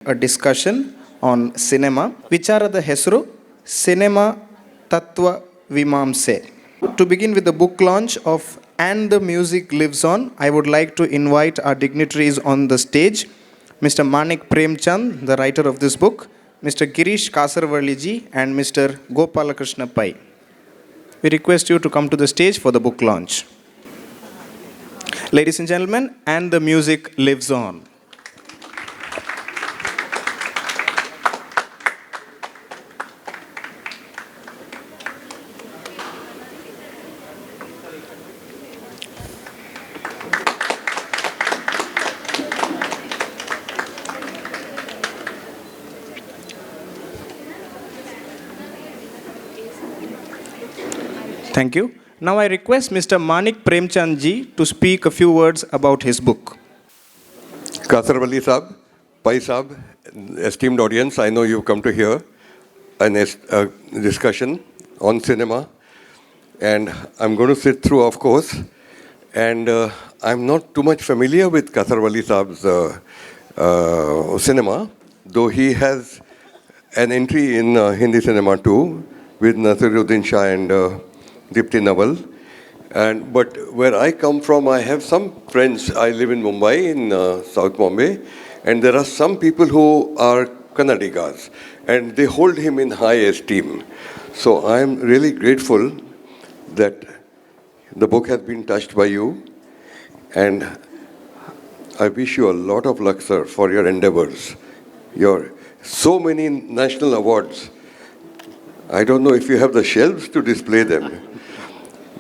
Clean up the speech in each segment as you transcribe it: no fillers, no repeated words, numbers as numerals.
A discussion on cinema. ವಿಚಾರದ ಹೆಸರು cinema ತತ್ವ ವಿಮಾಂಸೆ. To begin with the book launch of And the Music Lives On, I would like to invite our dignitaries on the stage. Mr. Manik Premchand, the writer of this book, Mr. Girish Kasarvaliji and Mr. Gopalakrishna Pai. We request you to come to the stage for the book launch. Ladies and gentlemen, And the Music Lives On. Thank you. Now I request Mr. Manik Premchand ji to speak a few words about his book. Kasarvalli Saab, Pai Saab, esteemed audience, I know you've come to hear a discussion on cinema, and I'm going to sit through, of course, and I'm not too much familiar with Kasarvalli Saab's cinema, though he has an entry in Hindi cinema too, with Nasiruddin Shah and Dipti Naval. But where I come from, I have some friends. I live in Mumbai, in South Bombay, and there are some people who are Kannadigas, and they hold him in high esteem. So I am really grateful that the book has been touched by you, and I wish you a lot of luck, sir, for your endeavors. Your so many national awards. I don't know if you have the shelves to display them.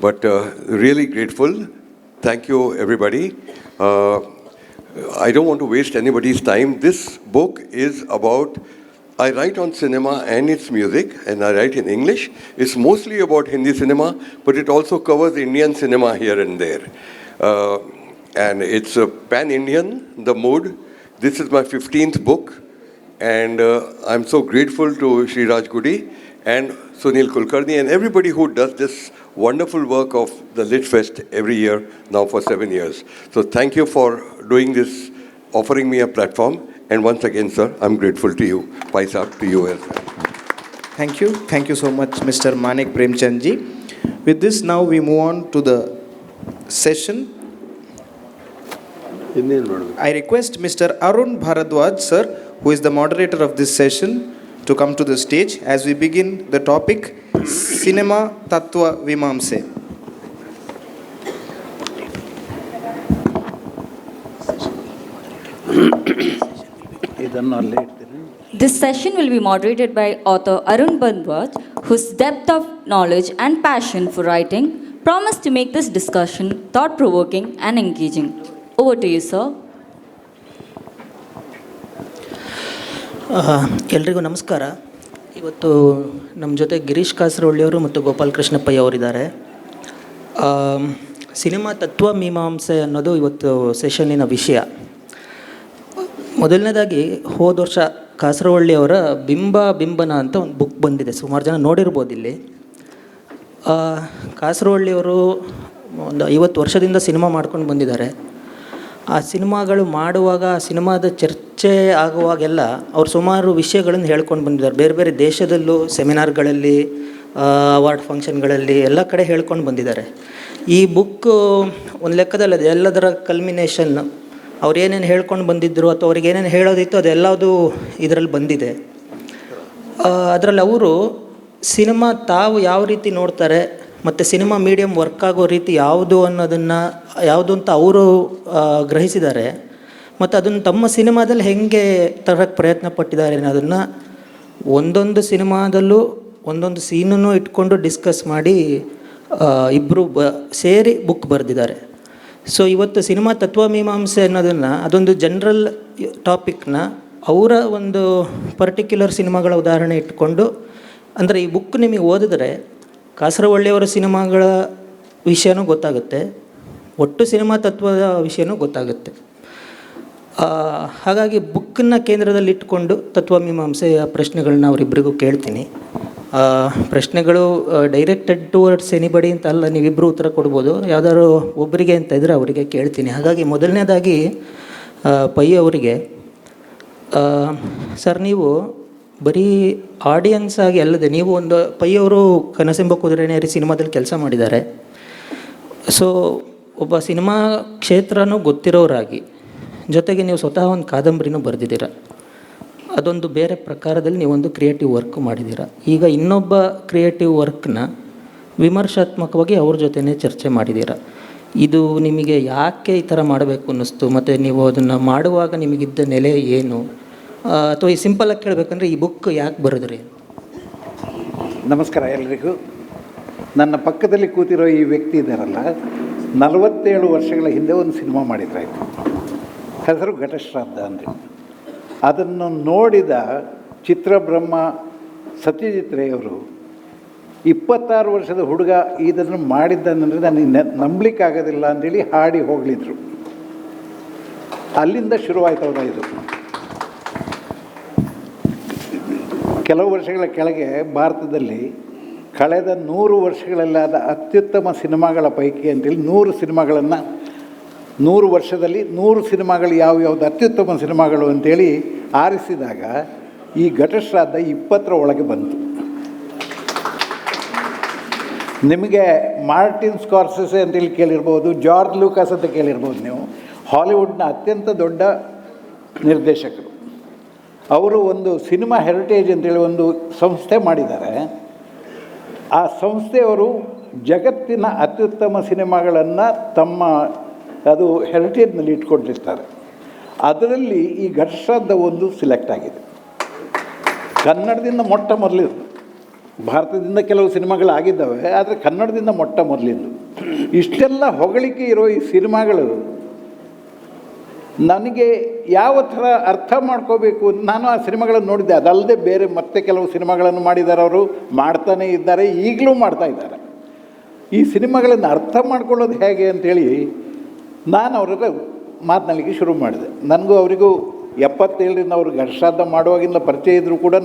But really grateful. Thank you, everybody. I don't want to waste anybody's time. This book is about, I write on cinema and its music, and I write in English. It's mostly about Hindi cinema, but it also covers Indian cinema here and there. And it's pan-Indian, the mood. This is my 15th book, and I'm so grateful to Sri Raj Gudi and Sunil Kulkarni and everybody who does this wonderful work of the Lit Fest every year now for 7 years. So thank you for doing this, offering me a platform. And once again, sir, I'm grateful to you. Paisa to you as well. Thank you. Thank you so much, Mr. Manik Premchand ji. With this, now we move on to the session. I request Mr. Arun Bharadwaj, sir, who is the moderator of this session, to come to the stage as we begin the topic Cinema Tattva Vimamse. This session will be moderated by author Arun Bharadwaj, whose depth of knowledge and passion for writing promise to make this discussion thought-provoking and engaging. Over to you, sir. ಎಲ್ರಿಗೂ ನಮಸ್ಕಾರ. ಇವತ್ತು ನಮ್ಮ ಜೊತೆ ಗಿರೀಶ್ ಕಾಸರವಳ್ಳಿಯವರು ಮತ್ತು Gopalakrishna pi ಅವರಿದ್ದಾರೆ. Cinema ತತ್ವ ಮೀಮಾಂಸೆ ಅನ್ನೋದು ಇವತ್ತು ಸೆಷನ್ನಿನ ವಿಷಯ. ಮೊದಲನೇದಾಗಿ ಹೋದ ವರ್ಷ ಕಾಸರವಳ್ಳಿಯವರ ಬಿಂಬನ ಅಂತ ಒಂದು ಬುಕ್ ಬಂದಿದೆ. ಸುಮಾರು ಜನ ನೋಡಿರ್ಬೋದು ಇಲ್ಲಿ. ಕಾಸರವಳ್ಳಿಯವರು ಒಂದು 50 ವರ್ಷದಿಂದ ಸಿನಿಮಾ ಮಾಡ್ಕೊಂಡು ಬಂದಿದ್ದಾರೆ. ಆ ಸಿನಿಮಾಗಳು ಮಾಡುವಾಗ ಆ ಸಿನಿಮಾದ ಚರ್ಚೆ ಆಗುವಾಗೆಲ್ಲ ಅವ್ರು ಸುಮಾರು ವಿಷಯಗಳನ್ನು ಹೇಳ್ಕೊಂಡು ಬಂದಿದ್ದಾರೆ. ಬೇರೆ ಬೇರೆ ದೇಶದಲ್ಲೂ ಸೆಮಿನಾರ್ಗಳಲ್ಲಿ, ಅವಾರ್ಡ್ ಫಂಕ್ಷನ್ಗಳಲ್ಲಿ ಎಲ್ಲ ಕಡೆ ಹೇಳ್ಕೊಂಡು ಬಂದಿದ್ದಾರೆ. ಈ ಬುಕ್ಕು ಒಂದು ಲೆಕ್ಕದಲ್ಲಿ ಅದು ಎಲ್ಲದರ ಕಲ್ಮಿನೇಷನ್. ಅವ್ರು ಏನೇನು ಹೇಳ್ಕೊಂಡು ಬಂದಿದ್ದರು ಅಥವಾ ಅವ್ರಿಗೆ ಏನೇನು ಹೇಳೋದಿತ್ತು ಅದೆಲ್ಲದು ಇದರಲ್ಲಿ ಬಂದಿದೆ. ಅದರಲ್ಲಿ ಅವರು ಸಿನಿಮಾ ತಾವು ಯಾವ ರೀತಿ ನೋಡ್ತಾರೆ ಮತ್ತು ಸಿನಿಮಾ ಮೀಡಿಯಮ್ ವರ್ಕ್ ಆಗೋ ರೀತಿ ಯಾವುದು ಅಂತ ಅವರು ಗ್ರಹಿಸಿದ್ದಾರೆ. ಮತ್ತು ಅದನ್ನು ತಮ್ಮ ಸಿನಿಮಾದಲ್ಲಿ ಹೇಗೆ ತರಕ್ಕೆ ಪ್ರಯತ್ನ ಪಟ್ಟಿದ್ದಾರೆ ಅನ್ನೋದನ್ನು ಒಂದೊಂದು ಸಿನಿಮಾದಲ್ಲೂ ಒಂದೊಂದು ಸೀನನ್ನು ಇಟ್ಕೊಂಡು ಡಿಸ್ಕಸ್ ಮಾಡಿ ಇಬ್ಬರು ಸೇರಿ ಬುಕ್ ಬರೆದಿದ್ದಾರೆ. ಸೊ ಇವತ್ತು ಸಿನಿಮಾ ತತ್ವಮೀಮಾಂಸೆ ಅನ್ನೋದನ್ನು ಅದೊಂದು ಜನರಲ್ ಟಾಪಿಕ್ನ ಅವರ ಒಂದು ಪರ್ಟಿಕ್ಯುಲರ್ ಸಿನಿಮಾಗಳ ಉದಾಹರಣೆ ಇಟ್ಕೊಂಡು, ಅಂದರೆ ಈ ಬುಕ್ ನಿಮಗೆ ಓದಿದ್ರೆ ಕಾಸರವಳ್ಳಿಯವರ ಸಿನಿಮಾಗಳ ವಿಷಯನೂ ಗೊತ್ತಾಗುತ್ತೆ, ಒಟ್ಟು ಸಿನಿಮಾ ತತ್ವದ ವಿಷಯನೂ ಗೊತ್ತಾಗುತ್ತೆ. ಹಾಗಾಗಿ ಬುಕ್ಕನ್ನು ಕೇಂದ್ರದಲ್ಲಿ ಇಟ್ಕೊಂಡು ತತ್ವಮೀಮಾಂಸೆಯ ಪ್ರಶ್ನೆಗಳನ್ನ ಅವರಿಬ್ಬರಿಗೂ ಕೇಳ್ತೀನಿ. ಪ್ರಶ್ನೆಗಳು ಡೈರೆಕ್ಟೆಡ್ ಟುವರ್ಡ್ಸ್ ಎನಿಬಡಿ ಅಂತ ಅಲ್ಲ, ನೀವಿಬ್ಬರು ಉತ್ತರ ಕೊಡ್ಬೋದು. ಯಾವುದಾದ್ರು ಒಬ್ಬರಿಗೆ ಅಂತ ಇದ್ದರೆ ಅವರಿಗೆ ಕೇಳ್ತೀನಿ. ಹಾಗಾಗಿ ಮೊದಲನೇದಾಗಿ ಪೈ ಅವರಿಗೆ ಸರ್, ನೀವು ಬರೀ ಆಡಿಯನ್ಸ್ ಆಗಿ ಅಲ್ಲದೆ ನೀವು ಒಂದು ಪೈ ಅವರು ಕನಸೆಂಬ ಕುದುರೆನೇರಿ ಸಿನಿಮಾದಲ್ಲಿ ಕೆಲಸ ಮಾಡಿದ್ದಾರೆ. ಸೊ ಒಬ್ಬ ಸಿನಿಮಾ ಕ್ಷೇತ್ರನೂ ಗೊತ್ತಿರೋರಾಗಿ ಜೊತೆಗೆ ನೀವು ಸ್ವತಃ ಒಂದು ಕಾದಂಬರಿನೂ ಬರೆದಿದ್ದೀರ. ಅದೊಂದು ಬೇರೆ ಪ್ರಕಾರದಲ್ಲಿ ನೀವೊಂದು ಕ್ರಿಯೇಟಿವ್ ವರ್ಕ್ ಮಾಡಿದ್ದೀರ. ಈಗ ಇನ್ನೊಬ್ಬ ಕ್ರಿಯೇಟಿವ್ ವರ್ಕ್ನ ವಿಮರ್ಶಾತ್ಮಕವಾಗಿ ಅವ್ರ ಜೊತೆನೇ ಚರ್ಚೆ ಮಾಡಿದ್ದೀರ. ಇದು ನಿಮಗೆ ಯಾಕೆ ಈ ಥರ ಮಾಡಬೇಕು ಅನ್ನಿಸ್ತು? ಮತ್ತು ನೀವು ಅದನ್ನು ಮಾಡುವಾಗ ನಿಮಗಿದ್ದ ನೆಲೆ ಏನು? ಅಥವಾ ಈ ಸಿಂಪಲಾಗಿ ಕೇಳಬೇಕಂದ್ರೆ ಈ ಬುಕ್ ಯಾಕೆ ಬರೆದ್ರಿ? ನಮಸ್ಕಾರ ಎಲ್ರಿಗೂ. ನನ್ನ ಪಕ್ಕದಲ್ಲಿ ಕೂತಿರೋ ಈ ವ್ಯಕ್ತಿ ಇದ್ದಾರಲ್ಲ, 47 ವರ್ಷಗಳ ಹಿಂದೆ ಒಂದು ಸಿನಿಮಾ ಮಾಡಿದ್ರಾಯ್ತು, ಹೆಸರು ಘಟಶ್ರಾದ್ದ ಅಂದರೆ. ಅದನ್ನು ನೋಡಿದ ಚಿತ್ರಬ್ರಹ್ಮ ಸತ್ಯಜಿತ್ ರೇ ಅವರು 26 ವರ್ಷದ ಹುಡುಗ ಇದನ್ನು ಮಾಡಿದ್ದಾನಂದರೆ ನನಗೆ ನಂಬಲಿಕ್ಕಾಗೋದಿಲ್ಲ ಅಂಥೇಳಿ ಹಾಡಿ ಹೋಗಲಿದ್ರು. ಅಲ್ಲಿಂದ ಶುರುವಾಯ್ತವ್ರ ಇದು. ಕೆಲವು ವರ್ಷಗಳ ಕೆಳಗೆ ಭಾರತದಲ್ಲಿ ಕಳೆದ 100 ವರ್ಷಗಳಲ್ಲಾದ ಅತ್ಯುತ್ತಮ ಸಿನಿಮಾಗಳ ಪೈಕಿ ಅಂತೇಳಿ 100 ಸಿನಿಮಾಗಳನ್ನು 100 ವರ್ಷದಲ್ಲಿ 100 ಸಿನಿಮಾಗಳು ಯಾವ್ಯಾವುದು ಅತ್ಯುತ್ತಮ ಸಿನಿಮಾಗಳು ಅಂತೇಳಿ ಆರಿಸಿದಾಗ ಈ ಘಟಶ್ರಾದ್ದ 20ರ ಒಳಗೆ ಬಂತು. ನಿಮಗೆ ಮಾರ್ಟಿನ್ ಸ್ಕಾರ್ಸೆಸೆ ಅಂತೇಳಿ ಕೇಳಿರ್ಬೋದು, ಜಾರ್ಜ್ ಲೂಕಾಸ್ ಅಂತ ಕೇಳಿರ್ಬೋದು ನೀವು. ಹಾಲಿವುಡ್ನ ಅತ್ಯಂತ ದೊಡ್ಡ ನಿರ್ದೇಶಕರು. ಅವರು ಒಂದು ಸಿನಿಮಾ ಹೆರಿಟೇಜ್ ಅಂತೇಳಿ ಒಂದು ಸಂಸ್ಥೆ ಮಾಡಿದ್ದಾರೆ. ಆ ಸಂಸ್ಥೆಯವರು ಜಗತ್ತಿನ ಅತ್ಯುತ್ತಮ ಸಿನಿಮಾಗಳನ್ನು ತಮ್ಮ ಅದು ಹೆರಿಟೇಜ್ನಲ್ಲಿ ಇಟ್ಕೊಂಡಿರ್ತಾರೆ. ಅದರಲ್ಲಿ ಈ ಘಟಶ್ರಾದ್ದ ಒಂದು ಸಿಲೆಕ್ಟ್ ಆಗಿದೆ. ಕನ್ನಡದಿಂದ ಮೊಟ್ಟ ಮೊದಲಿದ್ದು. ಭಾರತದಿಂದ ಕೆಲವು ಸಿನಿಮಾಗಳಾಗಿದ್ದಾವೆ, ಆದರೆ ಕನ್ನಡದಿಂದ ಮೊಟ್ಟ ಮೊದಲಿದ್ದು. ಇಷ್ಟೆಲ್ಲ ಹೊಗಳಿಕೆ ಇರೋ ಈ ಸಿನಿಮಾಗಳು ನನಗೆ ಯಾವ ಥರ ಅರ್ಥ ಮಾಡ್ಕೋಬೇಕು. ನಾನು ಆ ಸಿನಿಮಾಗಳನ್ನು ನೋಡಿದ್ದೆ. ಅದಲ್ಲದೆ ಬೇರೆ ಮತ್ತೆ ಕೆಲವು ಸಿನಿಮಾಗಳನ್ನು ಮಾಡಿದ್ದಾರೆ, ಅವರು ಮಾಡ್ತಾನೇ ಇದ್ದಾರೆ, ಈಗಲೂ ಮಾಡ್ತಾ ಇದ್ದಾರೆ. ಈ ಸಿನಿಮಾಗಳನ್ನು ಅರ್ಥ ಮಾಡ್ಕೊಳ್ಳೋದು ಹೇಗೆ ಅಂಥೇಳಿ ನಾನು ಅವರ ಮಾತನಾಡಲಿಕ್ಕೆ ಶುರು ಮಾಡಿದೆ. ನನಗೂ ಅವರಿಗೂ 77ರಿಂದ ಅವರು ಘಟಶ್ರಾದ್ದ ಮಾಡುವಾಗಿಂದ ಪರಿಚಯ ಇದ್ದರೂ ಕೂಡ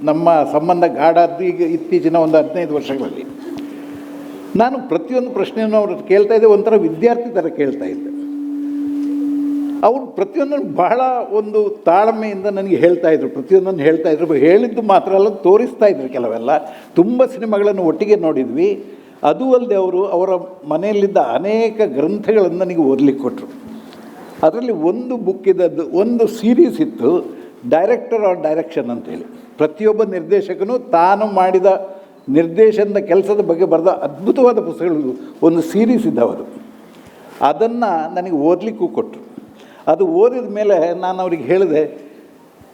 ನಮ್ಮ ಸಂಬಂಧ ಗಾಢದ್ದು ಈಗ ಇತ್ತೀಚಿನ ಒಂದು 15 ವರ್ಷಗಳಲ್ಲಿ. ನಾನು ಪ್ರತಿಯೊಂದು ಪ್ರಶ್ನೆಯನ್ನು ಅವ್ರ ಕೇಳ್ತಾ ಇದ್ದೆ, ಒಂಥರ ವಿದ್ಯಾರ್ಥಿ ಥರ ಕೇಳ್ತಾ ಇದ್ದೆ. ಅವರು ಪ್ರತಿಯೊಂದನ್ನು ಬಹಳ ಒಂದು ತಾಳ್ಮೆಯಿಂದ ನನಗೆ ಹೇಳ್ತಾಯಿದ್ರು, ಪ್ರತಿಯೊಂದನ್ನು ಹೇಳ್ತಾಯಿದ್ರು. ಹೇಳಿದ್ದು ಮಾತ್ರ ಅಲ್ಲ, ತೋರಿಸ್ತಾ ಇದ್ರು ಕೆಲವೆಲ್ಲ. ತುಂಬ ಸಿನಿಮಾಗಳನ್ನು ಒಟ್ಟಿಗೆ ನೋಡಿದ್ವಿ. ಅದೂ ಅಲ್ಲದೆ ಅವರು ಅವರ ಮನೆಯಲ್ಲಿದ್ದ ಅನೇಕ ಗ್ರಂಥಗಳನ್ನು ನನಗೆ ಓದಲಿಕ್ಕೆ ಕೊಟ್ಟರು. ಅದರಲ್ಲಿ ಒಂದು ಬುಕ್ ಇದ್ದದ್ದು, ಒಂದು ಸೀರೀಸ್ ಇತ್ತು, ಡೈರೆಕ್ಟರ್ ಆರ್ ಡೈರೆಕ್ಷನ್ ಅಂತೇಳಿ. ಪ್ರತಿಯೊಬ್ಬ ನಿರ್ದೇಶಕನು ತಾನು ಮಾಡಿದ ನಿರ್ದೇಶನದ ಕೆಲಸದ ಬಗ್ಗೆ ಬರೆದ ಅದ್ಭುತವಾದ ಪುಸ್ತಕಗಳು ಒಂದು ಸೀರೀಸ್ ಇದ್ದವರು. ಅದನ್ನು ನನಗೆ ಓದಲಿಕ್ಕೂ ಕೊಟ್ಟರು. ಅದು ಓದಿದ ಮೇಲೆ ನಾನು ಅವ್ರಿಗೆ ಹೇಳಿದೆ,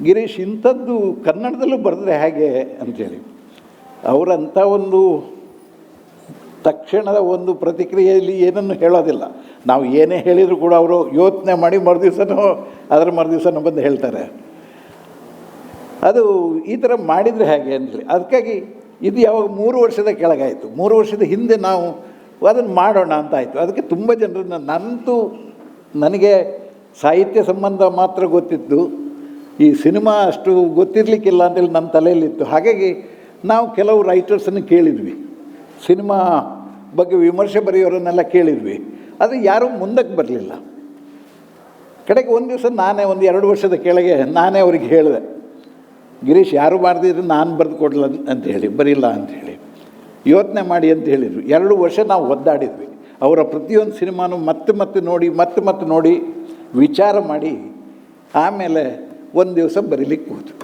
ಗಿರೀಶ್ ಇಂಥದ್ದು ಕನ್ನಡದಲ್ಲೂ ಬರೆದ್ರೆ ಹೇಗೆ ಅಂಥೇಳಿ. ಅವರಂಥ ಒಂದು ತಕ್ಷಣದ ಒಂದು ಪ್ರತಿಕ್ರಿಯೆಯಲ್ಲಿ ಏನನ್ನು ಹೇಳೋದಿಲ್ಲ. ನಾವು ಏನೇ ಹೇಳಿದರೂ ಕೂಡ ಅವರು ಯೋಚನೆ ಮಾಡಿ ಮರುದಿವಸನೋ ಬಂದು ಹೇಳ್ತಾರೆ. ಅದು ಈ ಥರ ಮಾಡಿದರೆ ಹೇಗೆ ಅಂತೇಳಿ. ಅದಕ್ಕಾಗಿ ಇದು ಯಾವಾಗ 3 ವರ್ಷದ ಕೆಳಗಾಯಿತು. 3 ವರ್ಷದ ಹಿಂದೆ ನಾವು ಅದನ್ನು ಮಾಡೋಣ ಅಂತ ಆಯಿತು. ಅದಕ್ಕೆ ತುಂಬ ಜನರನ್ನು, ನಂತೂ ನನಗೆ ಸಾಹಿತ್ಯ ಸಂಬಂಧ ಮಾತ್ರ ಗೊತ್ತಿತ್ತು, ಈ ಸಿನಿಮಾ ಅಷ್ಟು ಗೊತ್ತಿರಲಿಕ್ಕಿಲ್ಲ ಅಂತೇಳಿ ನನ್ನ ತಲೆಯಲ್ಲಿತ್ತು. ಹಾಗಾಗಿ ನಾವು ಕೆಲವು ರೈಟರ್ಸನ್ನು ಕೇಳಿದ್ವಿ, ಸಿನಿಮಾ ಬಗ್ಗೆ ವಿಮರ್ಶೆ ಬರೆಯೋರನ್ನೆಲ್ಲ ಕೇಳಿದ್ವಿ. ಆದರೆ ಯಾರೂ ಮುಂದಕ್ಕೆ ಬರಲಿಲ್ಲ. ಕಡೆಗೆ ಒಂದು ದಿವಸ ನಾನೇ ಒಂದು 2 ವರ್ಷದ ಕೆಳಗೆ ನಾನೇ ಅವ್ರಿಗೆ ಹೇಳಿದೆ, ಗಿರೀಶ್ ಯಾರು ಬರೆದಿದ್ರೆ ನಾನು ಬರೆದು ಕೊಡಲ್ಲ ಅಂಥೇಳಿ, ಬರಿಲ್ಲ ಅಂಥೇಳಿ ಯೋಚನೆ ಮಾಡಿ ಅಂತ ಹೇಳಿದರು. 2 ವರ್ಷ ನಾವು ಒದ್ದಾಡಿದ್ವಿ. ಅವರ ಪ್ರತಿಯೊಂದು ಸಿನಿಮಾನು ಮತ್ತೆ ನೋಡಿ ವಿಚಾರ ಮಾಡಿ ಆಮೇಲೆ ಒಂದು ದಿವಸ ಬರೀಲಿಕ್ಕೆ ಹೋದ್ರು.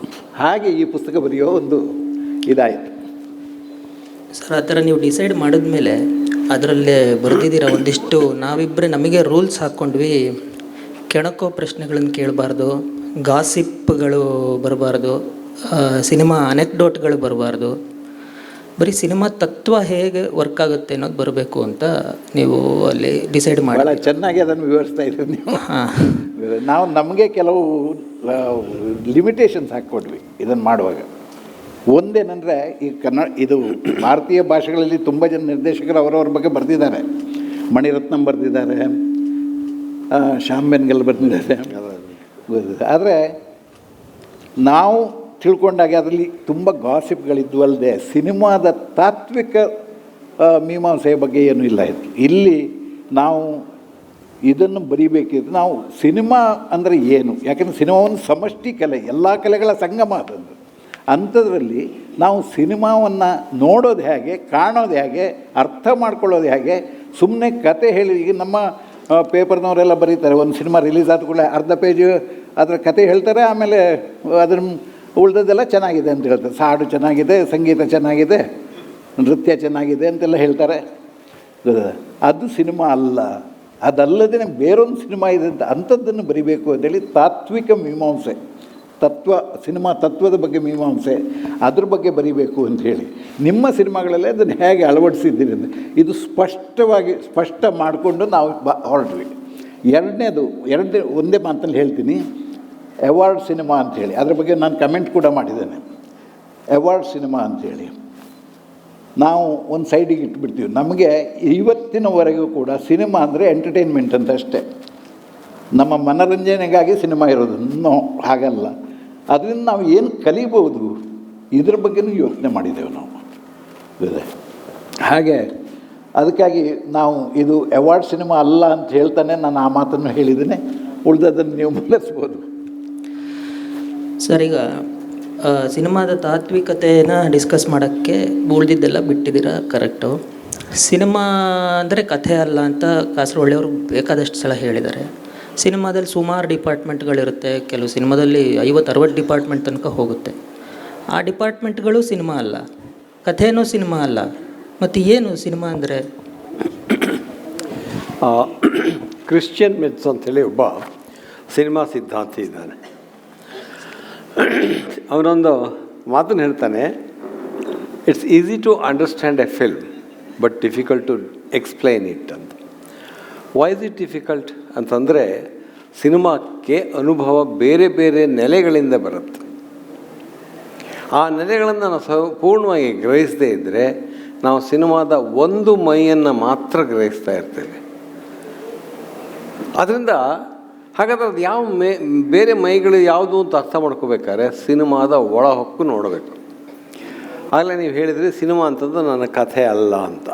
ಹಾಗೆ ಈ ಪುಸ್ತಕ ಬರೆಯೋ ಒಂದು ಇದಾಯಿತು. ಸರ್, ಆ ಥರ ನೀವು ಡಿಸೈಡ್ ಮಾಡಿದ್ಮೇಲೆ ಅದರಲ್ಲೇ ಬರೆದಿದ್ದೀರ ಒಂದಿಷ್ಟು. ನಮಗೆ ರೂಲ್ಸ್ ಹಾಕ್ಕೊಂಡ್ವಿ, ಕೆಣಕೋ ಪ್ರಶ್ನೆಗಳನ್ನು ಕೇಳಬಾರ್ದು, ಗಾಸಿಪ್ಗಳು ಬರಬಾರ್ದು, ಸಿನಿಮಾ ಅನೆಕ್ಡೋಟ್ಗಳು ಬರಬಾರ್ದು, ಬರೀ ಸಿನಿಮಾ ತತ್ವ ಹೇಗೆ ವರ್ಕ್ ಆಗುತ್ತೆ ಅನ್ನೋದು ಬರಬೇಕು ಅಂತ ನೀವು ಅಲ್ಲಿ ಡಿಸೈಡ್ ಮಾಡಿ ಭಾಳ ಚೆನ್ನಾಗಿ ಅದನ್ನು ವಿವರಿಸ್ತಾ ಇದ್ದೀವಿ ನೀವು. ನಾವು ನಮಗೆ ಕೆಲವು ಲಿಮಿಟೇಷನ್ಸ್ ಹಾಕ್ಕೊಡ್ವಿ ಇದನ್ನು ಮಾಡುವಾಗ. ಒಂದೇನೆಂದರೆ, ಈ ಇದು ಭಾರತೀಯ ಭಾಷೆಗಳಲ್ಲಿ ತುಂಬ ಜನ ನಿರ್ದೇಶಕರು ಅವರವ್ರ ಬಗ್ಗೆ ಬರೆದಿದ್ದಾರೆ. ಮಣಿರತ್ನಂ ಬರೆದಿದ್ದಾರೆ, ಶ್ಯಾಮ್ ಬೆನ್ಗಲ್ ಬರೆದಿದ್ದಾರೆ. ಆದರೆ ನಾವು ತಿಳ್ಕೊಂಡಾಗ ಅದರಲ್ಲಿ ತುಂಬ ಗಾಸಿಪ್ಗಳಿದ್ವು ಅಲ್ಲದೆ ಸಿನಿಮಾದ ತಾತ್ವಿಕ ಮೀಮಾಂಸೆಯ ಬಗ್ಗೆ ಏನೂ ಇಲ್ಲ ಇತ್ತು. ಇಲ್ಲಿ ನಾವು ಇದನ್ನು ಬರಿಬೇಕಿದ್ರೆ ನಾವು ಸಿನಿಮಾ ಅಂದರೆ ಏನು, ಯಾಕೆಂದರೆ ಸಿನಿಮಾ ಒಂದು ಸಮಷ್ಟಿ ಕಲೆ, ಎಲ್ಲ ಕಲೆಗಳ ಸಂಗಮ ಅದೊಂದು. ಅಂಥದ್ರಲ್ಲಿ ನಾವು ಸಿನಿಮಾವನ್ನು ನೋಡೋದು ಹೇಗೆ, ಕಾಣೋದು ಹೇಗೆ, ಅರ್ಥ ಮಾಡ್ಕೊಳ್ಳೋದು ಹೇಗೆ, ಸುಮ್ಮನೆ ಕತೆ ಹೇಳಿ. ಈಗ ನಮ್ಮ ಪೇಪರ್ನವರೆಲ್ಲ ಬರೀತಾರೆ, ಒಂದು ಸಿನಿಮಾ ರಿಲೀಸ್ ಆದ ಕೂಡಲೇ ಅರ್ಧ ಪೇಜು ಅದರ ಕತೆ ಹೇಳ್ತಾರೆ, ಆಮೇಲೆ ಅದ್ರ ಉಳಿದದ್ದೆಲ್ಲ ಚೆನ್ನಾಗಿದೆ ಅಂತ ಹೇಳ್ತಾರೆ. ಹಾಡು ಚೆನ್ನಾಗಿದೆ, ಸಂಗೀತ ಚೆನ್ನಾಗಿದೆ, ನೃತ್ಯ ಚೆನ್ನಾಗಿದೆ ಅಂತೆಲ್ಲ ಹೇಳ್ತಾರೆ. ಅದು ಸಿನಿಮಾ ಅಲ್ಲ. ಅದಲ್ಲದೇ ಬೇರೊಂದು ಸಿನಿಮಾ ಇದೆ ಅಂತ ಅಂಥದ್ದನ್ನು ಬರಿಬೇಕು ಅಂತೇಳಿ ತಾತ್ವಿಕ ಮೀಮಾಂಸೆ, ಸಿನಿಮಾ ತತ್ವದ ಬಗ್ಗೆ ಮೀಮಾಂಸೆ, ಅದ್ರ ಬಗ್ಗೆ ಬರಿಬೇಕು ಅಂಥೇಳಿ ನಿಮ್ಮ ಸಿನಿಮಾಗಳಲ್ಲೇ ಅದನ್ನು ಹೇಗೆ ಅಳವಡಿಸಿದ್ದೀರಿ ಅಂತ ಇದು ಸ್ಪಷ್ಟ ಮಾಡಿಕೊಂಡು ನಾವು ಹೊರಟ್ವಿ. ಎರಡನೇ ಒಂದೇ ಮಾತಲ್ಲಿ ಹೇಳ್ತೀನಿ, ಅವಾರ್ಡ್ ಸಿನಿಮಾ ಅಂಥೇಳಿ ಅದ್ರ ಬಗ್ಗೆ ನಾನು ಕಮೆಂಟ್ ಕೂಡ ಮಾಡಿದ್ದೇನೆ. ಅವಾರ್ಡ್ ಸಿನಿಮಾ ಅಂಥೇಳಿ ನಾವು ಒಂದು ಸೈಡಿಗೆ ಇಟ್ಬಿಡ್ತೀವಿ. ನಮಗೆ ಇವತ್ತಿನವರೆಗೂ ಕೂಡ ಸಿನಿಮಾ ಅಂದರೆ ಎಂಟರ್ಟೈನ್ಮೆಂಟ್ ಅಂತ ಅಷ್ಟೇ, ನಮ್ಮ ಮನರಂಜನೆಗಾಗಿ ಸಿನಿಮಾ ಇರೋದು. ಹಾಗಲ್ಲ. ಅದರಿಂದ ನಾವು ಏನು ಕಲಿಬೋದು ಇದ್ರ ಬಗ್ಗೆನೂ ಯೋಚನೆ ಮಾಡಿದ್ದೇವೆ ನಾವು. ಹಾಗೆ ಅದಕ್ಕಾಗಿ ನಾವು ಇದು ಅವಾರ್ಡ್ ಸಿನಿಮಾ ಅಲ್ಲ ಅಂತ ಹೇಳ್ತಾನೆ ನಾನು ಆ ಮಾತನ್ನು ಹೇಳಿದ್ದೇನೆ. ಉಳಿದದನ್ನು ನೀವು ಮುಂದುವರಿಸ್ಬೋದು. ಸರ್, ಈಗ ಸಿನಿಮಾದ ತಾತ್ವಿಕತೆನ ಡಿಸ್ಕಸ್ ಮಾಡೋಕ್ಕೆ ಉಳಿದಿದ್ದೆಲ್ಲ ಬಿಟ್ಟಿದ್ದೀರಾ, ಕರೆಕ್ಟು. ಸಿನಿಮಾ ಅಂದರೆ ಕಥೆ ಅಲ್ಲ ಅಂತ ಕಾಸರವಳ್ಳಿಯವರು ಬೇಕಾದಷ್ಟು ಸಲ ಹೇಳಿದ್ದಾರೆ. ಸಿನಿಮಾದಲ್ಲಿ ಸುಮಾರು ಡಿಪಾರ್ಟ್ಮೆಂಟ್ಗಳಿರುತ್ತೆ. ಕೆಲವು ಸಿನಿಮಾದಲ್ಲಿ 50-60 ಡಿಪಾರ್ಟ್ಮೆಂಟ್ ತನಕ ಹೋಗುತ್ತೆ. ಆ ಡಿಪಾರ್ಟ್ಮೆಂಟ್ಗಳು ಸಿನಿಮಾ ಅಲ್ಲ, ಕಥೆನೂ ಸಿನಿಮಾ ಅಲ್ಲ. ಮತ್ತು ಏನು ಸಿನಿಮಾ ಅಂದರೆ? ಕ್ರಿಶ್ಚಿಯನ್ ಮಿತ್ಸ್ ಅಂಥೇಳಿ ಒಬ್ಬ ಸಿನಿಮಾ ಸಿದ್ಧಾಂತಿ ಇದ್ದಾನೆ. ಅವನೊಂದು ಮಾತನ್ನು ಹೇಳ್ತಾನೆ, it's easy to understand a film but difficult to explain it ಅಂತ. ವೈ ಇಸ್ ಇಟ್ ಡಿಫಿಕಲ್ಟ್ ಅಂತಂದರೆ, ಸಿನಿಮಾಕ್ಕೆ ಅನುಭವ ಬೇರೆ ಬೇರೆ ನೆಲೆಗಳಿಂದ ಬರುತ್ತೆ. ಆ ನೆಲೆಗಳನ್ನು ನಾವು ಪೂರ್ಣವಾಗಿ ಗ್ರಹಿಸದೇ ಇದ್ದರೆ ನಾವು ಸಿನಿಮಾದ ಒಂದು ಮೈಯನ್ನು ಮಾತ್ರ ಗ್ರಹಿಸ್ತಾ ಇರ್ತೇವೆ. ಆದ್ದರಿಂದ ಹಾಗಾದ್ರೆ ಅದು ಯಾವ ಬೇರೆ ಮೈಗಳು ಯಾವುದು ಅಂತ ಅರ್ಥ ಮಾಡ್ಕೋಬೇಕಾದ್ರೆ ಸಿನಿಮಾದ ಒಳ ಹೊಕ್ಕು ನೋಡಬೇಕು. ಆಗಲೇ ನೀವು ಹೇಳಿದ್ರಿ ಸಿನಿಮಾ ಅಂತಂದ್ರೆ ನನ್ನ ಕಥೆ ಅಲ್ಲ ಅಂತ.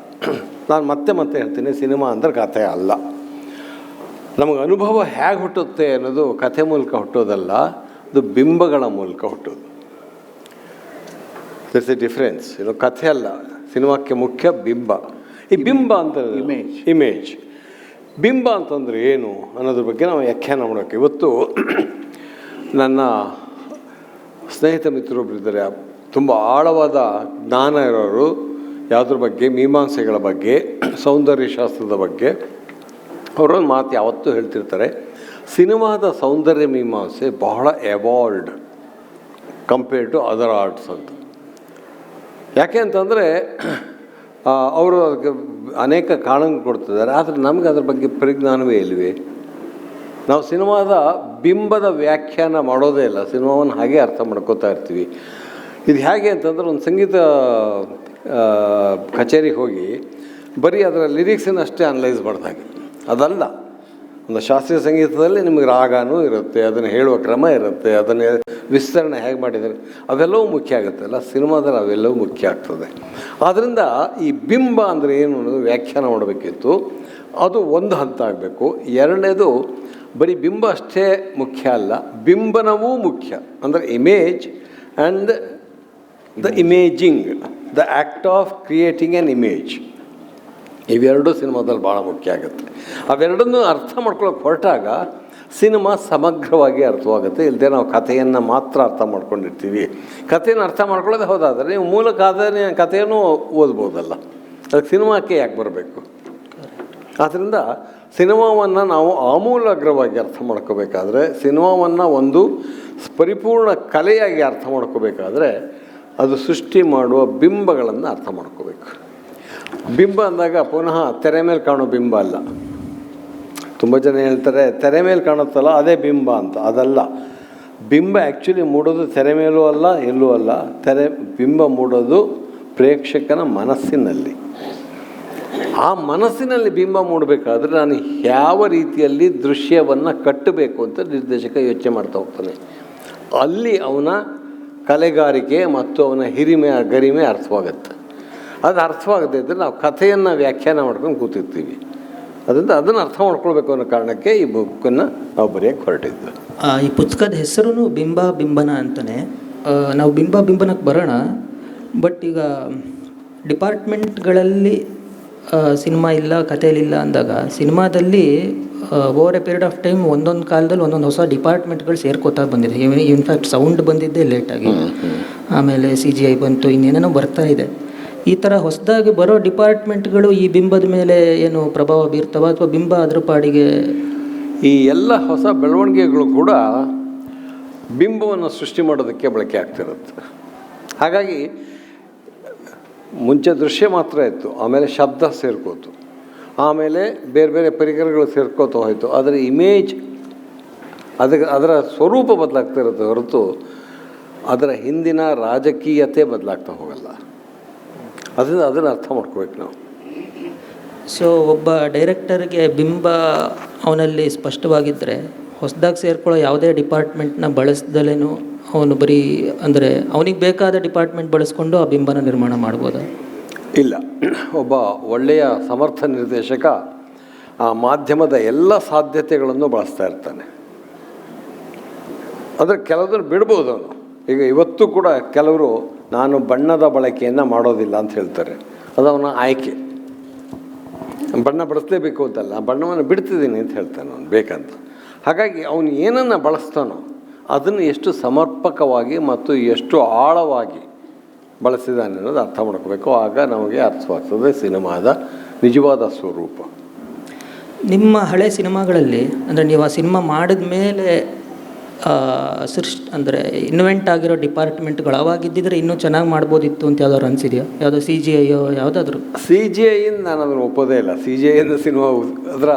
ನಾನು ಮತ್ತೆ ಹೇಳ್ತೀನಿ, ಸಿನಿಮಾ ಅಂದ್ರೆ ಕಥೆ ಅಲ್ಲ. ನಮಗೆ ಅನುಭವ ಹೇಗೆ ಹುಟ್ಟುತ್ತೆ ಅನ್ನೋದು ಕಥೆ ಮೂಲಕ ಹುಟ್ಟೋದಲ್ಲ, ಅದು ಬಿಂಬಗಳ ಮೂಲಕ ಹುಟ್ಟೋದು. That's a difference. ಕಥೆ ಅಲ್ಲ, ಸಿನಿಮಾಕ್ಕೆ ಮುಖ್ಯ ಬಿಂಬ. ಈ ಬಿಂಬ ಅಂತ ಇಮೇಜ್ ಬಿಂಬ ಅಂತಂದರೆ ಏನು ಅನ್ನೋದ್ರ ಬಗ್ಗೆ ನಾವು ವ್ಯಾಖ್ಯಾನ ಮಾಡಬೇಕು. ಇವತ್ತು ನನ್ನ ಸ್ನೇಹಿತ ಮಿತ್ರರೊಬ್ಬರಿದ್ದಾರೆ, ತುಂಬ ಆಳವಾದ ಜ್ಞಾನ ಇರೋರು, ಯಾವುದ್ರ ಬಗ್ಗೆ, ಮೀಮಾಂಸೆಗಳ ಬಗ್ಗೆ, ಸೌಂದರ್ಯ ಶಾಸ್ತ್ರದ ಬಗ್ಗೆ. ಅವರೊಂದು ಮಾತು ಯಾವತ್ತೂ ಹೇಳ್ತಿರ್ತಾರೆ, ಸಿನಿಮಾದ ಸೌಂದರ್ಯ ಮೀಮಾಂಸೆ ಬಹಳ evolved compared to other arts ಅಂತ. ಯಾಕೆ ಅಂತಂದರೆ ಅವರು ಅದಕ್ಕೆ ಅನೇಕ ಕಾರಣ ಕೊಡ್ತಿದ್ದಾರೆ, ಆದರೆ ನಮಗೆ ಅದ್ರ ಬಗ್ಗೆ ಪರಿಜ್ಞಾನವೇ ಇಲ್ಲವೇ. ನಾವು ಸಿನಿಮಾದ ಬಿಂಬದ ವ್ಯಾಖ್ಯಾನ ಮಾಡೋದೇ ಇಲ್ಲ, ಸಿನಿಮಾವನ್ನು ಹಾಗೆ ಅರ್ಥ ಮಾಡ್ಕೋತಾ ಇರ್ತೀವಿ. ಇದು ಹೇಗೆ ಅಂತಂದ್ರೆ, ಒಂದು ಸಂಗೀತ ಕಚೇರಿಗೆ ಹೋಗಿ ಬರೀ ಅದರ ಲಿರಿಕ್ಸನ್ನು ಅಷ್ಟೇ ಅನಲೈಸ್ ಮಾಡಿದಾಗೆ ಅದಲ್ಲ. ಒಂದು ಶಾಸ್ತ್ರೀಯ ಸಂಗೀತದಲ್ಲಿ ನಿಮಗೆ ರಾಗನೂ ಇರುತ್ತೆ, ಅದನ್ನು ಹೇಳುವ ಕ್ರಮ ಇರುತ್ತೆ, ಅದನ್ನು ವಿಸ್ತರಣೆ ಹೇಗೆ ಮಾಡಿದ್ದಾರೆ ಅವೆಲ್ಲವೂ ಮುಖ್ಯ ಆಗುತ್ತೆ ಅಲ್ಲ. ಸಿನಿಮಾದಲ್ಲಿ ಅವೆಲ್ಲವೂ ಮುಖ್ಯ ಆಗ್ತದೆ. ಆದ್ದರಿಂದ ಈ ಬಿಂಬ ಅಂದರೆ ಏನು ಅನ್ನೋದು ವ್ಯಾಖ್ಯಾನ ಮಾಡಬೇಕಿತ್ತು. ಅದು ಒಂದು ಹಂತ ಆಗಬೇಕು. ಎರಡನೇದು, ಬರೀ ಬಿಂಬ ಅಷ್ಟೇ ಮುಖ್ಯ ಅಲ್ಲ, ಬಿಂಬನವೂ ಮುಖ್ಯ. ಅಂದರೆ image and the imaging, the act of creating an image, ಇವೆರಡೂ ಸಿನಿಮಾದಲ್ಲಿ ಭಾಳ ಮುಖ್ಯ ಆಗುತ್ತೆ. ಅವೆರಡನ್ನೂ ಅರ್ಥ ಮಾಡ್ಕೊಳ್ಳೋಕೆ ಹೊರಟಾಗ ಸಿನಿಮಾ ಸಮಗ್ರವಾಗಿ ಅರ್ಥವಾಗುತ್ತೆ. ಇಲ್ಲದೆ ನಾವು ಕಥೆಯನ್ನು ಮಾತ್ರ ಅರ್ಥ ಮಾಡ್ಕೊಂಡಿರ್ತೀವಿ. ಕಥೆಯನ್ನು ಅರ್ಥ ಮಾಡ್ಕೊಳ್ಳೋದೇ ಹೋದಾದರೆ ನೀವು ಮೂಲ ಕಥೆಯನ್ನು ಓದ್ಬೋದಲ್ಲ, ಅದಕ್ಕೆ ಸಿನಿಮಾಕ್ಕೆ ಯಾಕೆ ಬರಬೇಕು? ಆದ್ದರಿಂದ ಸಿನಿಮಾವನ್ನು ನಾವು ಆಮೂಲಾಗ್ರವಾಗಿ ಅರ್ಥ ಮಾಡ್ಕೋಬೇಕಾದ್ರೆ, ಸಿನಿಮಾವನ್ನು ಒಂದು ಪರಿಪೂರ್ಣ ಕಲೆಯಾಗಿ ಅರ್ಥ ಮಾಡ್ಕೋಬೇಕಾದ್ರೆ ಅದು ಸೃಷ್ಟಿ ಮಾಡುವ ಬಿಂಬಗಳನ್ನು ಅರ್ಥ ಮಾಡ್ಕೋಬೇಕು. ಬಿಂಬ ಅಂದಾಗ ಪುನಃ ತೆರೆ ಮೇಲೆ ಕಾಣೋ ಬಿಂಬ ಅಲ್ಲ. ತುಂಬ ಜನ ಹೇಳ್ತಾರೆ ತೆರೆ ಮೇಲೆ ಕಾಣುತ್ತಲ್ಲ ಅದೇ ಬಿಂಬ ಅಂತ. ಅದಲ್ಲ. ಬಿಂಬ ಆ್ಯಕ್ಚುಲಿ ಮೂಡೋದು ತೆರೆ ಮೇಲೂ ಅಲ್ಲ, ಎಲ್ಲೂ ಅಲ್ಲ. ಬಿಂಬ ಮೂಡೋದು ಪ್ರೇಕ್ಷಕನ ಮನಸ್ಸಿನಲ್ಲಿ. ಆ ಮನಸ್ಸಿನಲ್ಲಿ ಬಿಂಬ ಮೂಡಬೇಕಾದ್ರೆ ನಾನು ಯಾವ ರೀತಿಯಲ್ಲಿ ದೃಶ್ಯವನ್ನು ಕಟ್ಟಬೇಕು ಅಂತ ನಿರ್ದೇಶಕ ಯೋಚನೆ ಮಾಡ್ತಾ ಹೋಗ್ತಾನೆ. ಅಲ್ಲಿ ಅವನ ಕಲೆಗಾರಿಕೆ ಮತ್ತು ಅವನ ಹಿರಿಮೆ ಗರಿಮೆ ಅರ್ಥವಾಗುತ್ತೆ. ಅದು ಅರ್ಥವಾಗದೇ ಇದ್ದರೆ ನಾವು ಕಥೆಯನ್ನು ವ್ಯಾಖ್ಯಾನ ಮಾಡ್ಕೊಂಡು ಕೂತಿರ್ತೀವಿ. ಅದರಿಂದ ಅದನ್ನು ಅರ್ಥ ಮಾಡ್ಕೊಳ್ಬೇಕು ಅನ್ನೋ ಕಾರಣಕ್ಕೆ ಈ ಬುಕ್ಕನ್ನು ನಾವು ಬರೆಯೋಕ್ಕೆ ಹೊರಟಿದ್ದು. ಈ ಪುಸ್ತಕದ ಹೆಸರು ಬಿಂಬ ಬಿಂಬನ ಅಂತಲೇ. ನಾವು ಬಿಂಬ ಬಿಂಬನಕ್ಕೆ ಬರೋಣ. ಬಟ್ ಈಗ ಡಿಪಾರ್ಟ್ಮೆಂಟ್ಗಳಲ್ಲಿ ಸಿನಿಮಾ ಇಲ್ಲ, ಕಥೆಯಲ್ಲಿಲ್ಲ ಅಂದಾಗ ಸಿನಿಮಾದಲ್ಲಿ over A period of time ಒಂದೊಂದು ಕಾಲದಲ್ಲಿ ಒಂದೊಂದು ಹೊಸ ಡಿಪಾರ್ಟ್ಮೆಂಟ್ಗಳು ಸೇರ್ಕೋತಾ ಬಂದಿದೆ. ಇನ್ಫ್ಯಾಕ್ಟ್ ಸೌಂಡ್ ಬಂದಿದ್ದೇ ಲೇಟಾಗಿ, ಆಮೇಲೆ CGI ಬಂತು, ಇನ್ನೇನೇನೋ ಬರ್ತಾ ಇದೆ. ಈ ಥರ ಹೊಸದಾಗಿ ಬರೋ ಡಿಪಾರ್ಟ್ಮೆಂಟ್ಗಳು ಈ ಬಿಂಬದ ಮೇಲೆ ಏನು ಪ್ರಭಾವ ಬೀರ್ತವ, ಅಥವಾ ಬಿಂಬ ಅದ್ರ ಪಾಡಿಗೆ? ಈ ಎಲ್ಲ ಹೊಸ ಬೆಳವಣಿಗೆಗಳು ಕೂಡ ಬಿಂಬವನ್ನು ಸೃಷ್ಟಿ ಮಾಡೋದಕ್ಕೆ ಬಳಕೆ ಆಗ್ತಿರುತ್ತೆ. ಹಾಗಾಗಿ ಮುಂಚೆ ದೃಶ್ಯ ಮಾತ್ರ ಇತ್ತು, ಆಮೇಲೆ ಶಬ್ದ ಸೇರ್ಕೋತು, ಆಮೇಲೆ ಬೇರೆ ಬೇರೆ ಪರಿಕರಗಳು ಸೇರ್ಕೋತಾ ಹೋಯಿತು. ಅದರ ಇಮೇಜ್ ಅದರ ಸ್ವರೂಪ ಬದಲಾಗ್ತಾ ಇರುತ್ತೆ ಹೊರತು ಅದರ ಹಿಂದಿನ ರಾಜಕೀಯತೆ ಬದಲಾಗ್ತಾ ಹೋಗಲ್ಲ. ಅದರಿಂದ ಅದನ್ನು ಅರ್ಥ ಮಾಡ್ಕೋಬೇಕು ನಾವು. ಸೊ ಒಬ್ಬ ಡೈರೆಕ್ಟರ್ಗೆ ಬಿಂಬ ಅವನಲ್ಲಿ ಸ್ಪಷ್ಟವಾಗಿದ್ದರೆ ಹೊಸದಾಗಿ ಸೇರ್ಕೊಳ್ಳೋ ಯಾವುದೇ ಡಿಪಾರ್ಟ್ಮೆಂಟ್ನ ಬಳಸ್ದಲೇನು ಅವನು ಬರೀ ಅಂದರೆ ಅವನಿಗೆ ಬೇಕಾದ ಡಿಪಾರ್ಟ್ಮೆಂಟ್ ಬಳಸ್ಕೊಂಡು ಆ ಬಿಂಬನ ನಿರ್ಮಾಣ ಮಾಡ್ಬೋದಾ? ಇಲ್ಲ, ಒಬ್ಬ ಒಳ್ಳೆಯ ಸಮರ್ಥ ನಿರ್ದೇಶಕ ಆ ಮಾಧ್ಯಮದ ಎಲ್ಲ ಸಾಧ್ಯತೆಗಳನ್ನು ಬಳಸ್ತಾ ಇರ್ತಾನೆ. ಅಂದರೆ ಕೆಲವದನ್ನು ಬಿಡ್ಬೋದು ಅವನು. ಈಗ ಇವತ್ತು ಕೂಡ ಕೆಲವರು ನಾನು ಬಣ್ಣದ ಬಳಕೆಯನ್ನು ಮಾಡೋದಿಲ್ಲ ಅಂತ ಹೇಳ್ತಾರೆ. ಅದು ಅವನ ಆಯ್ಕೆ. ಬಣ್ಣ ಬಳಸಲೇಬೇಕು ಅಂತಲ್ಲ, ಬಣ್ಣವನ್ನು ಬಿಡ್ತಿದ್ದೀನಿ ಅಂತ ಹೇಳ್ತಾನೆ ಅವನು ಬೇಕಂತ. ಹಾಗಾಗಿ ಅವನು ಏನನ್ನು ಬಳಸ್ತಾನೋ ಅದನ್ನು ಎಷ್ಟು ಸಮರ್ಪಕವಾಗಿ ಮತ್ತು ಎಷ್ಟು ಆಳವಾಗಿ ಬಳಸಿದ್ದಾನೆ ಅನ್ನೋದು ಅರ್ಥ ಮಾಡ್ಕೋಬೇಕು. ಆಗ ನಮಗೆ ಅರ್ಥವಾಗ್ತದೆ ಸಿನಿಮಾದ ನಿಜವಾದ ಸ್ವರೂಪ. ನಿಮ್ಮ ಹಳೆ ಸಿನಿಮಾಗಳಲ್ಲಿ ಅಂದರೆ ನೀವು ಆ ಸಿನಿಮಾ ಮಾಡಿದ ಮೇಲೆ ಅಂದರೆ ಇನ್ವೆಂಟ್ ಆಗಿರೋ ಡಿಪಾರ್ಟ್ಮೆಂಟ್ಗಳು ಅವಾಗಿದ್ದಿದ್ರೆ ಇನ್ನೂ ಚೆನ್ನಾಗಿ ಮಾಡ್ಬೋದಿತ್ತು ಅಂತ ಯಾವ್ದಾದ್ರು ಅನಿಸಿದೆಯಾ? ಯಾವುದೋ CGI ಯಾವುದಾದ್ರು? CGIಯಿಂದ ನಾನು ಅದನ್ನು ಒಪ್ಪೋದೇ ಇಲ್ಲ. CGIಯಿಂದ ಸಿನಿಮಾ ಅದರ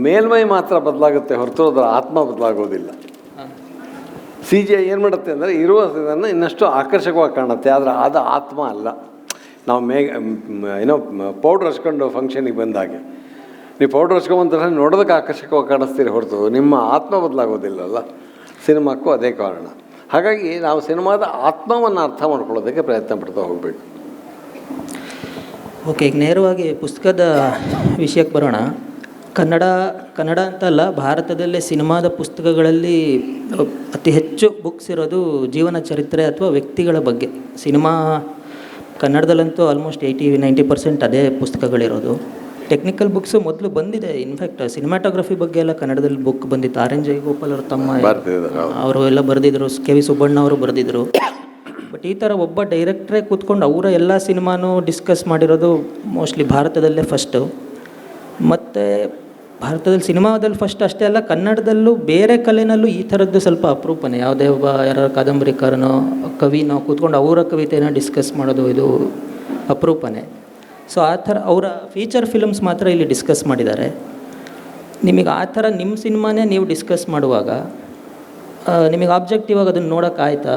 ಮೇಲ್ಮೈ ಮಾತ್ರ ಬದಲಾಗುತ್ತೆ ಹೊರತು ಅದರ ಆತ್ಮ ಬದಲಾಗೋದಿಲ್ಲ. CGI ಏನು ಮಾಡುತ್ತೆ ಅಂದರೆ ಇರುವ ಇದನ್ನು ಇನ್ನಷ್ಟು ಆಕರ್ಷಕವಾಗಿ ಕಾಣುತ್ತೆ, ಆದರೆ ಅದು ಆತ್ಮ ಅಲ್ಲ. ನಾವು ಏನೋ ಪೌಡ್ರ್ ಹಚ್ಕೊಂಡು ಫಂಕ್ಷನಿಗೆ ಬಂದಾಗೆ ನೀವು ಪೌಡ್ರ್ ಹಚ್ಕೊಂಬಂದ್ರೆ ನೋಡೋದಕ್ಕೆ ಆಕರ್ಷಕವಾಗಿ ಕಾಣಿಸ್ತೀರಿ ಹೊರತು ನಿಮ್ಮ ಆತ್ಮ ಬದಲಾಗೋದಿಲ್ಲಲ್ಲ. ಸಿನಿಮಾಕ್ಕೂ ಅದೇ ಕಾರಣ. ಹಾಗಾಗಿ ನಾವು ಸಿನಿಮಾದ ಆತ್ಮವನ್ನು ಅರ್ಥ ಮಾಡ್ಕೊಳ್ಳೋದಕ್ಕೆ ಪ್ರಯತ್ನ ಪಡ್ತಾ ಹೋಗಬೇಕು. ಓಕೆ, ಈಗ ನೇರವಾಗಿ ಪುಸ್ತಕದ ವಿಷಯಕ್ಕೆ ಬರೋಣ. ಕನ್ನಡ ಅಂತಲ್ಲ, ಭಾರತದಲ್ಲೇ ಸಿನಿಮಾದ ಪುಸ್ತಕಗಳಲ್ಲಿ ಅತಿ ಹೆಚ್ಚು ಬುಕ್ಸ್ ಇರೋದು ಜೀವನ ಚರಿತ್ರೆ ಅಥವಾ ವ್ಯಕ್ತಿಗಳ ಬಗ್ಗೆ. ಸಿನಿಮಾ ಕನ್ನಡದಲ್ಲಂತೂ ಆಲ್ಮೋಸ್ಟ್ 80-90% ಅದೇ ಪುಸ್ತಕಗಳಿರೋದು. ಟೆಕ್ನಿಕಲ್ ಬುಕ್ಸು ಮೊದಲು ಬಂದಿದೆ. ಇನ್ಫ್ಯಾಕ್ಟ್ ಸಿನಿಮಾಟೋಗ್ರಫಿ ಬಗ್ಗೆ ಎಲ್ಲ ಕನ್ನಡದಲ್ಲಿ ಬುಕ್ ಬಂದಿತ್ತು. RN ಜಯಗೋಪಾಲ್ ಅವ್ರ ತಮ್ಮ ಅವರು ಎಲ್ಲ ಬರೆದಿದ್ರು, KV ಸುಬ್ಬಣ್ಣ ಅವರು ಬರೆದಿದ್ರು. ಬಟ್ ಈ ಥರ ಒಬ್ಬ ಡೈರೆಕ್ಟ್ರೇ ಕೂತ್ಕೊಂಡು ಅವರ ಎಲ್ಲ ಸಿನಿಮಾನೂ ಡಿಸ್ಕಸ್ ಮಾಡಿರೋದು ಮೋಸ್ಟ್ಲಿ ಭಾರತದಲ್ಲೇ ಫಸ್ಟು. ಮತ್ತು ಭಾರತದಲ್ಲಿ ಸಿನಿಮಾದಲ್ಲಿ ಫಸ್ಟ್ ಅಷ್ಟೇ ಅಲ್ಲ, ಕನ್ನಡದಲ್ಲೂ ಬೇರೆ ಕಲೆನಲ್ಲೂ ಈ ಥರದ್ದು ಸ್ವಲ್ಪ ಅಪರೂಪನೇ. ಯಾವುದೇ ಒಬ್ಬ ಯಾರು ಕಾದಂಬರಿಕಾರನೋ ಕವಿನೋ ಕೂತ್ಕೊಂಡು ಅವರ ಕವಿತೆನ ಡಿಸ್ಕಸ್ ಮಾಡೋದು ಇದು ಅಪರೂಪನೇ. ಸೊ ಆ ಥರ ಅವರ ಫೀಚರ್ ಫಿಲ್ಮ್ಸ್ ಮಾತ್ರ ಇಲ್ಲಿ ಡಿಸ್ಕಸ್ ಮಾಡಿದ್ದಾರೆ. ನಿಮಗೆ ಆ ಥರ ನಿಮ್ಮ ಸಿನಿಮಾನೇ ನೀವು ಡಿಸ್ಕಸ್ ಮಾಡುವಾಗ ನಿಮಗೆ ಆಬ್ಜೆಕ್ಟಿವ್ ಆಗಿ ಅದನ್ನು ನೋಡೋಕ್ಕಾಯ್ತಾ,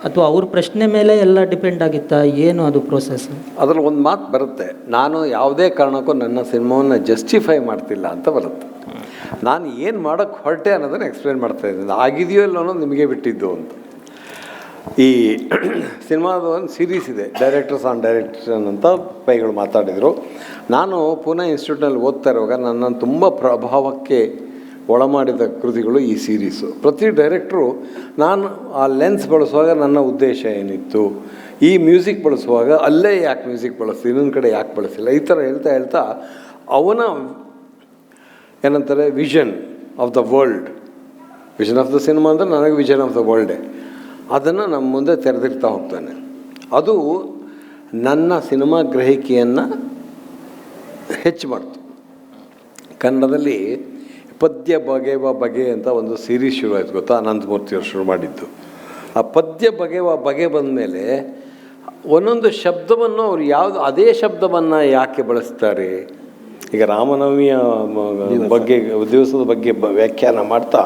ಅಥವಾ ಅವ್ರ ಪ್ರಶ್ನೆ ಮೇಲೆ ಎಲ್ಲ ಡಿಪೆಂಡ್ ಆಗಿತ್ತಾ, ಏನು ಅದು ಪ್ರೋಸೆಸ್? ಅದರಲ್ಲಿ ಒಂದು ಮಾತು ಬರುತ್ತೆ, ನಾನು ಯಾವುದೇ ಕಾರಣಕ್ಕೂ ನನ್ನ ಸಿನಿಮಾವನ್ನು ಜಸ್ಟಿಫೈ ಮಾಡ್ತಿಲ್ಲ ಅಂತ ಬರುತ್ತೆ. ನಾನು ಏನು ಮಾಡೋಕ್ಕೆ ಹೊರಟೆ ಅನ್ನೋದನ್ನು ಎಕ್ಸ್ಪ್ಲೇನ್ ಮಾಡ್ತಾಯಿದ್ದೀನಿ. ಆಗಿದೆಯೋ ಇಲ್ಲ ಅನ್ನೋದು ನಿಮಗೆ ಬಿಟ್ಟಿದ್ದು ಅಂತ. ಈ ಸಿನಿಮಾದ ಒಂದು ಸೀರೀಸ್ ಇದೆ, ಡೈರೆಕ್ಟರ್ಸ್ ಆನ್ ಡೈರೆಕ್ಷನ್ ಅಂತ ಪೈಗಳು ಮಾತಾಡಿದರು. ನಾನು ಪೂನಾ ಇನ್ಸ್ಟಿಟ್ಯೂಟ್ನಲ್ಲಿ ಓದ್ತಾ ಇರುವಾಗ ನನ್ನನ್ನು ತುಂಬ ಪ್ರಭಾವಕ್ಕೆ ಒಳಮಾಡಿದ ಕೃತಿಗಳು ಈ ಸೀರೀಸು. ಪ್ರತಿ ಡೈರೆಕ್ಟ್ರು ನಾನು ಆ ಲೆನ್ಸ್ ಬಳಸುವಾಗ ನನ್ನ ಉದ್ದೇಶ ಏನಿತ್ತು, ಈ ಮ್ಯೂಸಿಕ್ ಬಳಸುವಾಗ ಅಲ್ಲೇ ಯಾಕೆ ಮ್ಯೂಸಿಕ್ ಬಳಸ್ತೀವಿ, ಇನ್ನೊಂದು ಕಡೆ ಯಾಕೆ ಬಳಸಿಲ್ಲ, ಈ ಥರ ಹೇಳ್ತಾ ಅವನ ಏನಂತಾರೆ vision of the world. Vision of the cinema ಅಂದರೆ ನನಗೆ ವಿಷನ್ ಆಫ್ ದ ವರ್ಲ್ಡೇ. ಅದನ್ನು ನಮ್ಮ ಮುಂದೆ ತೆರೆದಿರ್ತಾ ಹೋಗ್ತಾನೆ. ಅದು ನನ್ನ ಸಿನಿಮಾ ಗ್ರಹಿಕೆಯನ್ನು ಹೆಚ್ಚು ಮಾಡ್ತು. ಕನ್ನಡದಲ್ಲಿ ಪದ್ಯ ಬಗೆವ ಬಗೆ ಅಂತ ಒಂದು ಸೀರೀಸ್ ಶುರು ಆಯಿತು ಗೊತ್ತಾ, ಅನಂತಮೂರ್ತಿಯವರು ಶುರು ಮಾಡಿದ್ದು. ಆ ಪದ್ಯ ಬಗೆವ ಬಗೆ ಬಂದ ಮೇಲೆ ಒಂದೊಂದು ಶಬ್ದವನ್ನು ಅವ್ರು ಯಾವುದು ಅದೇ ಶಬ್ದವನ್ನು ಯಾಕೆ ಬಳಸ್ತಾರೆ. ಈಗ ರಾಮನವಮಿಯ ಬಗ್ಗೆ ದಿವಸದ ಬಗ್ಗೆ ವ್ಯಾಖ್ಯಾನ ಮಾಡ್ತಾ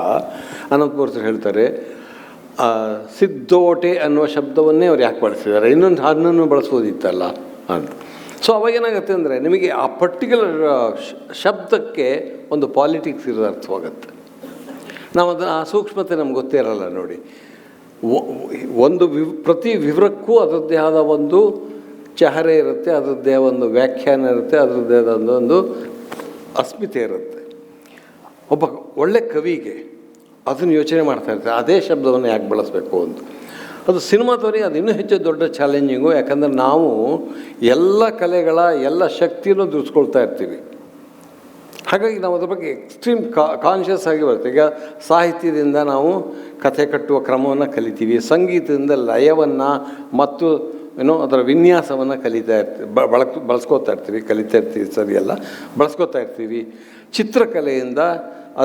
ಅನಂತಮೂರ್ತಿ ಹೇಳ್ತಾರೆ, ಸಿದ್ದೋಟೆ ಅನ್ನುವ ಶಬ್ದವನ್ನೇ ಅವ್ರು ಯಾಕೆ ಬಳಸಿದ್ದಾರೆ, ಇನ್ನೊಂದು ಹಣ್ಣನ್ನು ಬಳಸ್ಬೋದಿತ್ತಲ್ಲ ಅಂತ. ಸೊ ಅವಾಗೇನಾಗುತ್ತೆ ಅಂದರೆ ನಿಮಗೆ ಆ ಪರ್ಟಿಕ್ಯುಲರ್ ಶಬ್ದಕ್ಕೆ ಒಂದು ಪಾಲಿಟಿಕ್ಸ್ ಇರೋದು ಅರ್ಥವಾಗುತ್ತೆ. ನಾವು ಅದನ್ನು ಆ ಸೂಕ್ಷ್ಮತೆ ನಮ್ಗೆ ಗೊತ್ತೇ ಇರಲ್ಲ ನೋಡಿ. ಒಂದು ಪ್ರತಿ ವಿವರಕ್ಕೂ ಅದರದ್ದೇ ಆದ ಒಂದು ಚಹರೆ ಇರುತ್ತೆ, ಅದರದ್ದೇ ಒಂದು ವ್ಯಾಖ್ಯಾನ ಇರುತ್ತೆ, ಅದರದ್ದೇ ಆದ ಒಂದು ಅಸ್ಮಿತೆ ಇರುತ್ತೆ. ಒಬ್ಬ ಒಳ್ಳೆ ಕವಿಗೆ ಅದನ್ನು ಯೋಚನೆ ಮಾಡ್ತಾ ಇರ್ತಾರೆ, ಅದೇ ಶಬ್ದವನ್ನು ಯಾಕೆ ಬಳಸಬೇಕು ಅಂತ. ಅದು ಸಿನಿಮಾದವರಿಗೆ ಅದು ಇನ್ನೂ ಹೆಚ್ಚು ದೊಡ್ಡ ಚಾಲೆಂಜಿಂಗು. ಯಾಕಂದರೆ ನಾವು ಎಲ್ಲ ಕಲೆಗಳ ಎಲ್ಲ ಶಕ್ತಿಯನ್ನು ದುರಿಸ್ಕೊಳ್ತಾ ಇರ್ತೀವಿ. ಹಾಗಾಗಿ ನಾವು ಅದ್ರ ಬಗ್ಗೆ ಎಕ್ಸ್ಟ್ರೀಮ್ ಕಾನ್ಷಿಯಸ್ ಆಗಿ ಬರ್ತೇವೆ. ಈಗ ಸಾಹಿತ್ಯದಿಂದ ನಾವು ಕಥೆ ಕಟ್ಟುವ ಕ್ರಮವನ್ನು ಕಲಿತೀವಿ, ಸಂಗೀತದಿಂದ ಲಯವನ್ನು ಮತ್ತು ಅದರ ವಿನ್ಯಾಸವನ್ನು ಕಲಿತಾ ಇರ್ತೀವಿ, ಬಳಸ್ಕೋತಾ ಇರ್ತೀವಿ, ಕಲಿತಾ ಇರ್ತೀವಿ, ಸರಿಯಲ್ಲ, ಬಳಸ್ಕೋತಾ ಇರ್ತೀವಿ. ಚಿತ್ರಕಲೆಯಿಂದ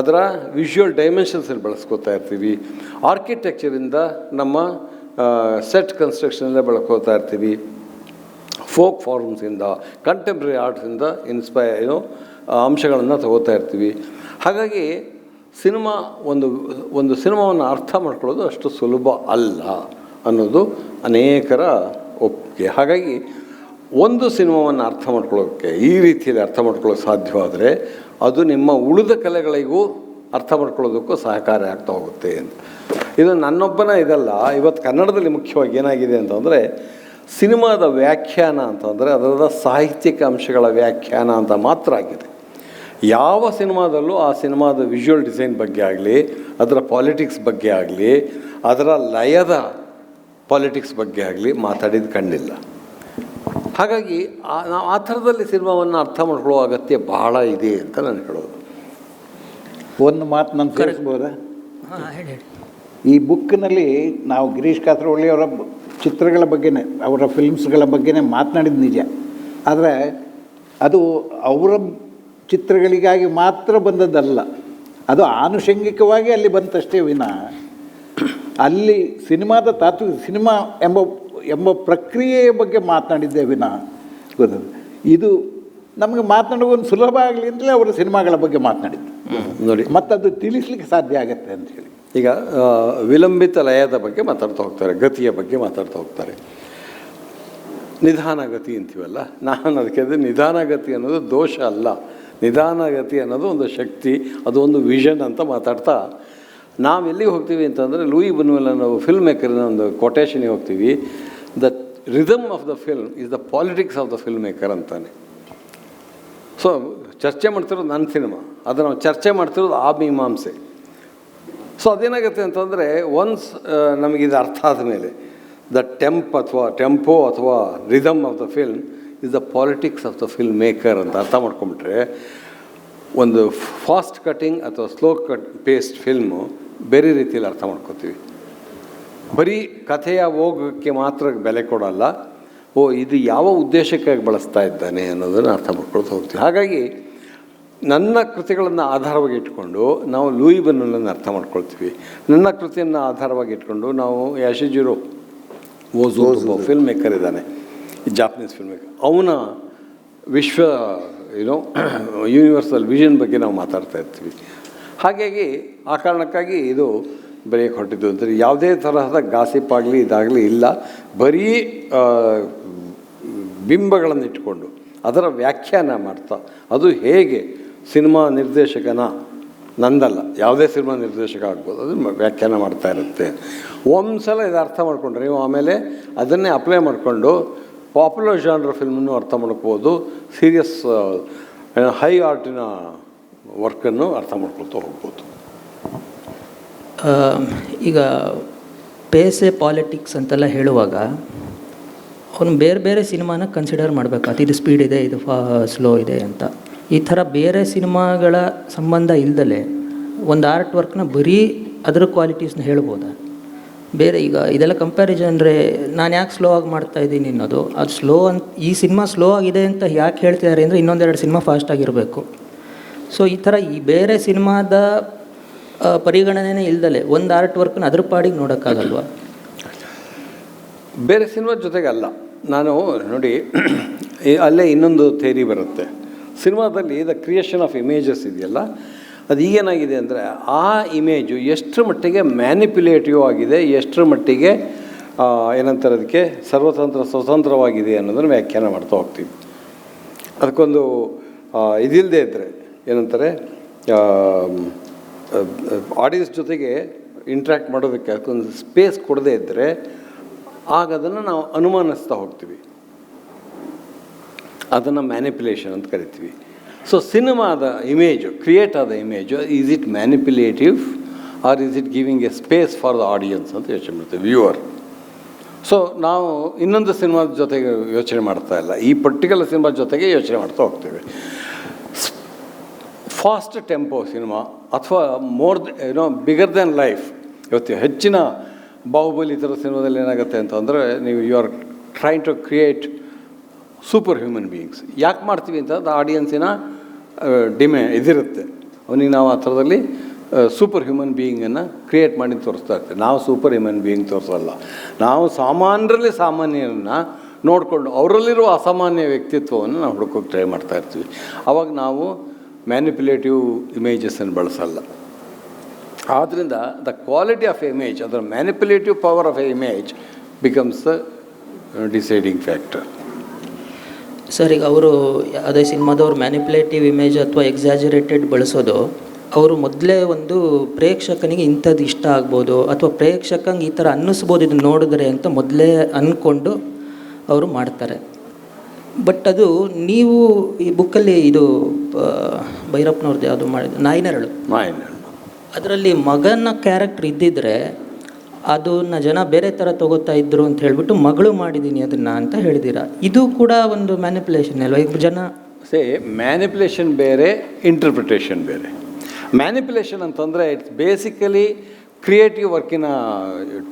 ಅದರ ವಿಷುವಲ್ ಡೈಮೆನ್ಷನ್ಸಲ್ಲಿ ಬಳಸ್ಕೋತಾ ಇರ್ತೀವಿ. ಆರ್ಕಿಟೆಕ್ಚರಿಂದ ನಮ್ಮ ಸೆಟ್ ಕನ್ಸ್ಟ್ರಕ್ಷನಲ್ಲೇ ಬಳಸ್ಕೋತಾ ಇರ್ತೀವಿ. ಫೋಕ್ ಫಾರ್ಮ್ಸಿಂದ, ಕಂಟೆಂಪ್ರರಿ ಆರ್ಟ್ಸಿಂದ ಅಂಶಗಳನ್ನು ತಗೋತಾ ಇರ್ತೀವಿ. ಹಾಗಾಗಿ ಸಿನಿಮಾ ಒಂದು ಸಿನಿಮಾವನ್ನು ಅರ್ಥ ಮಾಡ್ಕೊಳ್ಳೋದು ಅಷ್ಟು ಸುಲಭ ಅಲ್ಲ ಅನ್ನೋದು ಅನೇಕರ ಒಪ್ಪಿಗೆ. ಹಾಗಾಗಿ ಒಂದು ಸಿನಿಮಾವನ್ನು ಅರ್ಥ ಮಾಡ್ಕೊಳ್ಳೋಕ್ಕೆ ಈ ರೀತಿಯಲ್ಲಿ ಅರ್ಥ ಮಾಡ್ಕೊಳ್ಳೋಕೆ ಸಾಧ್ಯವಾದರೆ ಅದು ನಿಮ್ಮ ಉಳಿದ ಕಲೆಗಳಿಗೂ ಅರ್ಥ ಮಾಡ್ಕೊಳ್ಳೋದಕ್ಕೂ ಸಹಕಾರಿ ಆಗ್ತಾ ಹೋಗುತ್ತೆ ಅಂತ. ಇದು ನನ್ನೊಬ್ಬನ ಇದಲ್ಲ. ಇವತ್ತು ಕನ್ನಡದಲ್ಲಿ ಮುಖ್ಯವಾಗಿ ಏನಾಗಿದೆ ಅಂತಂದರೆ, ಸಿನಿಮಾದ ವ್ಯಾಖ್ಯಾನ ಅಂತಂದರೆ ಅದರ ಸಾಹಿತ್ಯಿಕ ಅಂಶಗಳ ವ್ಯಾಖ್ಯಾನ ಅಂತ ಮಾತ್ರ ಆಗಿದೆ. ಯಾವ ಸಿನಿಮಾದಲ್ಲೂ ಆ ಸಿನಿಮಾದ ವಿಷುವಲ್ ಡಿಸೈನ್ ಬಗ್ಗೆ ಆಗಲಿ, ಅದರ ಪಾಲಿಟಿಕ್ಸ್ ಬಗ್ಗೆ ಆಗಲಿ, ಅದರ ಲಯದ ಪಾಲಿಟಿಕ್ಸ್ ಬಗ್ಗೆ ಆಗಲಿ ಮಾತಾಡಿದ್ದು ಕಂಡಿಲ್ಲ. ಹಾಗಾಗಿ ನಾವು ಆ ಥರದಲ್ಲಿ ಸಿನಿಮಾವನ್ನು ಅರ್ಥ ಮಾಡ್ಕೊಳ್ಳೋ ಅಗತ್ಯ ಬಹಳ ಇದೆ ಅಂತ ನಾನು ಹೇಳೋದು. ಒಂದು ಮಾತು ನಾನು ಸೇರಿಸ್ಬೋದಾ? ಹಾಂ, ಹೇಳಿ. ಈ ಬುಕ್ಕಿನಲ್ಲಿ ನಾವು ಗಿರೀಶ್ ಕಾಸರವಳ್ಳಿ ಅವರ ಚಿತ್ರಗಳ ಬಗ್ಗೆನೇ, ಅವರ ಫಿಲ್ಮ್ಸ್ಗಳ ಬಗ್ಗೆನೇ ಮಾತನಾಡಿದ ನಿಜ. ಆದರೆ ಅದು ಅವರ ಚಿತ್ರಗಳಿಗಾಗಿ ಮಾತ್ರ ಬಂದದ್ದಲ್ಲ, ಅದು ಆನುಷಂಗಿಕವಾಗಿ ಅಲ್ಲಿ ಬಂತಷ್ಟೇ ವಿನಃ ಅಲ್ಲಿ ಸಿನಿಮಾದ ಸಿನಿಮಾ ಎಂಬ ಪ್ರಕ್ರಿಯೆಯ ಬಗ್ಗೆ ಮಾತನಾಡಿದ್ದೇ ವಿನಃ ಗೊತ್ತದು. ಇದು ನಮಗೆ ಮಾತನಾಡುವ ಒಂದು ಸುಲಭ ಆಗಲಿ ಅಂತಲೇ ಅವರ ಸಿನಿಮಾಗಳ ಬಗ್ಗೆ ಮಾತನಾಡಿದ್ದು ನೋಡಿ, ಮತ್ತು ಅದು ತಿಳಿಸ್ಲಿಕ್ಕೆ ಸಾಧ್ಯ ಆಗತ್ತೆ ಅಂಥೇಳಿ. ಈಗ ವಿಲಂಬಿತ ಲಯದ ಬಗ್ಗೆ ಮಾತಾಡ್ತಾ ಹೋಗ್ತಾರೆ, ಗತಿಯ ಬಗ್ಗೆ ಮಾತಾಡ್ತಾ ಹೋಗ್ತಾರೆ. ನಿಧಾನಗತಿ ಅಂತೀವಲ್ಲ, ನಾನು ಅದಕ್ಕೆ ನಿಧಾನಗತಿ ಅನ್ನೋದು ದೋಷ ಅಲ್ಲ, ನಿಧಾನಗತಿ ಅನ್ನೋದು ಒಂದು ಶಕ್ತಿ, ಅದು ಒಂದು ವಿಷನ್ ಅಂತ ಮಾತಾಡ್ತಾ ನಾವು ಎಲ್ಲಿಗೆ ಹೋಗ್ತೀವಿ ಅಂತಂದರೆ, ಲೂಯಿ ಬುನ್ಯುಯೆಲ್ ಅನ್ನೋ ಫಿಲ್ಮ್ ಮೇಕರ್ನ ಒಂದು ಕೊಟೇಶನ್ಗೆ ಹೋಗ್ತೀವಿ. The rhythm of the film is the politics of the film maker ಅಂತಾನೆ. ಸೊ ಚರ್ಚೆ ಮಾಡ್ತಿರೋದು ನನ್ನ ಸಿನಿಮಾ, ಅದನ್ನು ನಾವು ಚರ್ಚೆ ಮಾಡ್ತಿರೋದು ಆ ಮೀಮಾಂಸೆ. ಸೊ ಅದೇನಾಗುತ್ತೆ ಅಂತಂದರೆ, ಒನ್ಸ್ ನಮಗಿದು ಅರ್ಥ ಆದಮೇಲೆ ದ ಟೆಂಪೋ ಅಥವಾ rhythm of the film is the politics of the film maker ಅಂತ ಅರ್ಥ ಮಾಡ್ಕೊಂಬಿಟ್ರೆ, ಒಂದು ಫಾಸ್ಟ್ ಕಟ್ಟಿಂಗ್ ಅಥವಾ ಸ್ಲೋ ಪೇಸ್ಟ್ ಫಿಲ್ಮು ಬೇರೆ ರೀತಿಯಲ್ಲಿ ಅರ್ಥ ಮಾಡ್ಕೋತೀವಿ. ಬರೀ ಕಥೆಯ ಹೋಗೋಕ್ಕೆ ಮಾತ್ರ ಬೆಲೆ ಕೊಡಲ್ಲ, ಇದು ಯಾವ ಉದ್ದೇಶಕ್ಕಾಗಿ ಬಳಸ್ತಾ ಇದ್ದಾನೆ ಅನ್ನೋದನ್ನು ಅರ್ಥ ಮಾಡ್ಕೊಳ್ತಾ ಹೋಗ್ತೀವಿ. ಹಾಗಾಗಿ ನನ್ನ ಕೃತಿಗಳನ್ನು ಆಧಾರವಾಗಿ ಇಟ್ಕೊಂಡು ನಾವು ಲೂಯಿ ಬುನ್ಯುಯೆಲ್ನ ಅರ್ಥ ಮಾಡ್ಕೊಳ್ತೀವಿ. ನನ್ನ ಕೃತಿಯನ್ನು ಆಧಾರವಾಗಿ ಇಟ್ಕೊಂಡು ನಾವು ಯಾಶಿಜಿರೋ ಓಝೋ ಫಿಲ್ಮ್ ಮೇಕರ್ ಇದ್ದಾನೆ, ಜಾಪನೀಸ್ ಫಿಲ್ಮ್ ಮೇಕರ್, ಅವನ ಯೂನಿವರ್ಸಲ್ ವಿಷನ್ ಬಗ್ಗೆ ನಾವು ಮಾತಾಡ್ತಾ ಇರ್ತೀವಿ. ಹಾಗಾಗಿ ಆ ಕಾರಣಕ್ಕಾಗಿ ಇದು ಬರೆಯೋಕ್ಕೆ ಹೊರಟಿದ್ದು ಅಂದರೆ ಯಾವುದೇ ತರಹದ ಗಾಸಿಪ್ ಆಗಲಿ ಇದಾಗಲಿ ಇಲ್ಲ. ಬರೀ ಬಿಂಬಗಳನ್ನು ಇಟ್ಕೊಂಡು ಅದರ ವ್ಯಾಖ್ಯಾನ ಮಾಡ್ತಾ, ಅದು ಹೇಗೆ ಸಿನಿಮಾ ನಿರ್ದೇಶಕನ, ನಂದಲ್ಲ, ಯಾವುದೇ ಸಿನಿಮಾ ನಿರ್ದೇಶಕ ಆಗ್ಬೋದು, ಅದು ವ್ಯಾಖ್ಯಾನ ಮಾಡ್ತಾ ಇರುತ್ತೆ. ಒಂದು ಸಲ ಇದು ಅರ್ಥ ಮಾಡ್ಕೊಂಡ್ರೆ ನೀವು ಆಮೇಲೆ ಅದನ್ನೇ ಅಪ್ಲೈ ಮಾಡಿಕೊಂಡು ಪಾಪ್ಯುಲರ್ ಜಾನ್ರ್ ಫಿಲ್ಮನ್ನು ಅರ್ಥ ಮಾಡ್ಕೋಬೋದು, ಸೀರಿಯಸ್ ಹೈ ಆರ್ಟಿನ ವರ್ಕನ್ನು ಅರ್ಥ ಮಾಡ್ಕೊಳ್ತಾ ಹೋಗ್ಬೋದು. ಈಗ ಪೇಸೆ ಪಾಲಿಟಿಕ್ಸ್ ಅಂತೆಲ್ಲ ಹೇಳುವಾಗ ಅವನು ಬೇರೆ ಬೇರೆ ಸಿನಿಮಾನ ಕನ್ಸಿಡರ್ ಮಾಡಬೇಕು. ಇದು ಸ್ಪೀಡ್ ಇದೆ, ಇದು ಸ್ಲೋ ಇದೆ ಅಂತ. ಈ ಥರ ಬೇರೆ ಸಿನಿಮಾಗಳ ಸಂಬಂಧ ಇಲ್ದಲೆ ಒಂದು ಆರ್ಟ್ ವರ್ಕ್ನ ಬರೀ ಅದರ ಕ್ವಾಲಿಟೀಸ್ನ ಹೇಳ್ಬೋದಾ? ಬೇರೆ ಈಗ ಇದೆಲ್ಲ ಕಂಪ್ಯಾರಿಸನ್ ಅಂದರೆ ನಾನು ಯಾಕೆ ಸ್ಲೋ ಆಗಿ ಮಾಡ್ತಾಯಿದ್ದೀನಿ ಅನ್ನೋದು, ಅದು ಸ್ಲೋ ಅಂತ, ಈ ಸಿನಿಮಾ ಸ್ಲೋ ಆಗಿದೆ ಅಂತ ಯಾಕೆ ಹೇಳ್ತಿದ್ದಾರೆ ಅಂದರೆ ಇನ್ನೊಂದೆರಡು ಸಿನಿಮಾ ಫಾಸ್ಟಾಗಿರಬೇಕು. ಸೊ ಈ ಥರ ಈ ಬೇರೆ ಸಿನಿಮಾದ ಪರಿಗಣನೆ ಇಲ್ದಲೆ ಒಂದು ಆರ್ಟ್ ವರ್ಕ್ನ ಅದ್ರ ಪಾಡಿಗೆ ನೋಡೋಕ್ಕಾಗಲ್ವ? ಬೇರೆ ಸಿನಿಮಾದ ಜೊತೆಗೆ ಅಲ್ಲ. ನಾನು ನೋಡಿ, ಅಲ್ಲೇ ಇನ್ನೊಂದು ಥೇರಿ ಬರುತ್ತೆ ಸಿನಿಮಾದಲ್ಲಿ, ದ ಕ್ರಿಯೇಷನ್ ಆಫ್ ಇಮೇಜಸ್ ಇದೆಯಲ್ಲ, ಅದು ಈಗೇನಾಗಿದೆ ಅಂದರೆ ಆ ಇಮೇಜು ಎಷ್ಟರ ಮಟ್ಟಿಗೆ ಮ್ಯಾನಿಪ್ಯುಲೇಟಿವ್ ಆಗಿದೆ, ಎಷ್ಟರ ಮಟ್ಟಿಗೆ ಏನಂತಾರೆ ಅದಕ್ಕೆ ಸ್ವತಂತ್ರವಾಗಿದೆ ಅನ್ನೋದನ್ನು ವ್ಯಾಖ್ಯಾನ ಮಾಡ್ತಾ ಹೋಗ್ತೀವಿ. ಅದಕ್ಕೊಂದು ಇದಿಲ್ಲದೆ ಇದ್ದರೆ ಏನಂತಾರೆ, ಆಡಿಯನ್ಸ್ ಜೊತೆಗೆ ಇಂಟ್ರ್ಯಾಕ್ಟ್ ಮಾಡೋದಕ್ಕೆ ಅದಕ್ಕೊಂದು ಸ್ಪೇಸ್ ಕೊಡದೇ ಇದ್ದರೆ ಆಗ ಅದನ್ನು ನಾವು ಅನುಮಾನಿಸ್ತಾ ಹೋಗ್ತೀವಿ, ಅದನ್ನು ಮ್ಯಾನಿಪ್ಯುಲೇಷನ್ ಅಂತ ಕರಿತೀವಿ. ಸೊ ಸಿನಿಮಾದ ಇಮೇಜು, ಕ್ರಿಯೇಟ್ ಆದ image, is it manipulative or is it giving a space for the audience ಅಂತ ಯೋಚನೆ ಮಾಡ್ತೀವಿ, ವ್ಯೂವರ್. ಸೊ ನಾವು ಇನ್ನೊಂದು ಸಿನಿಮಾದ ಜೊತೆಗೆ ಯೋಚನೆ ಮಾಡ್ತಾ ಇಲ್ಲ, ಈ ಪರ್ಟಿಕ್ಯುಲರ್ ಸಿನಿಮಾ ಜೊತೆಗೆ ಯೋಚನೆ ಮಾಡ್ತಾ ಹೋಗ್ತೀವಿ. ಫಾಸ್ಟ್ ಟೆಂಪೋ ಸಿನಿಮಾ ಅಥವಾ ಬಿಗರ್ ದೆನ್ ಲೈಫ್. ಇವತ್ತು ಹೆಚ್ಚಿನ ಬಾಹುಬಲಿ ಥರ ಸಿನಿಮಾದಲ್ಲಿ ಏನಾಗುತ್ತೆ ಅಂತಂದರೆ, ನೀವು you are trying to create super human beings. ಯಾಕೆ ಮಾಡ್ತೀವಿ ಅಂತ ಅದು ಆಡಿಯನ್ಸಿನ ಇದಿರುತ್ತೆ. ಅವನಿಗೆ ನಾವು ಆ ಥರದಲ್ಲಿ ಸೂಪರ್ ಹ್ಯೂಮನ್ ಬೀಯಿಂಗನ್ನು ಕ್ರಿಯೇಟ್ ಮಾಡಿ ತೋರಿಸ್ತಾ ಇರ್ತೀವಿ. ನಾವು ಸೂಪರ್ ಹ್ಯೂಮನ್ ಬೀಯಿಂಗ್ ತೋರಿಸಲ್ಲ, ನಾವು ಸಾಮಾನ್ಯರಲ್ಲಿ ಸಾಮಾನ್ಯರನ್ನು ನೋಡಿಕೊಂಡು ಅವರಲ್ಲಿರುವ ಅಸಾಮಾನ್ಯ ವ್ಯಕ್ತಿತ್ವವನ್ನು ನಾವು ಹುಡುಕೋಕೆ ಟ್ರೈ ಮಾಡ್ತಾ ಇರ್ತೀವಿ. ಆವಾಗ ನಾವು ಮ್ಯಾನಿಪ್ಯುಲೇಟಿವ್ ಇಮೇಜಸನ್ನು ಬಳಸಲ್ಲ. ಆದ್ದರಿಂದ ದ ಕ್ವಾಲಿಟಿ ಆಫ್ ಇಮೇಜ್, ಅದರ manipulative power of a image becomes the deciding factor. Sir, ಈಗ ಅವರು ಅದೇ ಸಿನಿಮಾದವ್ರು ಮ್ಯಾನಿಪ್ಯುಲೇಟಿವ್ ಇಮೇಜ್ ಅಥವಾ ಎಕ್ಸಾಜರೇಟೆಡ್ ಬಳಸೋದು, ಅವರು ಮೊದಲೇ ಒಂದು ಪ್ರೇಕ್ಷಕನಿಗೆ ಇಂಥದ್ದು ಇಷ್ಟ ಆಗ್ಬೋದು ಅಥವಾ ಪ್ರೇಕ್ಷಕಂಗೆ ಈ ಥರ ಅನ್ನಿಸ್ಬೋದು ಇದನ್ನು ನೋಡಿದ್ರೆ ಅಂತ ಮೊದಲೇ ಅಂದ್ಕೊಂಡು ಅವರು ಮಾಡ್ತಾರೆ. ಬಟ್ ಅದು ನೀವು ಈ ಬುಕ್ಕಲ್ಲಿ ಇದು ಭೈರಪ್ಪನವ್ರದ್ದು ಯಾವುದು ಮಾಡಿದ್ದು, ನಾಯಿನೆರಳು, ಅದರಲ್ಲಿ ಮಗನ ಕ್ಯಾರೆಕ್ಟರ್ ಇದ್ದಿದ್ರೆ ಅದನ್ನು ಜನ ಬೇರೆ ಥರ ತಗೋತಾ ಇದ್ರು ಅಂತ ಹೇಳಿಬಿಟ್ಟು ಮಗಳು ಮಾಡಿದ್ದೀನಿ ಅದನ್ನು ಅಂತ ಹೇಳಿದ್ದೀರಾ. ಇದು ಕೂಡ ಒಂದು ಮ್ಯಾನಿಪ್ಯುಲೇಷನ್ ಅಲ್ವಾ? ಈಗ ಜನ ಮ್ಯಾನಿಪ್ಯುಲೇಷನ್ ಬೇರೆ, ಇಂಟರ್ಪ್ರಿಟೇಷನ್ ಬೇರೆ. ಮ್ಯಾನಿಪ್ಯುಲೇಷನ್ ಅಂತಂದರೆ ಇಟ್ಸ್ ಬೇಸಿಕಲಿ ಕ್ರಿಯೇಟಿವ್ ವರ್ಕಿನ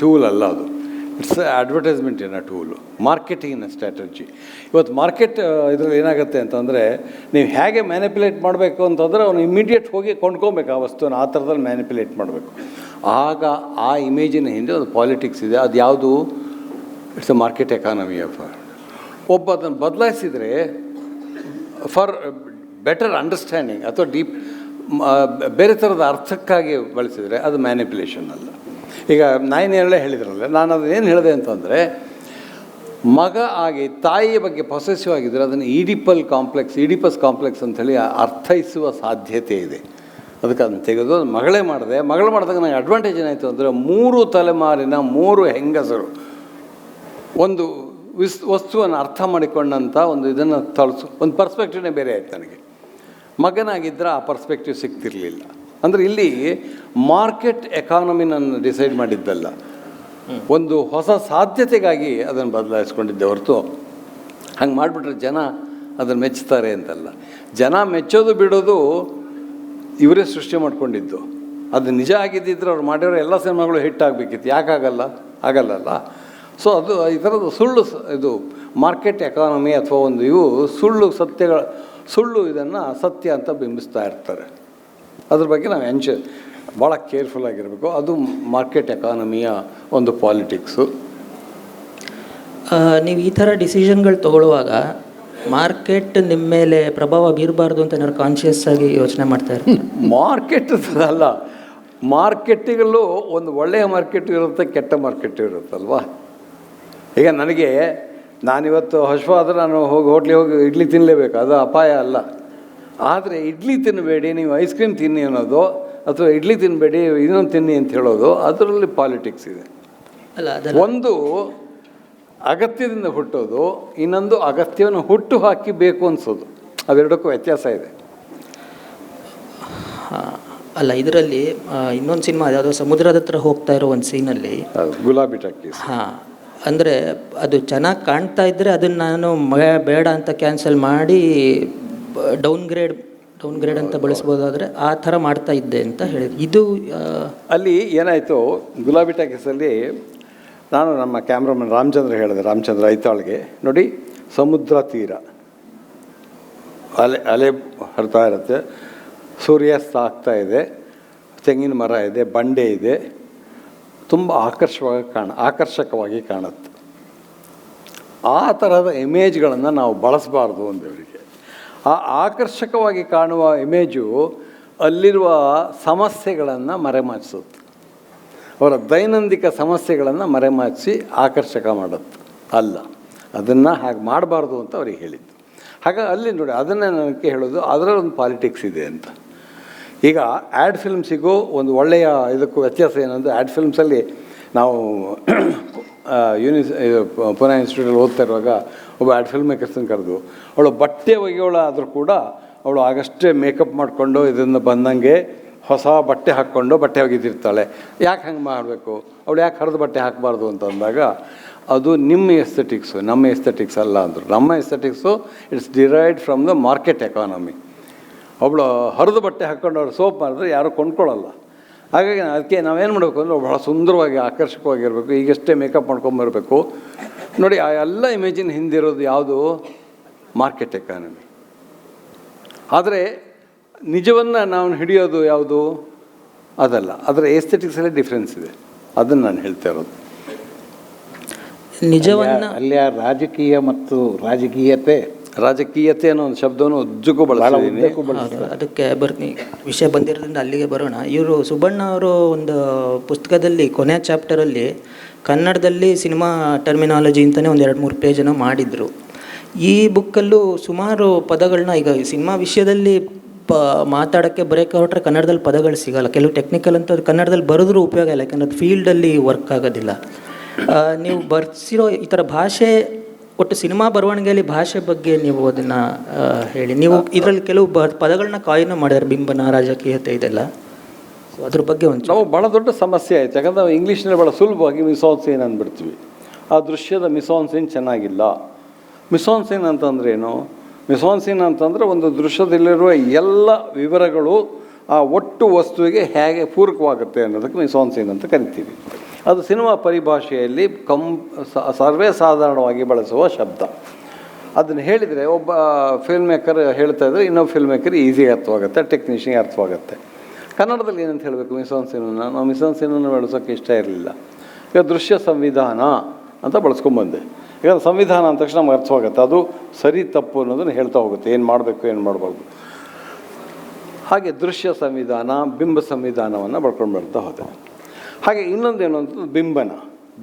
ಟೂಲ್ ಅಲ್ಲ, ಅದು ಇಟ್ಸ್ ಅಡ್ವರ್ಟೈಸ್ಮೆಂಟಿನ ಟೂಲು, ಮಾರ್ಕೆಟಿಂಗಿನ ಸ್ಟ್ರಾಟಜಿ. ಇವತ್ತು ಮಾರ್ಕೆಟ್ ಇದರಲ್ಲಿ ಏನಾಗುತ್ತೆ ಅಂತಂದರೆ, ನೀವು ಹೇಗೆ ಮ್ಯಾನಿಪ್ಯುಲೇಟ್ ಮಾಡಬೇಕು ಅಂತಂದರೆ ಅವನು ಇಮಿಡಿಯೇಟ್ ಹೋಗಿ ಕೊಂಡ್ಕೊಬೇಕು ಆ ವಸ್ತುನ, ಆ ಥರದಲ್ಲಿ ಮ್ಯಾನಿಪ್ಯುಲೇಟ್ ಮಾಡಬೇಕು. ಆಗ ಆ ಇಮೇಜಿನ ಹಿಂದೆ ಒಂದು ಪಾಲಿಟಿಕ್ಸ್ ಇದೆ. ಅದು ಯಾವುದು? It's a market economy of. ಒಬ್ಬ ಅದನ್ನು ಬದಲಾಯಿಸಿದರೆ ಫಾರ್ ಬೆಟರ್ ಅಂಡರ್ಸ್ಟ್ಯಾಂಡಿಂಗ್ ಅಥವಾ ಬೇರೆ ಥರದ ಅರ್ಥಕ್ಕಾಗಿ ಬಳಸಿದರೆ ಅದು ಮ್ಯಾನಿಪ್ಯುಲೇಷನ್ ಅಲ್ಲ. ಈಗ ನಾಯಿನೆರಳೇ ಹೇಳಿದ್ರಲ್ಲ, ನಾನು ಅದು ಏನು ಹೇಳಿದೆ ಅಂತಂದರೆ, ಮಗ ಆಗಿ ತಾಯಿಯ ಬಗ್ಗೆ ಪೊಸೆಸಿವ್ ಆಗಿದ್ದರೆ ಅದನ್ನು ಈಡಿಪಸ್ ಕಾಂಪ್ಲೆಕ್ಸ್ ಅಂಥೇಳಿ ಅರ್ಥೈಸುವ ಸಾಧ್ಯತೆ ಇದೆ. ಅದಕ್ಕೆ ಅದನ್ನು ತೆಗೆದು ಮಗಳೇ ಮಾಡಿದಾಗ ನನಗೆ ಅಡ್ವಾಂಟೇಜ್ ಏನಾಯಿತು ಅಂದರೆ, 3 ತಲೆಮಾರಿನ 3 ಹೆಂಗಸರು ಒಂದು ವಸ್ತುವನ್ನು ಅರ್ಥ ಮಾಡಿಕೊಂಡಂಥ ಒಂದು ಇದನ್ನು ಒಂದು ಪರ್ಸ್ಪೆಕ್ಟಿವ್ನೇ ಬೇರೆ ಆಯ್ತು ನನಗೆ. ಮಗನಾಗಿದ್ದರೆ ಆ ಪರ್ಸ್ಪೆಕ್ಟಿವ್ ಸಿಗ್ತಿರಲಿಲ್ಲ. ಅಂದರೆ ಇಲ್ಲಿ ಮಾರ್ಕೆಟ್ ಎಕಾನಮಿನನ್ನು ಡಿಸೈಡ್ ಮಾಡಿದ್ದಲ್ಲ, ಒಂದು ಹೊಸ ಸಾಧ್ಯತೆಗಾಗಿ ಅದನ್ನು ಬದಲಾಯಿಸ್ಕೊಂಡಿದ್ದೆ ಹೊರತು ಹಂಗೆ ಮಾಡಿಬಿಟ್ರೆ ಜನ ಅದನ್ನು ಮೆಚ್ಚುತ್ತಾರೆ ಅಂತಲ್ಲ. ಜನ ಮೆಚ್ಚೋದು ಬಿಡೋದು ಇವರೇ ಸೃಷ್ಟಿ ಮಾಡ್ಕೊಂಡಿದ್ದು. ಅದು ನಿಜ ಆಗಿದ್ದಿದ್ರೆ ಅವ್ರು ಮಾಡಿರೋ ಎಲ್ಲ ಸಿನಿಮಾಗಳು ಹಿಟ್ ಆಗಬೇಕಿತ್ತು. ಆಗಲ್ಲಲ್ಲ. ಸೊ ಅದು ಈ ಥರದ್ದು ಇದು ಮಾರ್ಕೆಟ್ ಎಕಾನಮಿ ಅಥವಾ ಒಂದು ಇವು ಸುಳ್ಳು ಇದನ್ನು ಸತ್ಯ ಅಂತ ಬಿಂಬಿಸ್ತಾ ಇರ್ತಾರೆ. ಅದ್ರ ಬಗ್ಗೆ ನಾವು ಭಾಳ ಕೇರ್ಫುಲ್ ಆಗಿರಬೇಕು. ಅದು ಮಾರ್ಕೆಟ್ ಎಕಾನಮಿಯ ಒಂದು ಪಾಲಿಟಿಕ್ಸು. ನೀವು ಈ ಥರ ಡಿಸಿಷನ್ಗಳು ತೊಗೊಳ್ಳುವಾಗ ಮಾರ್ಕೆಟ್ ನಿಮ್ಮ ಮೇಲೆ ಪ್ರಭಾವ ಬೀರಬಾರ್ದು ಅಂತ ಏನಾದ್ರು ಕಾನ್ಷಿಯಸ್ ಆಗಿ ಯೋಚನೆ ಮಾಡ್ತಾ ಇರ್ತಾರೆ? ಮಾರ್ಕೆಟ್ ಅಲ್ಲ, ಮಾರ್ಕೆಟಿಗಲ್ಲೂ ಒಂದು ಒಳ್ಳೆಯ ಮಾರ್ಕೆಟ್ ಇರುತ್ತೆ, ಕೆಟ್ಟ ಮಾರ್ಕೆಟ್ ಇರುತ್ತಲ್ವ. ಈಗ ನನಗೆ ನಾನಿವತ್ತು ಹಶ್ವಾದರೆ ನಾನು ಹೋಟ್ಲಿಗೆ ಹೋಗಿ ಇಡ್ಲಿ ತಿನ್ನಲೇಬೇಕು, ಅದು ಅಪಾಯ ಅಲ್ಲ. ಆದರೆ ಇಡ್ಲಿ ತಿನ್ನಬೇಡಿ, ನೀವು ಐಸ್ ಕ್ರೀಮ್ ತಿನ್ನಿ ಅನ್ನೋದು, ಅಥವಾ ಇಡ್ಲಿ ತಿನ್ನಬೇಡಿ ಇನ್ನೊಂದು ತಿನ್ನಿ ಅಂತ ಹೇಳೋದು, ಅದರಲ್ಲಿ ಪಾಲಿಟಿಕ್ಸ್ ಇದೆ. ಅಲ್ಲ, ಒಂದು ಅಗತ್ಯದಿಂದ ಹುಟ್ಟೋದು, ಇನ್ನೊಂದು ಅಗತ್ಯವನ್ನು ಹುಟ್ಟು ಹಾಕಿ ಬೇಕು ಅನಿಸೋದು, ಅವೆರಡಕ್ಕೂ ವ್ಯತ್ಯಾಸ ಇದೆ. ಅಲ್ಲ, ಇದರಲ್ಲಿ ಇನ್ನೊಂದು ಸಿನಿಮಾ ಯಾವುದೋ ಸಮುದ್ರದ ಹತ್ರ ಹೋಗ್ತಾ ಇರೋ ಒಂದು ಸೀನಲ್ಲಿ ಗುಲಾಬಿ ಟಾಕೀಸ್, ಅಂದರೆ ಅದು ಚೆನ್ನಾಗಿ ಕಾಣ್ತಾ ಇದ್ದರೆ ಅದನ್ನು ನಾನು ಬೇಡ ಅಂತ ಕ್ಯಾನ್ಸಲ್ ಮಾಡಿ ಡೌನ್ಗ್ರೇಡ್ ಅಂತ ಬಳಸ್ಬೋದಾದರೆ ಆ ಥರ ಮಾಡ್ತಾ ಇದ್ದೆ ಅಂತ ಹೇಳಿದ್ರು. ಇದು ಅಲ್ಲಿ ಏನಾಯಿತು, ಗುಲಾಬಿ ಟಾಕೀಸಲ್ಲಿ ನಾನು ನಮ್ಮ ಕ್ಯಾಮ್ರಾಮನ್ ರಾಮಚಂದ್ರ ಐತಾಳ್ಗೆ, ನೋಡಿ ಸಮುದ್ರ ತೀರ, ಅಲೆ ಹರಿತಾ ಇರುತ್ತೆ, ಸೂರ್ಯಾಸ್ತ ಆಗ್ತಾ ಇದೆ, ತೆಂಗಿನ ಮರ ಇದೆ, ಬಂಡೆ ಇದೆ, ತುಂಬ ಆಕರ್ಷಕವಾಗಿ ಕಾಣುತ್ತೆ. ಆ ಥರದ ಇಮೇಜ್ಗಳನ್ನು ನಾವು ಬಳಸಬಾರ್ದು ಅಂದವರಿಗೆ. ಆ ಆಕರ್ಷಕವಾಗಿ ಕಾಣುವ ಇಮೇಜು ಅಲ್ಲಿರುವ ಸಮಸ್ಯೆಗಳನ್ನು ಮರೆಮಾಚಿಸುತ್ತೆ, ಅವರ ದೈನಂದಿಕ ಸಮಸ್ಯೆಗಳನ್ನು ಮರೆಮಾಚಿಸಿ ಆಕರ್ಷಕ ಮಾಡುತ್ತೆ. ಅಲ್ಲ, ಅದನ್ನು ಹಾಗೆ ಮಾಡಬಾರ್ದು ಅಂತ ಅವ್ರಿಗೆ ಹೇಳಿದ್ದು. ಹಾಗಾಗಿ ಅಲ್ಲಿ ನೋಡಿ, ಅದನ್ನೇ ನನಗೆ ಹೇಳೋದು, ಅದರಲ್ಲಿ ಒಂದು ಪಾಲಿಟಿಕ್ಸ್ ಇದೆ ಅಂತ. ಈಗ ಆ್ಯಡ್ ಫಿಲ್ಮ್ಸಿಗೂ ಒಂದು ಒಳ್ಳೆಯ ಇದಕ್ಕೂ ವ್ಯತ್ಯಾಸ ಏನಂದರೆ, ಆ್ಯಡ್ ಫಿಲ್ಮ್ಸಲ್ಲಿ ನಾವು ಪುಣೆ ಇನ್ಸ್ಟಿಟ್ಯೂಟಲ್ಲಿ ಓದ್ತಾ ಇರುವಾಗ ಒಬ್ಬ ಆ್ಯಡ್ ಫಿಲ್ಮ್ ಮೇಕರ್ಸನ್ನು ಕರೆದು, ಅವಳು ಬಟ್ಟೆ ಒಗೆಯೋಳ ಆದರೂ ಕೂಡ ಅವಳು ಆಗಷ್ಟೇ ಮೇಕಪ್ ಮಾಡಿಕೊಂಡು ಇದನ್ನು ಬಂದಂಗೆ ಹೊಸ ಬಟ್ಟೆ ಹಾಕ್ಕೊಂಡು ಬಟ್ಟೆ ಒಗಿತಿರ್ತಾಳೆ. ಯಾಕೆ ಹಂಗೆ ಮಾಡಬೇಕು, ಅವಳು ಯಾಕೆ ಹರಿದ ಬಟ್ಟೆ ಹಾಕಬಾರ್ದು ಅಂತ ಅಂದಾಗ ಅದು ನಿಮ್ಮ ಎಸ್ಥೆಟಿಕ್ಸು, ನಮ್ಮ ಎಸ್ಥೆಟಿಕ್ಸ್ ಅಲ್ಲ ಅಂದರು. ನಮ್ಮ aesthetics it's derived from the market economy. ಅವಳು ಹರಿದ ಬಟ್ಟೆ ಹಾಕ್ಕೊಂಡು ಅವ್ರು ಸೋಪ್ ಮಾಡಿದ್ರೆ ಯಾರೂ ಕೊಂಡ್ಕೊಳ್ಳಲ್ಲ. ಹಾಗಾಗಿ ಅದಕ್ಕೆ ನಾವೇನು ಮಾಡಬೇಕು ಅಂದರೆ ಭಾಳ ಸುಂದರವಾಗಿ ಆಕರ್ಷಕವಾಗಿರಬೇಕು, ಈಗಷ್ಟೇ ಮೇಕಪ್ ಮಾಡ್ಕೊಂಬರ್ಬೇಕು. ನೋಡಿ, ಆ ಎಲ್ಲ ಇಮೇಜಿನ ಹಿಂದಿರೋದು ಯಾವುದು? Market economy. ಆದರೆ ನಿಜವನ್ನು ನಾವು ಹಿಡಿಯೋದು ಯಾವುದು? ಅದಲ್ಲ. ಅದರ ಎಸ್ಥೆಟಿಕ್ಸಲ್ಲೇ ಡಿಫ್ರೆನ್ಸ್ ಇದೆ, ಅದನ್ನು ನಾನು ಹೇಳ್ತಾ ಇರೋದು. ನಿಜವನ್ನು ಅಲ್ಲಿ ಆ ರಾಜಕೀಯ ಮತ್ತು ರಾಜಕೀಯತೆ ಅನ್ನೋ ಒಂದು ಶಬ್ದವನ್ನು ಉದ್ದಕ್ಕೂ ಬಳಸಿದ್ದೀನಿ. ಅದಕ್ಕೆ ವಿಷಯ ಬಂದಿರೋದ್ರಿಂದ ಅಲ್ಲಿಗೆ ಬರೋಣ. ಇವರು ಸುಬ್ಬಣ್ಣ ಅವರು ಒಂದು ಪುಸ್ತಕದಲ್ಲಿ ಕೊನೆಯ ಚಾಪ್ಟರಲ್ಲಿ ಕನ್ನಡದಲ್ಲಿ ಸಿನಿಮಾ ಟರ್ಮಿನಾಲಜಿ ಅಂತಲೇ ಒಂದು 2-3 ಪೇಜನ್ನು ಮಾಡಿದರು. ಈ ಬುಕ್ಕಲ್ಲೂ ಸುಮಾರು ಪದಗಳನ್ನ ಈಗ ಸಿನಿಮಾ ವಿಷಯದಲ್ಲಿ ಮಾತಾಡೋಕ್ಕೆ ಬರೋಕ್ಕೆ ಹೊರಟ್ರೆ ಕನ್ನಡದಲ್ಲಿ ಪದಗಳು ಸಿಗೋಲ್ಲ. ಕೆಲವು ಟೆಕ್ನಿಕಲ್ ಅಂತ ಕನ್ನಡದಲ್ಲಿ ಬರೆದ್ರೂ ಉಪಯೋಗ ಇಲ್ಲ, ಯಾಕಂದ್ರೆ ಅದು ಫೀಲ್ಡಲ್ಲಿ ವರ್ಕ್ ಆಗೋದಿಲ್ಲ. ನೀವು ಬರ್ಸಿರೋ ಈ ಥರ ಭಾಷೆ, ಒಟ್ಟು ಸಿನಿಮಾ ಬರವಣಿಗೆಯಲ್ಲಿ ಭಾಷೆ ಬಗ್ಗೆ ನೀವು ಅದನ್ನು ಹೇಳಿ. ನೀವು ಇದರಲ್ಲಿ ಕೆಲವು ಪದಗಳನ್ನ ಕಾಯಿನ ಮಾಡಿದ್ದಾರೆ, ಬಿಂಬನ, ರಾಜಕೀಯತೆ, ಇದೆಲ್ಲ. ಸೊ ಅದ್ರ ಬಗ್ಗೆ ಒಂದು ನಾವು ಭಾಳ ದೊಡ್ಡ ಸಮಸ್ಯೆ ಆಯಿತು. ಯಾಕಂದ್ರೆ ನಾವು ಇಂಗ್ಲೀಷ್ನಲ್ಲಿ ಭಾಳ ಸುಲಭವಾಗಿ ಮಿಸಾನ್ಸೀನ್ ಅಂದ್ಬಿಡ್ತೀವಿ. ಆ ದೃಶ್ಯದ ಮಿಸಾನ್ಸೀನ್ ಚೆನ್ನಾಗಿಲ್ಲ. ಮಿಸಾನ್ಸೀನ್ ಅಂತಂದ್ರೆ ಏನು? ಮಿಸಾನ್ಸೀನ್ ಅಂತಂದರೆ ಒಂದು ದೃಶ್ಯದಲ್ಲಿರುವ ಎಲ್ಲ ವಿವರಗಳು ಆ ಒಟ್ಟು ವಸ್ತುವಿಗೆ ಹೇಗೆ ಪೂರಕವಾಗುತ್ತೆ ಅನ್ನೋದಕ್ಕೆ ಮಿಸಾನ್ಸೀನ್ ಅಂತ ಕರಿತೀವಿ. ಅದು ಸಿನಿಮಾ ಪರಿಭಾಷೆಯಲ್ಲಿ ಸರ್ವೇ ಸಾಧಾರಣವಾಗಿ ಬಳಸುವ ಶಬ್ದ. ಅದನ್ನು ಹೇಳಿದರೆ ಒಬ್ಬ ಫಿಲ್ಮ್ ಮೇಕರ್ ಹೇಳ್ತಾ ಇದ್ದರೆ ಇನ್ನೊಬ್ಬ ಫಿಲ್ಮ್ ಮೇಕರ್ ಈಸಿಯಾಗಿ ಅರ್ಥವಾಗುತ್ತೆ, ಟೆಕ್ನಿಷಿಯನ್ಗೆ ಅರ್ಥವಾಗುತ್ತೆ. ಕನ್ನಡದಲ್ಲಿ ಏನಂತ ಹೇಳಬೇಕು ಮಿಸಾನ್ಸೀನನ್ನು? ನಾವು ಮಿಸಾನ್ಸೀನನ್ನು ಬಳಸೋಕ್ಕೆ ಇಷ್ಟ ಇರಲಿಲ್ಲ. ಈಗ ದೃಶ್ಯ ಸಂವಿಧಾನ ಅಂತ ಬಳಸ್ಕೊಂಬಂದೆ. ಈಗ ಸಂವಿಧಾನ ಅಂದ ತಕ್ಷಣ ನಮ್ಗೆ ಅರ್ಥವಾಗುತ್ತೆ, ಅದು ಸರಿ ತಪ್ಪು ಅನ್ನೋದನ್ನು ಹೇಳ್ತಾ ಹೋಗುತ್ತೆ, ಏನು ಮಾಡಬೇಕು ಏನು ಮಾಡಬಾರ್ದು. ಹಾಗೆ ದೃಶ್ಯ ಸಂವಿಧಾನ, ಬಿಂಬ ಸಂವಿಧಾನವನ್ನು ಬರ್ಕೊಂಡು ಬರ್ತಾ ಹೋದೆ. ಹಾಗೆ ಇನ್ನೊಂದೇನು ಅಂತ ಬಿಂಬನ,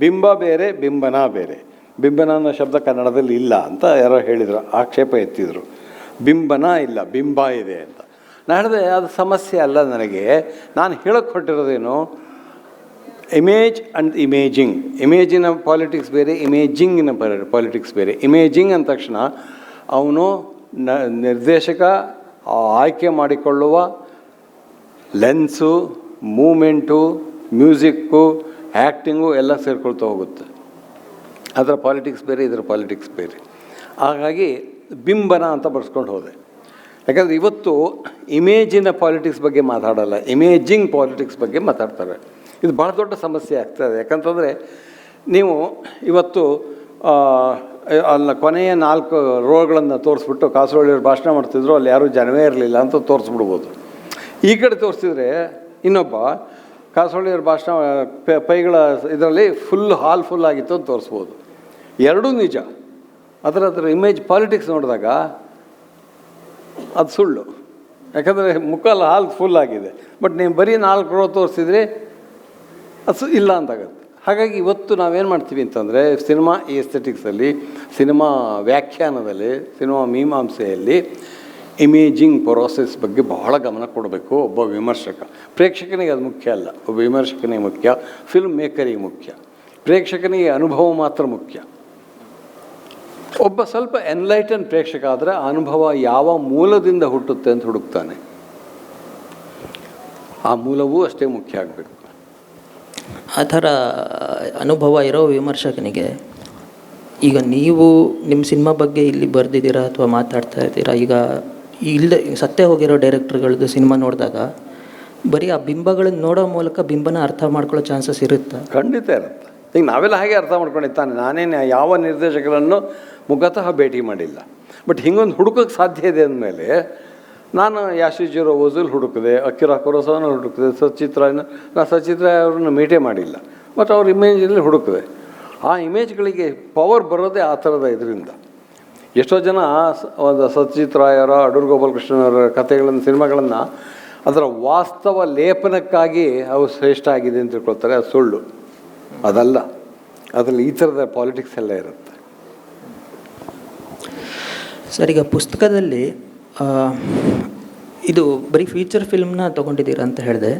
ಬಿಂಬ ಬೇರೆ, ಬಿಂಬನ ಬೇರೆ. ಬಿಂಬನ ಅನ್ನೋ ಶಬ್ದ ಕನ್ನಡದಲ್ಲಿ ಇಲ್ಲ ಅಂತ ಯಾರೋ ಹೇಳಿದರು, ಆಕ್ಷೇಪ ಎತ್ತಿದ್ರು. ಬಿಂಬನ ಇಲ್ಲ, ಬಿಂಬ ಇದೆ ಅಂತ. ನಾನು ಹೇಳಿದೆ ಅದು ಸಮಸ್ಯೆ ಅಲ್ಲ ನನಗೆ. ನಾನು ಹೇಳೋಕ್ಕೆ ಹೊರಟಿರೋದೇನು, ಇಮೇಜ್ ಆ್ಯಂಡ್ ಇಮೇಜಿಂಗ್. ಇಮೇಜಿನ ಪಾಲಿಟಿಕ್ಸ್ ಬೇರೆ, ಇಮೇಜಿಂಗಿನ ಪಾಲಿಟಿಕ್ಸ್ ಬೇರೆ. ಇಮೇಜಿಂಗ್ ಅಂದ ತಕ್ಷಣ ಅವನು ನಿರ್ದೇಶಕ ಆಯ್ಕೆ ಮಾಡಿಕೊಳ್ಳುವ ಲೆನ್ಸು, ಮೂಮೆಂಟು, ಮ್ಯೂಸಿಕ್ಕು, ಆ್ಯಕ್ಟಿಂಗು ಎಲ್ಲ ಸೇರ್ಕೊಳ್ತಾ ಹೋಗುತ್ತೆ. ಅದರ ಪಾಲಿಟಿಕ್ಸ್ ಬೇರೆ, ಇದರ ಪಾಲಿಟಿಕ್ಸ್ ಬೇರೆ. ಹಾಗಾಗಿ ಬಿಂಬನ ಅಂತ ಬರ್ಸ್ಕೊಂಡು ಹೋದೆ. ಯಾಕಂದರೆ ಇವತ್ತು ಇಮೇಜಿನ ಪಾಲಿಟಿಕ್ಸ್ ಬಗ್ಗೆ ಮಾತಾಡಲ್ಲ, ಇಮೇಜಿಂಗ್ ಪಾಲಿಟಿಕ್ಸ್ ಬಗ್ಗೆ ಮಾತಾಡ್ತಾರೆ. ಇದು ಭಾಳ ದೊಡ್ಡ ಸಮಸ್ಯೆ ಆಗ್ತದೆ. ಯಾಕಂತಂದರೆ ನೀವು ಇವತ್ತು ಅಲ್ಲ ಕೊನೆಯ 4 ರೋಗಳನ್ನು ತೋರಿಸ್ಬಿಟ್ಟು ಕಾಸರಗೋಳಿಯವ್ರು ಭಾಷಣ ಮಾಡ್ತಿದ್ರು, ಅಲ್ಲಿ ಯಾರೂ ಜನವೇ ಇರಲಿಲ್ಲ ಅಂತ ತೋರಿಸ್ಬಿಡ್ಬೋದು. ಈ ಕಡೆ ತೋರಿಸಿದ್ರೆ ಇನ್ನೊಬ್ಬ ಕಾಸರಗೋಳಿಯವ್ರ ಭಾಷಣ ಪೈಗಳ ಇದರಲ್ಲಿ ಹಾಲ್ ಫುಲ್ ಆಗಿತ್ತು ಅಂತ ತೋರಿಸ್ಬೋದು. ಎರಡೂ ನಿಜ. ಅದರ ಇಮೇಜ್ ಪಾಲಿಟಿಕ್ಸ್ ನೋಡಿದಾಗ ಅದು ಸುಳ್ಳು. ಯಾಕಂದರೆ ಮುಕ್ಕಾಲು ಹಾಲ್ ಫುಲ್ ಆಗಿದೆ, ಬಟ್ ನೀವು ಬರೀ 4 ರೋ ತೋರಿಸಿದ್ರೆ ಅದು ಇಲ್ಲ ಅಂತಾಗತ್ತೆ. ಹಾಗಾಗಿ ಇವತ್ತು ನಾವೇನು ಮಾಡ್ತೀವಿ ಅಂತಂದರೆ ಸಿನಿಮಾ ಎಸ್ಥೆಟಿಕ್ಸಲ್ಲಿ, ಸಿನಿಮಾ ವ್ಯಾಖ್ಯಾನದಲ್ಲಿ, ಸಿನಿಮಾ ಮೀಮಾಂಸೆಯಲ್ಲಿ ಇಮೇಜಿಂಗ್ ಪ್ರೊಸೆಸ್ ಬಗ್ಗೆ ಬಹಳ ಗಮನ ಕೊಡಬೇಕು ಒಬ್ಬ ವಿಮರ್ಶಕ. ಪ್ರೇಕ್ಷಕನಿಗೆ ಅದು ಮುಖ್ಯ ಅಲ್ಲ, ಒಬ್ಬ ವಿಮರ್ಶಕನಿಗೆ ಮುಖ್ಯ, ಫಿಲ್ಮ್ ಮೇಕರಿಗೆ ಮುಖ್ಯ, ಪ್ರೇಕ್ಷಕನಿಗೆ ಅನುಭವ ಮಾತ್ರ ಮುಖ್ಯ. ಒಬ್ಬ ಸ್ವಲ್ಪ ಎನ್ಲೈಟನ್ ಪ್ರೇಕ್ಷಕ ಆದರೆ ಅನುಭವ ಯಾವ ಮೂಲದಿಂದ ಹುಟ್ಟುತ್ತೆ ಅಂತ ಹುಡುಕ್ತಾನೆ. ಆ ಮೂಲವೂ ಅಷ್ಟೇ ಮುಖ್ಯ ಆಗಬೇಕು. ಆ ಥರ ಅನುಭವ ಇರೋ ವಿಮರ್ಶಕನಿಗೆ ಈಗ ನೀವು ನಿಮ್ಮ ಸಿನಿಮಾ ಬಗ್ಗೆ ಇಲ್ಲಿ ಬರೆದಿದ್ದೀರಾ ಅಥವಾ ಮಾತಾಡ್ತಾ ಇದ್ದೀರಾ, ಈಗ ಸತ್ತೇ ಹೋಗಿರೋ ಡೈರೆಕ್ಟರ್ಗಳದ್ದು ಸಿನಿಮಾ ನೋಡಿದಾಗ ಬರೀ ಆ ಬಿಂಬಗಳನ್ನು ನೋಡೋ ಮೂಲಕ ಬಿಂಬನ ಅರ್ಥ ಮಾಡ್ಕೊಳ್ಳೋ ಚಾನ್ಸಸ್ ಇರುತ್ತಾ? ಖಂಡಿತ ಇರುತ್ತೆ. ಈಗ ನಾವೆಲ್ಲ ಹಾಗೆ ಅರ್ಥ ಮಾಡ್ಕೊಂಡಿರ್ತಾನೆ. ನಾನೇನು ಯಾವ ನಿರ್ದೇಶಕರನ್ನು ಮುಖತಃ ಭೇಟಿ ಮಾಡಿಲ್ಲ, ಬಟ್ ಹಿಂಗೊಂದು ಹುಡುಕೋಕ್ಕೆ ಸಾಧ್ಯ ಇದೆ ಅಂದಮೇಲೆ ನಾನು ಯಾಶಿಜಿರೋ ವಜೂಲ್ ಹುಡುಕಿದೆ, ಅಕಿರಾ ಕುರೋಸಾವನ ಹುಡುಕಿದೆ, ಸಚಿತ್ರ ಅವ್ರನ್ನ ಮೀಟೇ ಮಾಡಿಲ್ಲ, ಬಟ್ ಅವ್ರ ಇಮೇಜಲ್ಲಿ ಹುಡುಕಿದೆ. ಆ ಇಮೇಜ್ಗಳಿಗೆ ಪವರ್ ಬರೋದೇ ಆ ಥರದ ಇದರಿಂದ. ಎಷ್ಟೋ ಜನ ಒಂದು ಸಚಿತ್ ರಾಯರ, ಅಡೂರು ಗೋಪಾಲಕೃಷ್ಣವರ ಕಥೆಗಳನ್ನು, ಸಿನಿಮಾಗಳನ್ನು ಅದರ ವಾಸ್ತವ ಲೇಪನಕ್ಕಾಗಿ ಅವು ಶ್ರೇಷ್ಠ ಆಗಿದೆ ಅಂತ ತಿಳ್ಕೊಳ್ತಾರೆ. ಅದು ಸುಳ್ಳು, ಅದಲ್ಲ. ಅದರಲ್ಲಿ ಈ ಥರದ ಪಾಲಿಟಿಕ್ಸ್ ಎಲ್ಲ ಇರುತ್ತೆ. ಸರ್, ಈಗ ಪುಸ್ತಕದಲ್ಲಿ ಇದು ಬರೀ ಫೀಚರ್ ಫಿಲ್ಮ್ನ ತೊಗೊಂಡಿದ್ದೀರಾ ಅಂತ ಹೇಳಿದೆ,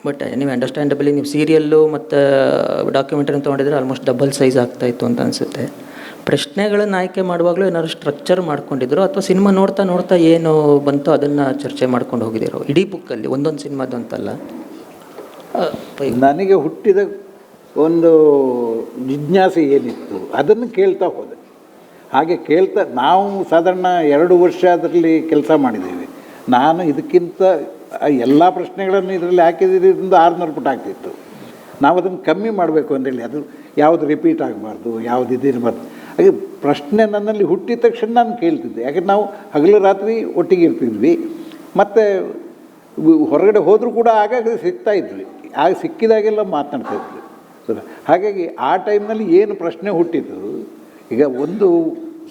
ಬಟ್ ನೀವು ಅಂಡರ್ಸ್ಟ್ಯಾಂಡಬಲಿ ನೀವು ಸೀರಿಯಲ್ಲು ಮತ್ತು ಡಾಕ್ಯುಮೆಂಟ್ರಿನ ತೊಗೊಂಡಿದ್ರೆ ಆಲ್ಮೋಸ್ಟ್ ಡಬಲ್ ಸೈಜ್ ಆಗ್ತಾಯಿತ್ತು ಅಂತ ಅನಿಸುತ್ತೆ. ಪ್ರಶ್ನೆಗಳನ್ನು ಆಯ್ಕೆ ಮಾಡುವಾಗಲೂ ಏನಾದ್ರು ಸ್ಟ್ರಕ್ಚರ್ ಮಾಡ್ಕೊಂಡಿದ್ರು ಅಥವಾ ಸಿನಿಮಾ ನೋಡ್ತಾ ನೋಡ್ತಾ ಏನು ಬಂತೋ ಅದನ್ನು ಚರ್ಚೆ ಮಾಡ್ಕೊಂಡು ಹೋಗಿದ್ದೀರೋ ಇಡೀ ಬುಕ್ಕಲ್ಲಿ ಒಂದೊಂದು ಸಿನಿಮಾದು ಅಂತಲ್ಲ? ನನಗೆ ಹುಟ್ಟಿದ ಒಂದು ಜಿಜ್ಞಾಸೆ ಏನಿತ್ತು ಅದನ್ನು ಕೇಳ್ತಾ ಹೋದೆ. ಹಾಗೆ ಕೇಳ್ತಾ ನಾವು ಸಾಧಾರಣ 2 ವರ್ಷ ಅದರಲ್ಲಿ ಕೆಲಸ ಮಾಡಿದ್ದೇವೆ. ನಾನು ಇದಕ್ಕಿಂತ ಎಲ್ಲ ಪ್ರಶ್ನೆಗಳನ್ನು ಇದರಲ್ಲಿ ಹಾಕಿದ್ರಿಂದ 600 ಪುಟ ಆಗ್ತಿತ್ತು. ನಾವು ಅದನ್ನು ಕಮ್ಮಿ ಮಾಡಬೇಕು ಅಂತೇಳಿ, ಅದು ಯಾವುದು ರಿಪೀಟ್ ಆಗಬಾರ್ದು, ಯಾವುದು ಇದಿರಬಾರ್ದು. ಹಾಗೆ ಪ್ರಶ್ನೆ ನನ್ನಲ್ಲಿ ಹುಟ್ಟಿದ ತಕ್ಷಣ ನಾನು ಕೇಳ್ತಿದ್ದೆ. ಯಾಕಂದ್ರೆ ನಾವು ಹಗಲು ರಾತ್ರಿ ಒಟ್ಟಿಗೆ ಇರ್ತಿದ್ವಿ, ಮತ್ತು ಹೊರಗಡೆ ಹೋದರೂ ಕೂಡ ಆಗಾಗ ಸಿಗ್ತಾಯಿದ್ವಿ. ಆಗ ಸಿಕ್ಕಿದಾಗೆಲ್ಲ ಮಾತನಾಡ್ತಾಯಿದ್ವಿ. ಹಾಗಾಗಿ ಆ ಟೈಮ್ನಲ್ಲಿ ಏನು ಪ್ರಶ್ನೆ ಹುಟ್ಟಿತು, ಈಗ ಒಂದು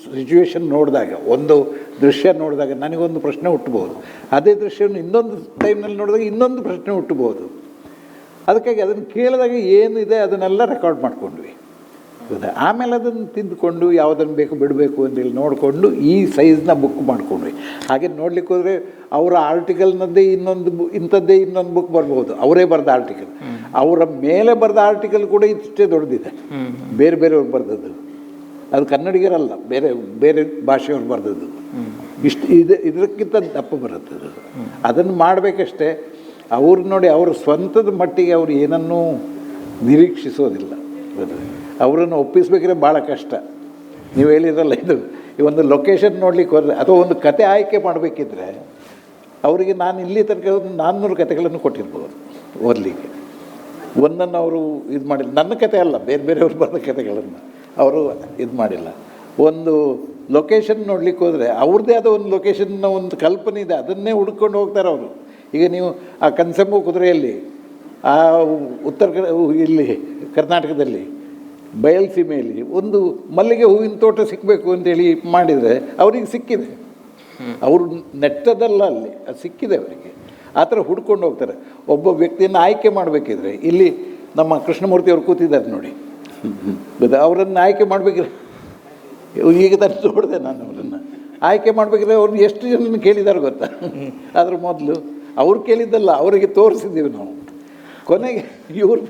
ಸಿಚುವೇಶನ್ ನೋಡಿದಾಗ, ಒಂದು ದೃಶ್ಯ ನೋಡಿದಾಗ ನನಗೊಂದು ಪ್ರಶ್ನೆ ಹುಟ್ಟಬಹುದು. ಅದೇ ದೃಶ್ಯವನ್ನು ಇನ್ನೊಂದು ಟೈಮ್ನಲ್ಲಿ ನೋಡಿದಾಗ ಇನ್ನೊಂದು ಪ್ರಶ್ನೆ ಹುಟ್ಟಬಹುದು. ಅದಕ್ಕಾಗಿ ಅದನ್ನು ಕೇಳಿದಾಗ ಏನಿದೆ ಅದನ್ನೆಲ್ಲ ರೆಕಾರ್ಡ್ ಮಾಡಿಕೊಂಡ್ವಿ. ಹೌದಾ? ಆಮೇಲೆ ಅದನ್ನು ತಿದ್ದುಕೊಂಡು ಯಾವುದನ್ನು ಬೇಕು ಬಿಡಬೇಕು ಅಂತೇಳಿ ನೋಡಿಕೊಂಡು ಈ ಸೈಜ್ನ ಬುಕ್ ಮಾಡ್ಕೊಂಡ್ವಿ. ಹಾಗೆ ನೋಡ್ಲಿಕ್ಕೆ ಹೋದರೆ ಅವರ ಆರ್ಟಿಕಲ್ನದ್ದೇ ಇಂಥದ್ದೇ ಇನ್ನೊಂದು ಬುಕ್ ಬರ್ಬೋದು. ಅವರೇ ಬರೆದ ಆರ್ಟಿಕಲ್, ಅವರ ಮೇಲೆ ಬರೆದ ಆರ್ಟಿಕಲ್ ಕೂಡ ಇಷ್ಟೇ ದೊಡ್ಡದಿದೆ. ಬೇರೆ ಬೇರೆಯವ್ರು ಬರೆದದ್ದು, ಅದು ಕನ್ನಡಿಗರಲ್ಲ, ಬೇರೆ ಬೇರೆ ಭಾಷೆಯವ್ರು ಬರೆದದ್ದು. ಇದಕ್ಕಿಂತ ದಪ್ಪ ಬರುತ್ತದೆ. ಅದನ್ನು ಮಾಡಬೇಕಷ್ಟೇ. ಅವ್ರು ನೋಡಿ, ಅವ್ರ ಸ್ವಂತದ ಮಟ್ಟಿಗೆ ಅವರು ಏನನ್ನೂ ನಿರೀಕ್ಷಿಸೋದಿಲ್ಲ. ಅವರನ್ನು ಒಪ್ಪಿಸ್ಬೇಕಿದ್ರೆ ಭಾಳ ಕಷ್ಟ. ನೀವು ಹೇಳಿದ್ರಲ್ಲ, ಈ ಒಂದು ಲೊಕೇಶನ್ ನೋಡ್ಲಿಕ್ಕೆ ಹೋದರೆ ಅಥವಾ ಒಂದು ಕತೆ ಆಯ್ಕೆ ಮಾಡಬೇಕಿದ್ರೆ ಅವರಿಗೆ ನಾನು ಇಲ್ಲಿ ತನಕ 400 ಕತೆಗಳನ್ನು ಕೊಟ್ಟಿರ್ಬೋದು ಓದಲಿಕ್ಕೆ. ಒಂದನ್ನು ಅವರು ಇದು ಮಾಡಿಲ್ಲ. ನನ್ನ ಕತೆ ಅಲ್ಲ, ಬೇರೆ ಬೇರೆಯವ್ರು ಬರೆದ ಕತೆಗಳನ್ನು ಅವರು ಇದು ಮಾಡಿಲ್ಲ. ಒಂದು ಲೊಕೇಶನ್ ನೋಡ್ಲಿಕ್ಕೆ ಹೋದರೆ ಅವ್ರದ್ದೇ ಆದ ಒಂದು ಲೊಕೇಶನ್ನ ಒಂದು ಕಲ್ಪನೆ ಇದೆ, ಅದನ್ನೇ ಹುಡ್ಕೊಂಡು ಹೋಗ್ತಾರೆ ಅವರು. ಈಗ ನೀವು ಆ ಕನ್ಸಂಬು ಕುದುರೆಯಲ್ಲಿ, ಆ ಇಲ್ಲಿ ಕರ್ನಾಟಕದಲ್ಲಿ ಬಯಲುಸೀಮೆಯಲ್ಲಿ ಒಂದು ಮಲ್ಲಿಗೆ ಹೂವಿನ ತೋಟ ಸಿಕ್ಕಬೇಕು ಅಂತೇಳಿ ಮಾಡಿದರೆ ಅವರಿಗೆ ಸಿಕ್ಕಿದೆ. ಅವರು ನೆಟ್ಟದಲ್ಲ, ಅಲ್ಲಿ ಅದು ಸಿಕ್ಕಿದೆ ಅವರಿಗೆ. ಆ ಥರ ಹುಡ್ಕೊಂಡು ಹೋಗ್ತಾರೆ. ಒಬ್ಬ ವ್ಯಕ್ತಿಯನ್ನು ಆಯ್ಕೆ ಮಾಡಬೇಕಿದ್ರೆ, ಇಲ್ಲಿ ನಮ್ಮ ಕೃಷ್ಣಮೂರ್ತಿ ಅವರು ಕೂತಿದ್ದಾರೆ ನೋಡಿ, ಅವರನ್ನು ಆಯ್ಕೆ ಮಾಡಬೇಕಿದ್ರೆ, ಈಗ ತಾನು ನೋಡಿದೆ ನಾನು ಅವರನ್ನು ಆಯ್ಕೆ ಮಾಡಬೇಕಿದ್ರೆ ಅವ್ರನ್ನ ಎಷ್ಟು ಜನರನ್ನು ಕೇಳಿದ್ದಾರೆ ಗೊತ್ತಾ? ಅದ್ರ ಮೊದಲು ಅವ್ರು ಕೇಳಿದ್ದಲ್ಲ, ಅವರಿಗೆ ತೋರಿಸಿದ್ದೀವಿ ನಾವು. ಕೊನೆಗೆ ಇವರು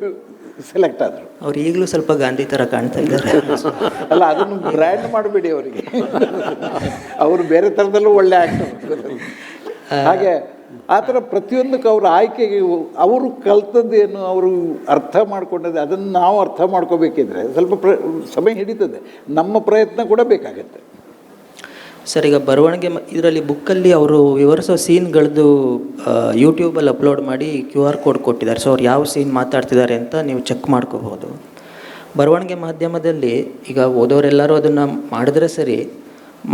ಸೆಲೆಕ್ಟ್ ಆದರು. ಅವ್ರು ಈಗಲೂ ಸ್ವಲ್ಪ ಗಾಂಧಿ ಥರ ಕಾಣ್ತಾ ಇದ್ದಾರೆ. ಅಲ್ಲ, ಅದನ್ನು ಬ್ರ್ಯಾಂಡ್ ಮಾಡಬೇಡಿ ಅವರಿಗೆ. ಅವರು ಬೇರೆ ಥರದಲ್ಲೂ ಒಳ್ಳೆ ಆ್ಯಕ್ಟರ್. ಹಾಗೆ ಆ ಥರ ಪ್ರತಿಯೊಂದಕ್ಕೆ ಅವರ ಆಯ್ಕೆಗೆ ಅವರು ಕಲ್ತದ್ದೇನು, ಅವರು ಅರ್ಥ ಮಾಡ್ಕೊಂಡದ್ದು, ಅದನ್ನು ನಾವು ಅರ್ಥ ಮಾಡ್ಕೋಬೇಕಿದ್ರೆ ಸ್ವಲ್ಪ ಸಮಯ ಹಿಡಿತದೆ. ನಮ್ಮ ಪ್ರಯತ್ನ ಕೂಡ ಬೇಕಾಗತ್ತೆ. ಸರ್, ಈಗ ಬರವಣಿಗೆ ಇದರಲ್ಲಿ ಬುಕ್ಕಲ್ಲಿ ಅವರು ವಿವರಿಸೋ ಸೀನ್ಗಳದ್ದು ಯೂಟ್ಯೂಬಲ್ಲಿ ಅಪ್ಲೋಡ್ ಮಾಡಿ QR ಕೋಡ್ ಕೊಟ್ಟಿದ್ದಾರೆ. ಸೊ ಅವ್ರು ಯಾವ ಸೀನ್ ಮಾತಾಡ್ತಿದ್ದಾರೆ ಅಂತ ನೀವು ಚೆಕ್ ಮಾಡ್ಕೋಬೋದು. ಬರವಣಿಗೆ ಮಾಧ್ಯಮದಲ್ಲಿ ಈಗ ಓದೋರೆಲ್ಲರೂ ಅದನ್ನು ಮಾಡಿದ್ರೆ ಸರಿ,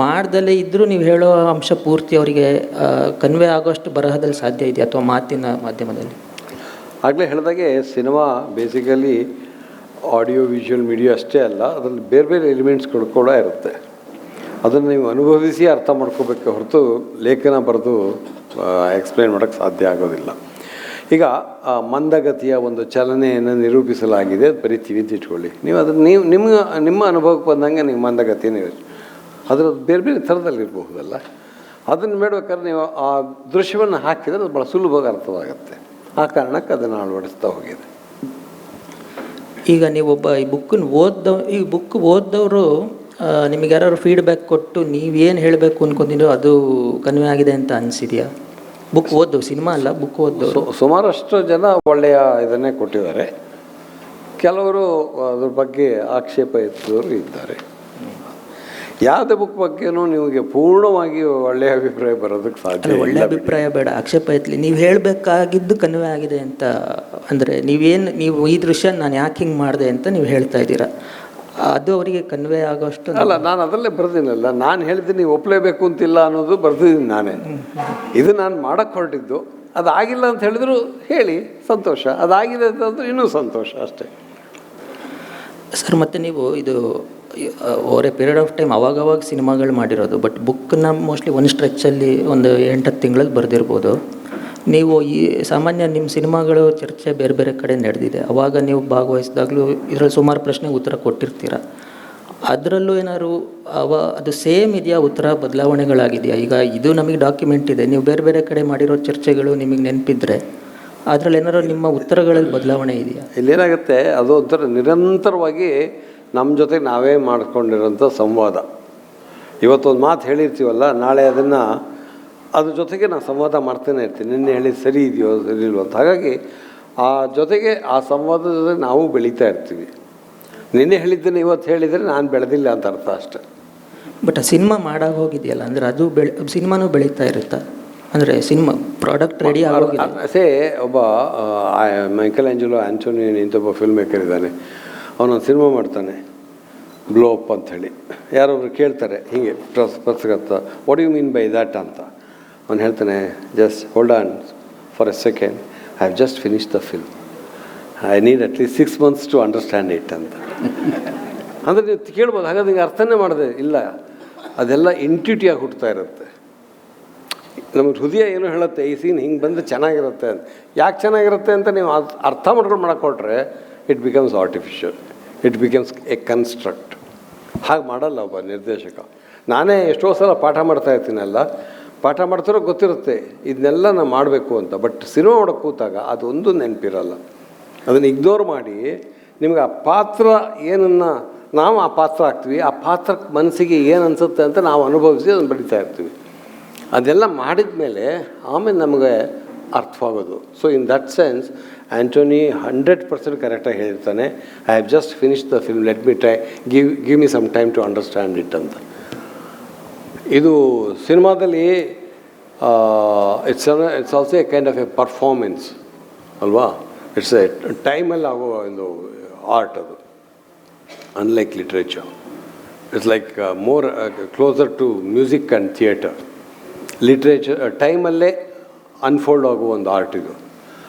ಮಾಡ್ದಲೇ ಇದ್ದರೂ ನೀವು ಹೇಳೋ ಅಂಶ ಪೂರ್ತಿ ಅವರಿಗೆ ಕನ್ವೆ ಆಗೋಷ್ಟು ಬರಹದಲ್ಲಿ ಸಾಧ್ಯ ಇದೆಯಾ ಅಥವಾ ಮಾತಿನ ಮಾಧ್ಯಮದಲ್ಲಿ? ಆಗಲೇ ಹೇಳಿದಾಗೆ cinema basically audio visual media ಅಷ್ಟೇ ಅಲ್ಲ, ಅದರಲ್ಲಿ ಬೇರೆ ಬೇರೆ ಎಲಿಮೆಂಟ್ಸ್ಗಳು ಕೂಡ ಇರುತ್ತೆ. ಅದನ್ನು ನೀವು ಅನುಭವಿಸಿ ಅರ್ಥ ಮಾಡ್ಕೋಬೇಕು ಹೊರತು ಲೇಖನ ಬರೆದು ಎಕ್ಸ್ಪ್ಲೇನ್ ಮಾಡೋಕ್ಕೆ ಸಾಧ್ಯ ಆಗೋದಿಲ್ಲ. ಈಗ ಮಂದಗತಿಯ ಒಂದು ಚಲನೆಯನ್ನು ನಿರೂಪಿಸಲಾಗಿದೆ, ಅದು ಬರೀತೀವಿ ಅಂತ ಇಟ್ಕೊಳ್ಳಿ. ನೀವು ಅದನ್ನು ನಿಮ್ಮ ಅನುಭವಕ್ಕೆ ಬಂದಂಗೆ ನೀವು ಮಂದಗತಿಯನ್ನು ಅದರದ್ದು ಬೇರೆ ಬೇರೆ ಥರದಲ್ಲಿರಬಹುದಲ್ಲ. ಅದನ್ನು ಮಾಡ್ಬೇಕಾದ್ರೆ ನೀವು ಆ ದೃಶ್ಯವನ್ನು ಹಾಕಿದರೆ ಅದು ಭಾಳ ಸುಲಭವಾಗಿ ಅರ್ಥವಾಗುತ್ತೆ. ಆ ಕಾರಣಕ್ಕೆ ಅದನ್ನು ಅಳವಡಿಸ್ತಾ ಹೋಗಿದೆ. ಈಗ ನೀವೊಬ್ಬ ಈ ಬುಕ್ ಓದ್ದವರು ನಿಮಗೆ ಯಾರು ಫೀಡ್ಬ್ಯಾಕ್ ಕೊಟ್ಟು ನೀವೇನು ಹೇಳಬೇಕು ಅಂದ್ಕೊಂಡಿರೋ ಅದು ಕನ್ವೆ ಆಗಿದೆ ಅಂತ ಅನಿಸಿದೆಯಾ? ಬುಕ್ ಓದೋದು, ಸಿನಿಮಾ ಅಲ್ಲ, ಬುಕ್ ಓದೋದು ಸುಮಾರಷ್ಟು ಜನ ಒಳ್ಳೆಯ ಇದನ್ನೇ ಕೊಟ್ಟಿದ್ದಾರೆ. ಕೆಲವರು ಅದ್ರ ಬಗ್ಗೆ ಆಕ್ಷೇಪ ಎತ್ತಿದವರು ಇದ್ದಾರೆ. ಯಾವುದೇ ಬುಕ್ ಬಗ್ಗೆನೂ ನಿಮಗೆ ಪೂರ್ಣವಾಗಿ ಒಳ್ಳೆಯ ಅಭಿಪ್ರಾಯ ಬರೋದಕ್ಕೆ ಸಾಧ್ಯ. ಒಳ್ಳೆಯ ಅಭಿಪ್ರಾಯ ಬೇಡ, ಆಕ್ಷೇಪ ಎತ್ತಲಿ. ನೀವು ಹೇಳಬೇಕಾಗಿದ್ದು ಕನ್ವೆ ಆಗಿದೆ ಅಂತ ಅಂದರೆ ನೀವು ಈ ದೃಶ್ಯ ನಾನು ಯಾಕೆ ಹಿಂಗೆ ಮಾಡಿದೆ ಅಂತ ನೀವು ಹೇಳ್ತಾ ಇದ್ದೀರಾ, ಅದು ಅವರಿಗೆ ಕನ್ವೆ ಆಗೋಷ್ಟು ಅಲ್ಲ. ನಾನು ಅದರಲ್ಲೇ ಬರ್ತೀನಲ್ಲ, ನಾನು ಹೇಳ್ತೀನಿ ನೀವು ಒಪ್ಪಲೇಬೇಕು ಅಂತಿಲ್ಲ ಅನ್ನೋದು ಬರ್ತಿದ್ದೀನಿ ನಾನೇ. ಇದು ನಾನು ಮಾಡೋಕ್ಕೆ ಹೊರಟಿದ್ದು, ಅದಾಗಿಲ್ಲ ಅಂತ ಹೇಳಿದ್ರು ಹೇಳಿ, ಸಂತೋಷ. ಅದಾಗಿದೆ ಅಂತಂದ್ರೆ ಇನ್ನೂ ಸಂತೋಷ ಅಷ್ಟೇ. ಸರ್, ಮತ್ತು ನೀವು ಇದು over A period of time ಅವಾಗವಾಗ ಸಿನಿಮಾಗಳು ಮಾಡಿರೋದು, ಬಟ್ ಬುಕ್ಕನ್ನ ಮೋಸ್ಟ್ಲಿ ಒಂದು ಸ್ಟ್ರೆಚ್ಚಲ್ಲಿ ಒಂದು 8-10 ತಿಂಗಳಲ್ಲಿ ಬರೆದಿರ್ಬೋದು. ನೀವು ಈ ಸಾಮಾನ್ಯ ನಿಮ್ಮ ಸಿನಿಮಾಗಳು ಚರ್ಚೆ ಬೇರೆ ಬೇರೆ ಕಡೆ ನಡೆದಿದೆ. ಅವಾಗ ನೀವು ಭಾಗವಹಿಸಿದಾಗಲೂ ಇದರಲ್ಲಿ ಸುಮಾರು ಪ್ರಶ್ನೆಗೆ ಉತ್ತರ ಕೊಟ್ಟಿರ್ತೀರ. ಅದರಲ್ಲೂ ಏನಾದ್ರು ಅದು ಸೇಮ್ ಇದೆಯಾ, ಉತ್ತರ ಬದಲಾವಣೆಗಳಾಗಿದೆಯಾ? ಈಗ ಇದು ನಮಗೆ ಡಾಕ್ಯುಮೆಂಟ್ ಇದೆ, ನೀವು ಬೇರೆ ಬೇರೆ ಕಡೆ ಮಾಡಿರೋ ಚರ್ಚೆಗಳು ನಿಮಗೆ ನೆನಪಿದ್ರೆ ಅದರಲ್ಲಿ ಏನಾದ್ರು ನಿಮ್ಮ ಉತ್ತರಗಳಲ್ಲಿ ಬದಲಾವಣೆ ಇದೆಯಾ? ಇಲ್ಲೇನಾಗುತ್ತೆ, ಅದು ಒಂಥರ ನಿರಂತರವಾಗಿ ನಮ್ಮ ಜೊತೆ ನಾವೇ ಮಾಡ್ಕೊಂಡಿರೋಂಥ ಸಂವಾದ. ಇವತ್ತೊಂದು ಮಾತು ಹೇಳಿರ್ತೀವಲ್ಲ, ನಾಳೆ ಅದನ್ನು ಅದ್ರ ಜೊತೆಗೆ ನಾನು ಸಂವಾದ ಮಾಡ್ತಾನೆ ಇರ್ತೀನಿ. ನಿನ್ನೆ ಹೇಳಿದ ಸರಿ ಇದೆಯೋ ಸರಿ ಇಲ್ವೋ ಅಂತ. ಹಾಗಾಗಿ ಆ ಜೊತೆಗೆ ಆ ಸಂವಾದದ ಜೊತೆ ನಾವು ಬೆಳೀತಾ ಇರ್ತೀವಿ. ನಿನ್ನೆ ಹೇಳಿದ್ದನ್ನು ಇವತ್ತು ಹೇಳಿದರೆ ನಾನು ಬೆಳೆದಿಲ್ಲ ಅಂತ ಅರ್ಥ ಅಷ್ಟೆ. ಬಟ್ ಆ ಸಿನಿಮಾ ಮಾಡಾಗ ಹೋಗಿದೆಯಲ್ಲ, ಅಂದರೆ ಅದು ಸಿನಿಮಾನೂ ಬೆಳೀತಾ ಇರುತ್ತಾ? ಅಂದರೆ ಸಿನಿಮಾ ಪ್ರಾಡಕ್ಟ್ ರೆಡಿ ಆಗೋಗಿದೆ. ಸೇ ಒಬ್ಬ ಮೈಕಲ್ ಆಂಜಲೋ ಆ್ಯಂಟೋನಿ ಅಂತ ಒಬ್ಬ ಫಿಲ್ಮ್ ಮೇಕರ್ ಇದ್ದಾನೆ. ಅವನೊಂದು ಸಿನಿಮಾ ಮಾಡ್ತಾನೆ, ಬ್ಲೋ ಅಪ್ ಅಂಥೇಳಿ. ಯಾರೊಬ್ರು ಕೇಳ್ತಾರೆ ಹೀಗೆ ಪತ್ರಕರ್ತ, what you mean by that ಅಂತ. ಅವನು ಹೇಳ್ತಾನೆ, just hold on for a second, I have just finish the film, I need at least 6 months to understand it ಅಂತ. ಅಂದರೆ ನೀವು ಕೇಳ್ಬೋದು, ಹಾಗಾದ್ರೆ ನಿಂಗೆ ಅರ್ಥನೇ ಮಾಡಿದೆ ಇಲ್ಲ, ಅದೆಲ್ಲ ಇಂಟ್ಯೂಟಿಯಾಗಿ ಹುಟ್ಟುತ್ತಾ ಇರುತ್ತೆ. ನಮಗೆ ಹೃದಯ ಏನೋ ಹೇಳುತ್ತೆ, ಈ ಸೀನ್ ಹಿಂಗೆ ಬಂದು ಚೆನ್ನಾಗಿರುತ್ತೆ ಅಂತ. ಯಾಕೆ ಚೆನ್ನಾಗಿರುತ್ತೆ ಅಂತ ನೀವು ಅರ್ಥ ಮಾಡ್ಕೊಂಡು ಮಾಡಕೊಟ್ರೆ it becomes artificial, it becomes a construct. ಹಾಗೆ ಮಾಡಲ್ಲ ಒಬ್ಬ ನಿರ್ದೇಶಕ. ನಾನೇ ಎಷ್ಟೋ ಸಲ ಪಾಠ ಮಾಡ್ತಾ ಇರ್ತೀನಲ್ಲ, ಪಾಠ ಮಾಡ್ತಿರೋ ಗೊತ್ತಿರುತ್ತೆ ಇದನ್ನೆಲ್ಲ ನಾನು ಮಾಡಬೇಕು ಅಂತ. ಬಟ್ ಸಿನಿಮಾ ಮಾಡೋಕ್ಕೆ ಕೂತಾಗ ಅದೊಂದು ನೆನಪಿರಲ್ಲ. ಅದನ್ನು ಇಗ್ನೋರ್ ಮಾಡಿ ನಿಮ್ಗೆ ಆ ಪಾತ್ರ ಏನನ್ನು ನಾವು ಆ ಪಾತ್ರ ಆಗ್ತೀವಿ, ಆ ಪಾತ್ರಕ್ಕೆ ಮನಸ್ಸಿಗೆ ಏನು ಅನಿಸುತ್ತೆ ಅಂತ ನಾವು ಅನುಭವಿಸಿ ಅದನ್ನು ಬರಿತಾ ಇರ್ತೀವಿ. ಅದೆಲ್ಲ ಮಾಡಿದ ಮೇಲೆ ಆಮೇಲೆ ನಮಗೆ ಅರ್ಥವಾಗೋದು. So in that sense Antony 100% ಕರೆಕ್ಟಾಗಿ ಹೇಳಿರ್ತಾನೆ, I have just finish the film, let me try, give me some time to understand it ಅಂತ. ಇದು ಸಿನಿಮಾದಲ್ಲಿ it's also a kind of a performance ಅಲ್ವಾ. ಇಟ್ಸ್ ಎ ಟೈಮಲ್ಲಿ ಆಗೋ ಒಂದು ಆರ್ಟ್ ಅದು, unlike literature. It's like more closer to music and theatre. Literature ಟೈಮಲ್ಲೇ unfold ಆಗುವ ಒಂದು ಆರ್ಟ್ ಇದು.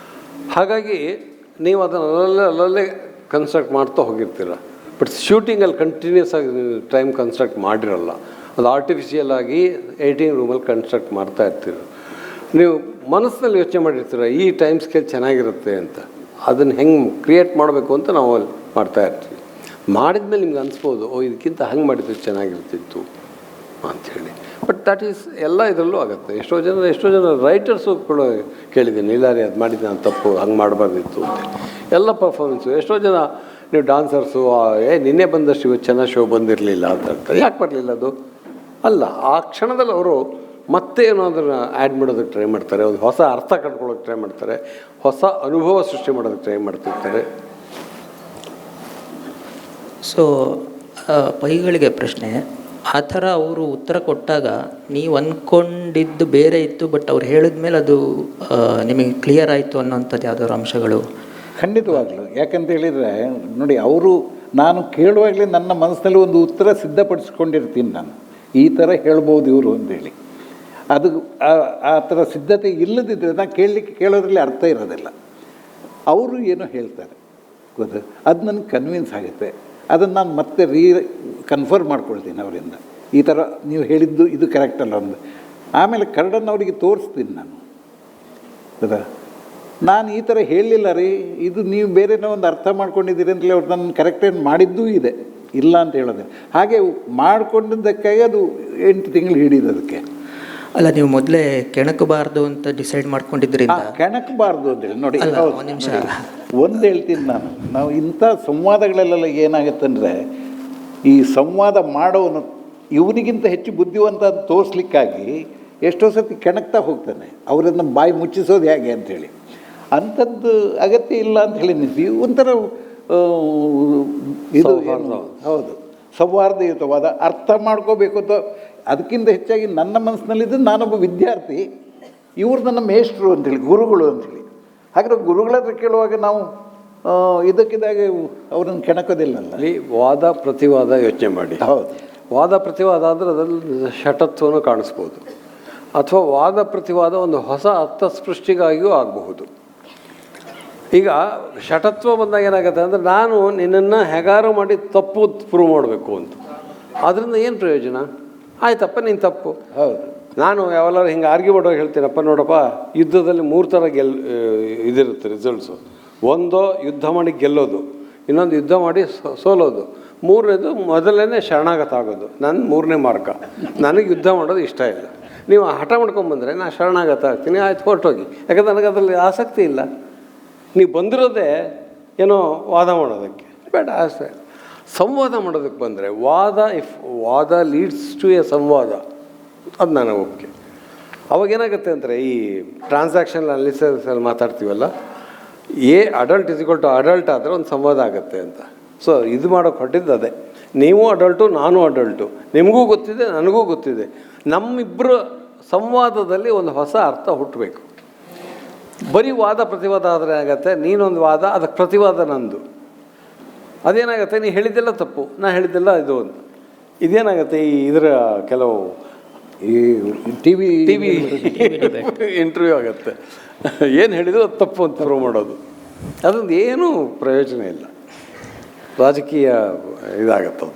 ಹಾಗಾಗಿ ನೀವು ಅದನ್ನು ಅಲ್ಲಲ್ಲೇ ಕನ್ಸ್ಟ್ರಕ್ಟ್ ಮಾಡ್ತಾ ಹೋಗಿರ್ತೀರ. ಬಟ್ ಶೂಟಿಂಗಲ್ಲಿ ಕಂಟಿನ್ಯೂಸ್ ಆಗಿ ನೀವು ಟೈಮ್ ಕನ್ಸ್ಟ್ರಕ್ಟ್ ಮಾಡಿರಲ್ಲ, ಅದು ಆರ್ಟಿಫಿಷಿಯಲ್ ಆಗಿ ಎಡಿಟಿಂಗ್ ರೂಮಲ್ಲಿ ಕನ್ಸ್ಟ್ರಕ್ಟ್ ಮಾಡ್ತಾ ಇರ್ತೀರ. ನೀವು ಮನಸ್ಸಿನಲ್ಲಿ ಯೋಚನೆ ಮಾಡಿರ್ತೀರ ಈ ಟೈಮ್ ಸ್ಕೇಲ್ ಚೆನ್ನಾಗಿರುತ್ತೆ ಅಂತ. ಅದನ್ನು ಹೆಂಗೆ ಕ್ರಿಯೇಟ್ ಮಾಡಬೇಕು ಅಂತ ನಾವು ಅಲ್ಲಿ ಮಾಡ್ತಾ ಇರ್ತೀವಿ. ಮಾಡಿದ್ಮೇಲೆ ನಿಮ್ಗೆ ಅನಿಸ್ಬೋದು, ಓ ಇದಕ್ಕಿಂತ ಹಂಗೆ ಮಾಡಿದ್ರೆ ಚೆನ್ನಾಗಿರ್ತಿತ್ತು ಅಂಥೇಳಿ. ಬಟ್ ದಟ್ ಈಸ್ ಎಲ್ಲ ಇದರಲ್ಲೂ ಆಗುತ್ತೆ. ಎಷ್ಟೋ ಜನ ರೈಟರ್ಸು ಕೂಡ ಕೇಳಿದ್ದೀನಿ, ಇಲ್ಲಾರಿ ಅದು ಮಾಡಿದ್ದು ನಾನು ತಪ್ಪು, ಹಂಗೆ ಮಾಡಬಾರ್ದಿತ್ತು ಅಂತ. ಎಲ್ಲ ಪರ್ಫಾರ್ಮೆನ್ಸು ಎಷ್ಟೋ ಜನ ನೀವು ಡಾನ್ಸರ್ಸು ನಿನ್ನೆ ಬಂದಷ್ಟು ಇವತ್ತು ಚೆನ್ನಾಗಿ ಶೋ ಬಂದಿರಲಿಲ್ಲ ಅಂತ ಹೇಳ್ತಾರೆ. ಯಾಕೆ ಬರಲಿಲ್ಲ ಅದು ಅಲ್ಲ, ಆ ಕ್ಷಣದಲ್ಲಿ ಅವರು ಮತ್ತೆ ಏನೋ ಅದನ್ನು ಆ್ಯಡ್ ಮಾಡೋದಕ್ಕೆ ಟ್ರೈ ಮಾಡ್ತಾರೆ, ಒಂದು ಹೊಸ ಅರ್ಥ ಕಂಡುಕೊಳ್ಳೋಕೆ ಟ್ರೈ ಮಾಡ್ತಾರೆ, ಹೊಸ ಅನುಭವ ಸೃಷ್ಟಿ ಮಾಡೋದಕ್ಕೆ ಟ್ರೈ ಮಾಡ್ತಿರ್ತಾರೆ. ಸೊ ಪೈಗಳಿಗೆ ಪ್ರಶ್ನೆ, ಆ ಥರ ಅವರು ಉತ್ತರ ಕೊಟ್ಟಾಗ ನೀವು ಅಂದ್ಕೊಂಡಿದ್ದು ಬೇರೆ ಇತ್ತು, ಬಟ್ ಅವ್ರು ಹೇಳಿದ ಮೇಲೆ ಅದು ನಿಮಗೆ ಕ್ಲಿಯರ್ ಆಯಿತು ಅನ್ನೋಂಥದ್ದು ಯಾವ್ದಾದ್ರು ಅಂಶಗಳು? ಖಂಡಿತವಾಗ್ಲೂ. ಯಾಕಂತ ಹೇಳಿದರೆ ನೋಡಿ, ಅವರು ನಾನು ಕೇಳುವಾಗಲೇ ನನ್ನ ಮನಸ್ಸಿನಲ್ಲಿ ಒಂದು ಉತ್ತರ ಸಿದ್ಧಪಡಿಸ್ಕೊಂಡಿರ್ತೀನಿ. ನಾನು ಈ ಥರ ಹೇಳ್ಬೋದು ಇವರು ಅಂತೇಳಿ. ಅದು ಆ ಥರ ಸಿದ್ಧತೆ ಇಲ್ಲದಿದ್ದರೆ ನಾನು ಕೇಳೋದ್ರಲ್ಲಿ ಅರ್ಥ ಇರೋದಿಲ್ಲ. ಅವರು ಏನೋ ಹೇಳ್ತಾರೆ ಗೊತ್ತು, ಅದು ನನಗೆ ಕನ್ವಿನ್ಸ್ ಆಗುತ್ತೆ. ಅದನ್ನು ನಾನು ಮತ್ತೆ ಕನ್ಫರ್ಮ್ ಮಾಡ್ಕೊಳ್ತೀನಿ ಅವರಿಂದ, ಈ ಥರ ನೀವು ಹೇಳಿದ್ದು ಇದು ಕರೆಕ್ಟ್ ಅಲ್ಲ ಅಂದು. ಆಮೇಲೆ ಕರಡನ್ನು ಅವರಿಗೆ ತೋರಿಸ್ತೀನಿ ನಾನು, ಹೌದಾ, ನಾನು ಈ ಥರ ಹೇಳಲಿಲ್ಲ ರೀ, ಇದು ನೀವು ಬೇರೆನೋ ಒಂದು ಅರ್ಥ ಮಾಡ್ಕೊಂಡಿದ್ದೀರಿ ಅಂತಲೇ ಅವ್ರು ನನ್ನ ಕರೆಕ್ಟೇನು ಮಾಡಿದ್ದೂ ಇದೆ, ಇಲ್ಲ ಅಂತ ಹೇಳೋದು. ಹಾಗೆ ಮಾಡಿಕೊಂಡಿದ್ದಕ್ಕಾಗಿ ಅದು 8 ತಿಂಗಳು ಹಿಡಿಯೋದಕ್ಕೆ. ಅಲ್ಲ, ನೀವು ಮೊದಲೇ ಕೆಣಕಬಾರ್ದು ಅಂತ ಡಿಸೈಡ್ ಮಾಡ್ಕೊಂಡಿದ್ರಿಂದ. ಕೆಣಕಬಾರ್ದು ಅಂತೇಳಿ ನೋಡಿ, ಒಂದು ನಿಮಿಷ ಒಂದು ಹೇಳ್ತೀನಿ ನಾನು. ನಾವು ಇಂಥ ಸಂವಾದಗಳಲ್ಲೆಲ್ಲ ಏನಾಗುತ್ತೆ ಅಂದರೆ, ಈ ಸಂವಾದ ಮಾಡೋನು ಇವನಿಗಿಂತ ಹೆಚ್ಚು ಬುದ್ಧಿವಂತ ಅಂತ ತೋರಿಸ್ಲಿಕ್ಕಾಗಿ ಎಷ್ಟೋ ಸರ್ತಿ ಕೆಣಕ್ತಾ ಹೋಗ್ತಾನೆ. ಅವರನ್ನು ಬಾಯಿ ಮುಚ್ಚಿಸೋದು ಹೇಗೆ ಅಂಥೇಳಿ, ಅಂಥದ್ದು ಅಗತ್ಯ ಇಲ್ಲ ಅಂತ ಹೇಳಿ ನಿಂತು ಒಂಥರ ಇದು ಹೌದು ಸೌಹಾರ್ದಯುತವಾದ ಅರ್ಥ ಮಾಡ್ಕೋಬೇಕು ಅಂತ. ಅದಕ್ಕಿಂತ ಹೆಚ್ಚಾಗಿ ನನ್ನ ಮನಸ್ಸಿನಲ್ಲಿದ್ದು ನಾನೊಬ್ಬ ವಿದ್ಯಾರ್ಥಿ, ಇವರು ನನ್ನ ಮೇಷ್ಟ್ರು ಅಂಥೇಳಿ, ಗುರುಗಳು ಅಂಥೇಳಿ. ಹಾಗಾದ್ರೆ ಗುರುಗಳ ಹತ್ರ ಕೇಳುವಾಗ ನಾವು ಇದಕ್ಕಿದ್ದಾಗೆ ಅವ್ರನ್ನ ಕೆಣಕೋದಿಲ್ಲಲ್ಲ. ಅಲ್ಲಿ ವಾದ ಪ್ರತಿವಾದ ಯೋಚನೆ ಮಾಡಿ. ಹೌದು, ವಾದ ಪ್ರತಿವಾದ ಅಂದರೆ ಅದರಲ್ಲಿ ಶಟತ್ವವನ್ನು ಕಾಣಿಸ್ಬೋದು, ಅಥವಾ ವಾದ ಪ್ರತಿವಾದ ಒಂದು ಹೊಸ ಅರ್ಥ ಸೃಷ್ಟಿಗಾಗಿಯೂ ಆಗಬಹುದು. ಈಗ ಶಟತ್ವ ಬಂದಾಗ ಏನಾಗುತ್ತೆ ಅಂದರೆ, ನಾನು ನಿನ್ನನ್ನು ಹೇಗಾರು ಮಾಡಿ ತಪ್ಪು ಪ್ರೂವ್ ಮಾಡಬೇಕು ಅಂತ. ಅದರಿಂದ ಏನು ಪ್ರಯೋಜನ? ಆಯ್ತಪ್ಪ ನೀನು ತಪ್ಪು. ಹೌದು, ನಾನು ಯಾವೆಲ್ಲರೂ ಹಿಂಗೆ ಆರ್ಗ್ಯೂ ಮಾಡೋವಾಗ ಹೇಳ್ತೀನಪ್ಪ, ನೋಡಪ್ಪ ಯುದ್ಧದಲ್ಲಿ 3 ಥರ ಇದಿರುತ್ತೆ ರಿಸಲ್ಟ್ಸು. ಒಂದು ಯುದ್ಧ ಮಾಡಿ ಗೆಲ್ಲೋದು, ಇನ್ನೊಂದು ಯುದ್ಧ ಮಾಡಿ ಸೋಲೋದು, ಮೂರನೇದು ಮೊದಲನೇ ಶರಣಾಗತ ಆಗೋದು. ನನ್ನ 3ನೇ ಮಾರ್ಗ. ನನಗೆ ಯುದ್ಧ ಮಾಡೋದು ಇಷ್ಟ ಇಲ್ಲ. ನೀವು ಹಠ ಮಾಡ್ಕೊಂಬಂದರೆ ನಾನು ಶರಣಾಗತ ಆಗ್ತೀನಿ, ಆಯ್ತು ಹೊರಟೋಗಿ. ಯಾಕಂದ್ರೆ ನನಗೆ ಅದರಲ್ಲಿ ಆಸಕ್ತಿ ಇಲ್ಲ. ನೀವು ಬಂದಿರೋದೇ ಏನೋ ವಾದ ಮಾಡೋದಕ್ಕೆ, ಬೇಡ ಅಷ್ಟೇ. ಸಂವಾದ ಮಾಡೋದಕ್ಕೆ ಬಂದರೆ ವಾದ ಲೀಡ್ಸ್ ಟು ಎ ಸಂವಾದ, ಅದು ನನಗೆ ಓಕೆ. ಅವಾಗೇನಾಗುತ್ತೆ ಅಂದರೆ ಈ ಟ್ರಾನ್ಸಾಕ್ಷನ್ ಅನಾಲಿಸಿಸಲ್ಲಿ ಮಾತಾಡ್ತೀವಲ್ಲ, ಅಡಲ್ಟ್ = ಅಡಲ್ಟ್ ಆದರೆ ಒಂದು ಸಂವಾದ ಆಗುತ್ತೆ ಅಂತ. ಸೊ ಇದು ಮಾಡೋಕ್ಕೆ ಹೊರಟಿದ್ದು ಅದೇ. ನೀವು ಅಡಲ್ಟು, ನಾನು ಅಡಲ್ಟು, ನಿಮಗೂ ಗೊತ್ತಿದೆ, ನನಗೂ ಗೊತ್ತಿದೆ. ನಮ್ಮಿಬ್ಬರ ಸಂವಾದದಲ್ಲಿ ಒಂದು ಹೊಸ ಅರ್ಥ ಹುಟ್ಟಬೇಕು. ಬರೀ ವಾದ ಪ್ರತಿವಾದ ಆದರೆ ಏನಾಗುತ್ತೆ, ನೀನೊಂದು ವಾದ, ಅದಕ್ಕೆ ಪ್ರತಿವಾದ ನಂದು. ಅದೇನಾಗುತ್ತೆ, ನೀ ಹೇಳಿದ್ದೆಲ್ಲ ತಪ್ಪು, ನಾ ಹೇಳಿದ್ದೆಲ್ಲ ಇದು ಅಂತ. ಇದೇನಾಗುತ್ತೆ, ಇದರ ಕೆಲವು ಈ ಟಿ ವಿ ಇಂಟರ್ವ್ಯೂ ಆಗುತ್ತೆ, ಏನು ಹೇಳಿದ್ರು ಅದು ತಪ್ಪು ಅಂತ ಪ್ರೂವ್ ಮಾಡೋದು. ಅದೊಂದು ಏನೂ ಪ್ರಯೋಜನ ಇಲ್ಲ, ರಾಜಕೀಯ ಇದಾಗತ್ತೆ.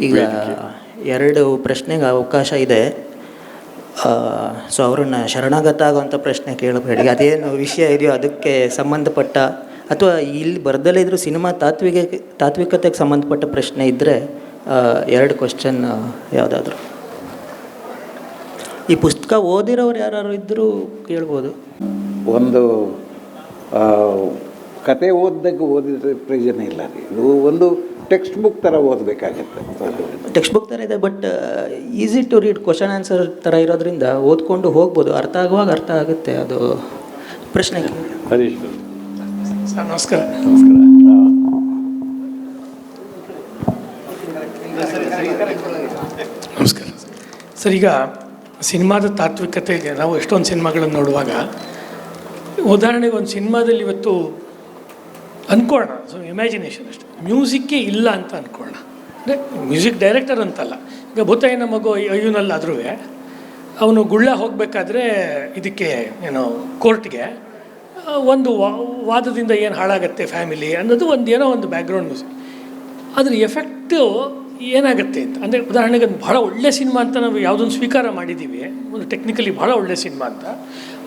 ಈಗ 2 ಪ್ರಶ್ನೆಗೆ ಅವಕಾಶ ಇದೆ. ಸೊ ಅವ್ರನ್ನ ಶರಣಾಗತ ಆಗುವಂಥ ಪ್ರಶ್ನೆ ಕೇಳಬೇಡಿ. ಅದೇನು ವಿಷಯ ಇದೆಯೋ ಅದಕ್ಕೆ ಸಂಬಂಧಪಟ್ಟ, ಅಥವಾ ಇಲ್ಲಿ ಬರ್ದಲ್ಲೇ ಇದ್ದರೂ ಸಿನಿಮಾ ತಾತ್ವಿಕತೆಗೆ ಸಂಬಂಧಪಟ್ಟ ಪ್ರಶ್ನೆ ಇದ್ದರೆ 2 ಕ್ವಶನ್ ಯಾವುದಾದ್ರು. ಈ ಪುಸ್ತಕ ಓದಿರೋರು ಯಾರು ಇದ್ದರೂ ಕೇಳ್ಬೋದು. ಒಂದು ಕತೆ ಓದಿದ್ರೆ ಪ್ರಯೋಜನ ಇಲ್ಲ ರೀ. ಇದು ಒಂದು ಟೆಕ್ಸ್ಟ್ ಬುಕ್ ಥರ ಓದಬೇಕಾಗತ್ತೆ. ಟೆಕ್ಸ್ಟ್ ಬುಕ್ ಥರ ಇದೆ, but easy to read, question answer ಥರ ಇರೋದ್ರಿಂದ ಓದ್ಕೊಂಡು ಹೋಗ್ಬೋದು. ಅರ್ಥ ಆಗುವಾಗ ಅರ್ಥ ಆಗುತ್ತೆ. ಅದು ಪ್ರಶ್ನೆ. ಹರೀಶ್ ಸರ್ ನಮಸ್ಕಾರ. ನಮಸ್ಕಾರ ಸರ್. ಈಗ ಸಿನಿಮಾದ ತಾತ್ವಿಕತೆಗೆ ನಾವು ಎಷ್ಟೊಂದು ಸಿನಿಮಾಗಳನ್ನು ನೋಡುವಾಗ, ಉದಾಹರಣೆಗೆ ಒಂದು ಸಿನಿಮಾದಲ್ಲಿ ಇವತ್ತು ಅಂದ್ಕೊಳ್ಳೋಣ, ಸೊ ಇಮ್ಯಾಜಿನೇಷನ್ ಅಷ್ಟೆ, ಮ್ಯೂಸಿಕ್ಕೇ ಇಲ್ಲ ಅಂತ ಅಂದ್ಕೊಳ್ಳೋಣ. ಅಂದರೆ ಮ್ಯೂಸಿಕ್ ಡೈರೆಕ್ಟರ್ ಅಂತಲ್ಲ. ಈಗ ಭೂತಾಯಿನ ಮಗು ಅಯ್ಯುನಲ್ಲಾದ್ರೂ ಅವನು ಗುಳ್ಳ ಹೋಗಬೇಕಾದ್ರೆ ಇದಕ್ಕೆ ಕೋರ್ಟ್ಗೆ ಒಂದು ವಾದದಿಂದ ಏನು ಹಾಳಾಗತ್ತೆ ಫ್ಯಾಮಿಲಿ ಅನ್ನೋದು ಒಂದು ಬ್ಯಾಕ್ಗ್ರೌಂಡ್ ಮ್ಯೂಸಿಕ್. ಅದ್ರ ಎಫೆಕ್ಟು ಏನಾಗುತ್ತೆ ಅಂತ. ಅಂದರೆ ಉದಾಹರಣೆಗೆ ಒಂದು ಭಾಳ ಒಳ್ಳೆ ಸಿನಿಮಾ ಅಂತ ನಾವು ಯಾವುದೊಂದು ಸ್ವೀಕಾರ ಮಾಡಿದ್ದೀವಿ, ಒಂದು ಟೆಕ್ನಿಕಲಿ ಭಾಳ ಒಳ್ಳೆ ಸಿನಿಮಾ ಅಂತ.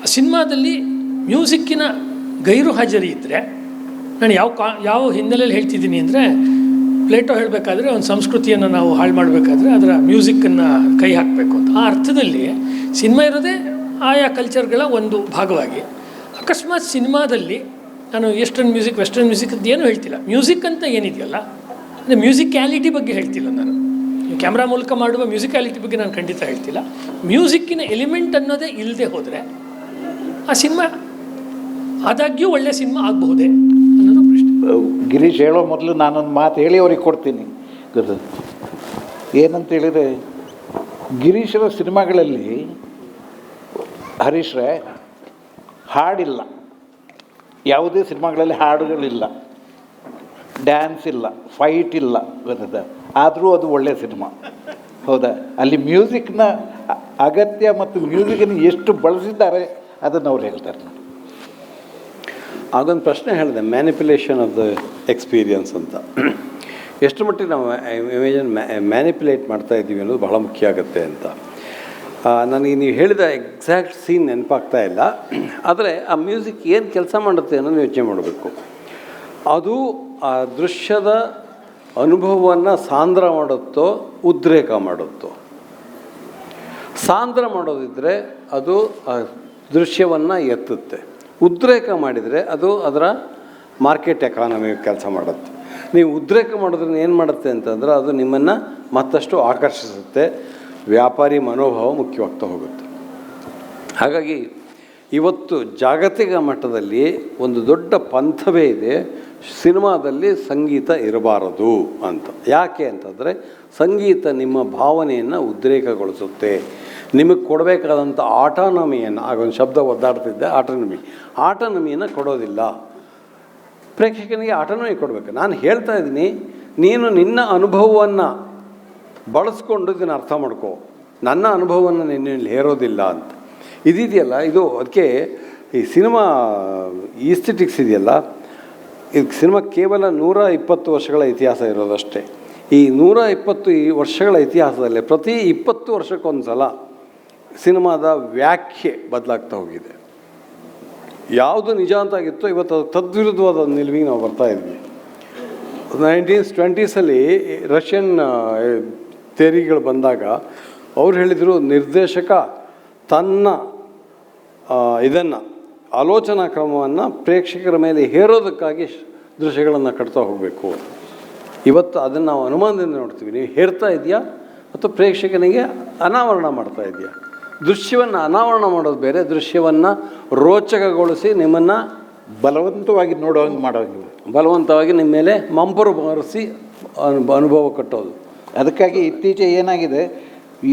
ಆ ಸಿನಿಮಾದಲ್ಲಿ ಮ್ಯೂಸಿಕ್ಕಿನ ಗೈರು ಹಾಜರಿ ಇದ್ದರೆ, ನಾನು ಯಾವ ಹಿನ್ನೆಲೆಯಲ್ಲಿ ಹೇಳ್ತಿದ್ದೀನಿ ಅಂದರೆ, ಪ್ಲೇಟೋ ಹೇಳಬೇಕಾದ್ರೆ ಒಂದು ಸಂಸ್ಕೃತಿಯನ್ನು ನಾವು ಹಾಳು ಮಾಡಬೇಕಾದ್ರೆ ಅದರ ಮ್ಯೂಸಿಕ್ಕನ್ನು ಕೈ ಹಾಕಬೇಕು ಅಂತ. ಆ ಅರ್ಥದಲ್ಲಿ ಸಿನಿಮಾ ಇರೋದೇ ಆಯಾ ಕಲ್ಚರ್ಗಳ ಒಂದು ಭಾಗವಾಗಿ. ಅಕಸ್ಮಾತ್ ಸಿನಿಮಾದಲ್ಲಿ ನಾನು ಈಸ್ಟರ್ನ್ ಮ್ಯೂಸಿಕ್, ವೆಸ್ಟರ್ನ್ ಮ್ಯೂಸಿಕ್ ಅಂತ ಏನೂ ಹೇಳ್ತಿಲ್ಲ, ಮ್ಯೂಸಿಕ್ ಅಂತ ಏನಿದೆಯಲ್ಲ, ಅಂದರೆ ಮ್ಯೂಸಿಕ್ಯಾಲಿಟಿ ಬಗ್ಗೆ ಹೇಳ್ತಿಲ್ಲ ನಾನು. ಕ್ಯಾಮ್ರಾ ಮೂಲಕ ಮಾಡುವ ಮ್ಯೂಸಿಕ್ಯಾಲಿಟಿ ಬಗ್ಗೆ ನಾನು ಖಂಡಿತ ಹೇಳ್ತಿಲ್ಲ. ಮ್ಯೂಸಿಕ್ಕಿನ ಎಲಿಮೆಂಟ್ ಅನ್ನೋದೇ ಇಲ್ಲದೆ ಹೋದರೆ ಆ ಸಿನಿಮಾ ಆದಾಗ್ಯೂ ಒಳ್ಳೆಯ ಸಿನಿಮಾ ಆಗಬಹುದೇ ಅನ್ನೋದು ಪ್ರಶ್ನೆ. ಗಿರೀಶ್ ಹೇಳೋ ಮೊದಲು ನಾನೊಂದು ಮಾತು ಹೇಳಿ ಅವ್ರಿಗೆ ಕೊಡ್ತೀನಿ. ಏನಂತ ಹೇಳಿದರೆ, ಗಿರೀಶರ ಸಿನಿಮಾಗಳಲ್ಲಿ ಹರೀಶ್ರೇ ಹಾಡಿಲ್ಲ, ಯಾವುದೇ ಸಿನಿಮಾಗಳಲ್ಲಿ ಹಾಡುಗಳಿಲ್ಲ, ಡ್ಯಾನ್ಸ್ ಇಲ್ಲ, ಫೈಟ್ ಇಲ್ಲ, ಗೊತ್ತದ. ಆದರೂ ಅದು ಒಳ್ಳೆಯ ಸಿನಿಮಾ, ಹೌದಾ? ಅಲ್ಲಿ ಮ್ಯೂಸಿಕ್ನ ಅಗತ್ಯ ಮತ್ತು ಮ್ಯೂಸಿಕನ್ನು ಎಷ್ಟು ಬಳಸಿದ್ದಾರೆ ಅದನ್ನು ಅವ್ರು ಹೇಳ್ತಾರೆ. ಆಗೊಂದು ಪ್ರಶ್ನೆ ಹೇಳಿದೆ, ಮ್ಯಾನಿಪ್ಯುಲೇಷನ್ ಆಫ್ ದ ಎಕ್ಸ್ಪೀರಿಯನ್ಸ್ ಅಂತ. ಎಷ್ಟು ಮಟ್ಟಿಗೆ ನಾವು ಮ್ಯಾನಿಪ್ಯುಲೇಟ್ ಮಾಡ್ತಾ ಇದ್ದೀವಿ ಅನ್ನೋದು ಬಹಳ ಮುಖ್ಯ ಆಗುತ್ತೆ ಅಂತ. ನನಗೆ ನೀವು ಹೇಳಿದ ಎಕ್ಸಾಕ್ಟ್ ಸೀನ್ ನೆನಪಾಗ್ತಾ ಇಲ್ಲ, ಆದರೆ ಆ ಮ್ಯೂಸಿಕ್ ಏನು ಕೆಲಸ ಮಾಡುತ್ತೆ ಅನ್ನೋದು ಯೋಚನೆ ಮಾಡಬೇಕು. ಅದು ಆ ದೃಶ್ಯದ ಅನುಭವವನ್ನು ಸಾಂದ್ರ ಮಾಡುತ್ತೋ ಉದ್ರೇಕ ಮಾಡುತ್ತೋ. ಸಾಂದ್ರ ಮಾಡೋದಿದ್ದರೆ ಅದು ಆ ದೃಶ್ಯವನ್ನು ಎತ್ತುತ್ತೆ, ಉದ್ರೇಕ ಮಾಡಿದರೆ ಅದು ಅದರ ಮಾರ್ಕೆಟ್ ಎಕಾನಮಿ ಕೆಲಸ ಮಾಡುತ್ತೆ. ನೀವು ಉದ್ರೇಕ ಮಾಡೋದ್ರಿಂದ ಏನು ಮಾಡುತ್ತೆ ಅಂತಂದರೆ ಅದು ನಿಮ್ಮನ್ನು ಮತ್ತಷ್ಟು ಆಕರ್ಷಿಸುತ್ತೆ, ವ್ಯಾಪಾರಿ ಮನೋಭಾವ ಮುಖ್ಯವಾಗ್ತಾ ಹೋಗುತ್ತೆ. ಹಾಗಾಗಿ ಇವತ್ತು ಜಾಗತಿಕ ಮಟ್ಟದಲ್ಲಿ ಒಂದು ದೊಡ್ಡ ಪಂಥವೇ ಇದೆ, ಸಿನಿಮಾದಲ್ಲಿ ಸಂಗೀತ ಇರಬಾರದು ಅಂತ. ಯಾಕೆ ಅಂತಂದರೆ ಸಂಗೀತ ನಿಮ್ಮ ಭಾವನೆಯನ್ನು ಉದ್ರೇಕಗೊಳಿಸುತ್ತೆ, ನಿಮಗೆ ಕೊಡಬೇಕಾದಂಥ ಆಟಾನಮಿಯನ್ನು, ಆಗೊಂದು ಶಬ್ದ ಒದ್ದಾಡ್ತಿದ್ದೆ, ಆಟಾನಮಿಯನ್ನು ಕೊಡೋದಿಲ್ಲ. ಪ್ರೇಕ್ಷಕನಿಗೆ ಆಟಾನಮಿ ಕೊಡಬೇಕು. ನಾನು ಹೇಳ್ತಾ ಇದ್ದೀನಿ, ನೀನು ನಿನ್ನ ಅನುಭವವನ್ನು ಬಳಸ್ಕೊಂಡು ಇದನ್ನು ಅರ್ಥ ಮಾಡ್ಕೋ, ನನ್ನ ಅನುಭವವನ್ನು ನಿನ್ನಲ್ಲಿ ಹೇರೋದಿಲ್ಲ ಅಂತ. ಇದೆಯಲ್ಲ, ಇದು ಅದಕ್ಕೆ ಈ ಸಿನಿಮಾ ಈಸ್ಥೆಟಿಕ್ಸ್ ಇದೆಯಲ್ಲ, ಇದು ಸಿನಿಮಾ ಕೇವಲ 120 ವರ್ಷಗಳ ಇತಿಹಾಸ ಇರೋದಷ್ಟೇ. ಈ 120 ವರ್ಷಗಳ ಇತಿಹಾಸದಲ್ಲಿ ಪ್ರತಿ 20 ವರ್ಷಕ್ಕೊಂದು ಸಲ ಸಿನಿಮಾದ ವ್ಯಾಖ್ಯೆ ಬದಲಾಗ್ತಾ ಹೋಗಿದೆ. ಯಾವುದು ನಿಜ ಅಂತಾಗಿತ್ತು ಇವತ್ತು ಅದು ತದ್ವಿರುದ್ಧವಾದ ನಿಲುವಿಗೆ ನಾವು ಬರ್ತಾಯಿದ್ವಿ. 1920ಸಲ್ಲಿ ರಷ್ಯನ್ ಥಿಯರಿಗಳು ಬಂದಾಗ ಅವ್ರು ಹೇಳಿದರು, ನಿರ್ದೇಶಕ ತನ್ನ ಇದನ್ನು ಆಲೋಚನಾ ಕ್ರಮವನ್ನು ಪ್ರೇಕ್ಷಕರ ಮೇಲೆ ಹೇರೋದಕ್ಕಾಗಿ ದೃಶ್ಯಗಳನ್ನು ಕಟ್ತಾ ಹೋಗಬೇಕು. ಇವತ್ತು ಅದನ್ನು ನಾವು ಅನುಮಾನದಿಂದ ನೋಡ್ತೀವಿ. ನೀವು ಹೇರ್ತಾ ಇದೆಯಾ ಅಥವಾ ಪ್ರೇಕ್ಷಕನಿಗೆ ಅನಾವರಣ ಮಾಡ್ತಾ ಇದೆಯಾ? ದೃಶ್ಯವನ್ನು ಅನಾವರಣ ಮಾಡೋದು ಬೇರೆ, ದೃಶ್ಯವನ್ನು ರೋಚಕಗೊಳಿಸಿ ನಿಮ್ಮನ್ನು ಬಲವಂತವಾಗಿ ನೋಡೋಂಗೆ ಮಾಡೋಂಗಿಲ್ಲ, ಬಲವಂತವಾಗಿ ನಿಮ್ಮ ಮೇಲೆ ಮಂಪರು ಬಾರಿಸಿ ಅನುಭವ ಕಟ್ಟೋದು. ಅದಕ್ಕಾಗಿ ಇತ್ತೀಚೆಗೆ ಏನಾಗಿದೆ,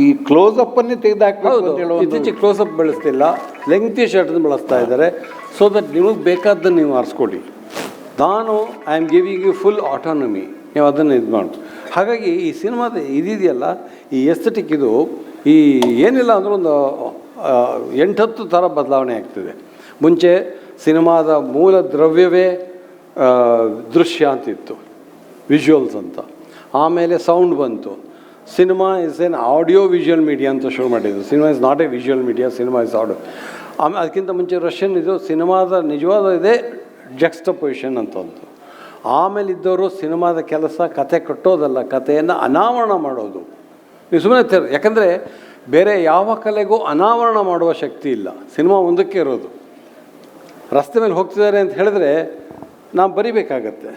ಈ ಕ್ಲೋಸಪ್ಪನ್ನೇ ತೆಗೆದುಹಾಕಬೇಕು ಅಂತ ಹೇಳೋ ಇತ್ತೀಚೆಗೆ ಕ್ಲೋಸಪ್ ಬೆಳೆಸ್ತಿಲ್ಲ, ಲೆಂಗ್ತಿ ಶರ್ಟನ್ನು ಬಳಸ್ತಾ ಇದ್ದಾರೆ. ಸೊ ದಟ್ ನಿಮಗೆ ಬೇಕಾದ್ದನ್ನು ನೀವು ಆರಿಸ್ಕೊಡಿ. ನಾನು I am giving you full autonomy, ನೀವು ಅದನ್ನು ಇದು ಮಾಡಿ. ಹಾಗಾಗಿ ಈ ಸಿನಿಮಾದ ಇದೆಯಲ್ಲ, ಈ ಎಸ್ಥೆಟಿಕ್ ಇದು ಈ ಏನಿಲ್ಲ ಅಂದರೂ ಒಂದು 8-10 ಥರ ಬದಲಾವಣೆ ಆಗ್ತಿದೆ. ಮುಂಚೆ ಸಿನಿಮಾದ ಮೂಲ ದ್ರವ್ಯವೇ ದೃಶ್ಯ ಅಂತಿತ್ತು, ವಿಜುವಲ್ಸ್ ಅಂತ. ಆಮೇಲೆ ಸೌಂಡ್ ಬಂತು. Cinema is N audio visual media ಅಂತ ಶುರು ಮಾಡಿದ್ದು. Cinema is not A visual media, cinema is audio. ಆಮೇಲೆ ಅದಕ್ಕಿಂತ ಮುಂಚೆ ರಷ್ಯನ್ ಇದು ಸಿನಿಮಾದ ನಿಜವಾದ ಇದೆ ಜಕ್ಸ್ಟಪೊಸಿಷನ್ ಅಂತ ಒಂದು. ಆಮೇಲೆ ಇದ್ದವರು ಸಿನಿಮಾದ ಕೆಲಸ ಕತೆ ಕಟ್ಟೋದಲ್ಲ, ಕಥೆಯನ್ನು ಅನಾವರಣ ಮಾಡೋದು. ನೀವು ಸುಮ್ಮನೆ ಯಾಕಂದರೆ ಬೇರೆ ಯಾವ ಕಲೆಗೂ ಅನಾವರಣ ಮಾಡುವ ಶಕ್ತಿ ಇಲ್ಲ, ಸಿನಿಮಾ ಒಂದಕ್ಕೆ ಇರೋದು. ರಸ್ತೆ ಮೇಲೆ ಹೋಗ್ತಿದ್ದಾರೆ ಅಂತ ಹೇಳಿದ್ರೆ ನಾವು ಬರಿಬೇಕಾಗತ್ತೆ,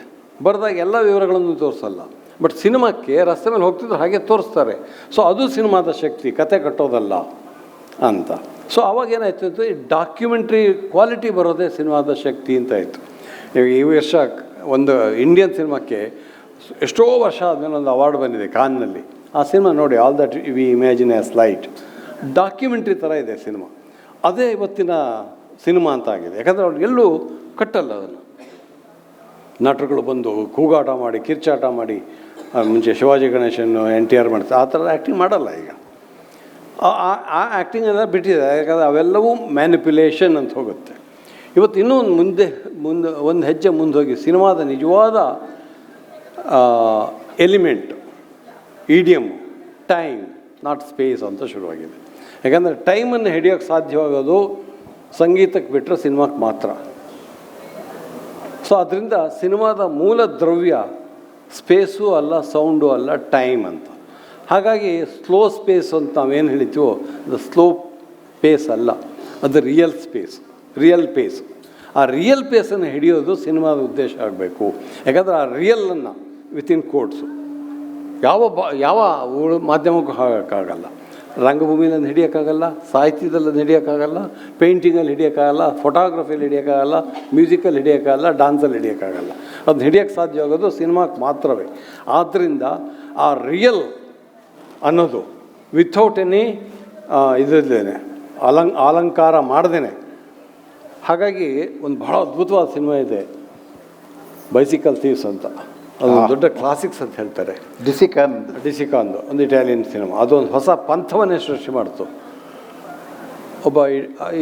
ಬರೆದಾಗ ಎಲ್ಲ ವಿವರಗಳನ್ನು ತೋರಿಸಲ್ಲ. ಬಟ್ ಸಿನಿಮಾಕ್ಕೆ ರಸ್ತೆ ಮೇಲೆ ಹೋಗ್ತಿದ್ರು ಹಾಗೆ ತೋರಿಸ್ತಾರೆ. ಸೊ ಅದು ಸಿನಿಮಾದ ಶಕ್ತಿ, ಕತೆ ಕಟ್ಟೋದಲ್ಲ ಅಂತ. ಸೊ ಅವಾಗ ಏನಾಯ್ತು ಅಂತ, ಈ ಡಾಕ್ಯುಮೆಂಟ್ರಿ ಕ್ವಾಲಿಟಿ ಬರೋದೇ ಸಿನಿಮಾದ ಶಕ್ತಿ ಅಂತ ಆಯಿತು. ಈ ವರ್ಷ ಒಂದು ಇಂಡಿಯನ್ ಸಿನಿಮಾಕ್ಕೆ ಎಷ್ಟೋ ವರ್ಷ ಆದಮೇಲೆ ಒಂದು ಅವಾರ್ಡ್ ಬಂದಿದೆ ಕಾನ್ನಲ್ಲಿ. ಆ ಸಿನಿಮಾ ನೋಡಿ, all that we imagine as light. Documentary ಥರ ಇದೆ ಸಿನಿಮಾ. ಅದೇ ಇವತ್ತಿನ ಸಿನಿಮಾ ಅಂತ ಆಗಿದೆ. ಯಾಕಂದರೆ ಅವ್ರು ಎಲ್ಲೂ ಕಟ್ಟಲ್ಲ ಅದನ್ನು. ನಟರುಗಳು ಬಂದು ಕೂಗಾಟ ಮಾಡಿ, ಕಿರ್ಚಾಟ ಮಾಡಿ, ಮುಂಚೆ ಶಿವಾಜಿ ಗಣೇಶನ್ನು NTR ಮಾಡ್ತಾರೆ, ಆ ಥರ ಆ್ಯಕ್ಟಿಂಗ್ ಮಾಡಲ್ಲ ಈಗ. ಆ ಆ್ಯಕ್ಟಿಂಗ್ ಎಲ್ಲ ಬಿಟ್ಟಿದೆ. ಯಾಕಂದರೆ ಅವೆಲ್ಲವೂ ಮ್ಯಾನಿಪ್ಯುಲೇಷನ್ ಅಂತ ಹೋಗುತ್ತೆ. ಇವತ್ತು ಇನ್ನೂ ಒಂದು ಹೆಜ್ಜೆ ಮುಂದೆ ಹೋಗಿ ಸಿನಿಮಾದ ನಿಜವಾದ ಎಲಿಮೆಂಟ್, ಈಡಿಯಮ್, ಟೈಮ್, ನಾಟ್ ಸ್ಪೇಸ್ ಅಂತ ಶುರುವಾಗಿದೆ. ಯಾಕಂದರೆ ಟೈಮನ್ನು ಹಿಡಿಯೋಕ್ಕೆ ಸಾಧ್ಯವಾಗೋದು ಸಂಗೀತಕ್ಕೆ ಬಿಟ್ಟರೆ ಸಿನಿಮಾಕ್ಕೆ ಮಾತ್ರ. ಸೊ ಅದರಿಂದ ಸಿನಿಮಾದ ಮೂಲ ದ್ರವ್ಯ ಸ್ಪೇಸು ಅಲ್ಲ, ಸೌಂಡು ಅಲ್ಲ, ಟೈಮ್ ಅಂತ. ಹಾಗಾಗಿ ಸ್ಲೋ ಸ್ಪೇಸ್ ಅಂತ ನಾವೇನು ಹೇಳ್ತೀವೋ ಅದು ಸ್ಲೋ ಪೇಸ್ ಅಲ್ಲ, ಅದು ರಿಯಲ್ ಸ್ಪೇಸ್, ರಿಯಲ್ ಪೇಸ್. ಆ ರಿಯಲ್ ಪೇಸನ್ನು ಹಿಡಿಯೋದು ಸಿನಿಮಾದ ಉದ್ದೇಶ ಆಗಬೇಕು. ಯಾಕಂದರೆ ಆ ರಿಯಲನ್ನು ವಿತಿನ್ ಕೋಡ್ಸು ಯಾವ ಮಾಧ್ಯಮಕ್ಕೂ ಹಾಕೋಕ್ಕಾಗಲ್ಲ. ರಂಗಭೂಮಿಯಲ್ಲಿ ಹಿಡಿಯೋಕ್ಕಾಗಲ್ಲ, ಸಾಹಿತ್ಯದಲ್ಲಿ ಹಿಡಿಯೋಕ್ಕಾಗಲ್ಲ, ಪೇಂಟಿಂಗಲ್ಲಿ ಹಿಡಿಯೋಕ್ಕಾಗಲ್ಲ, ಫೋಟೋಗ್ರಫಿಯಲ್ಲಿ ಹಿಡಿಯೋಕ್ಕಾಗಲ್ಲ, ಮ್ಯೂಸಿಕಲ್ಲಿ ಹಿಡಿಯೋಕ್ಕಾಗಲ್ಲ, ಡಾನ್ಸಲ್ಲಿ ಹಿಡಿಯೋಕ್ಕಾಗಲ್ಲ. ಅದನ್ನ ಹಿಡಿಯೋಕ್ಕೆ ಸಾಧ್ಯ ಆಗೋದು ಸಿನಿಮಾಕ್ಕೆ ಮಾತ್ರವೇ. ಆದ್ದರಿಂದ ಆ ರಿಯಲ್ ಅನ್ನೋದು ವಿಥೌಟ್ ಎನಿ ಇದರಲ್ಲೇನೆ ಅಲಂಕಾರ ಮಾಡ್ದೇನೆ. ಹಾಗಾಗಿ ಒಂದು ಭಾಳ ಅದ್ಭುತವಾದ ಸಿನಿಮಾ ಇದೆ, ಬೈಸಿಕಲ್ ಥೀವ್ಸ್ ಅಂತ. ಅದು ದೊಡ್ಡ ಕ್ಲಾಸಿಕ್ಸ್ ಅಂತ ಹೇಳ್ತಾರೆ. ಡಿಸಿಕಾಂದು ಒಂದು ಇಟಾಲಿಯನ್ ಸಿನಿಮಾ. ಅದೊಂದು ಹೊಸ ಪಂಥವನ್ನೇ ಸೃಷ್ಟಿ ಮಾಡ್ತು. ಒಬ್ಬ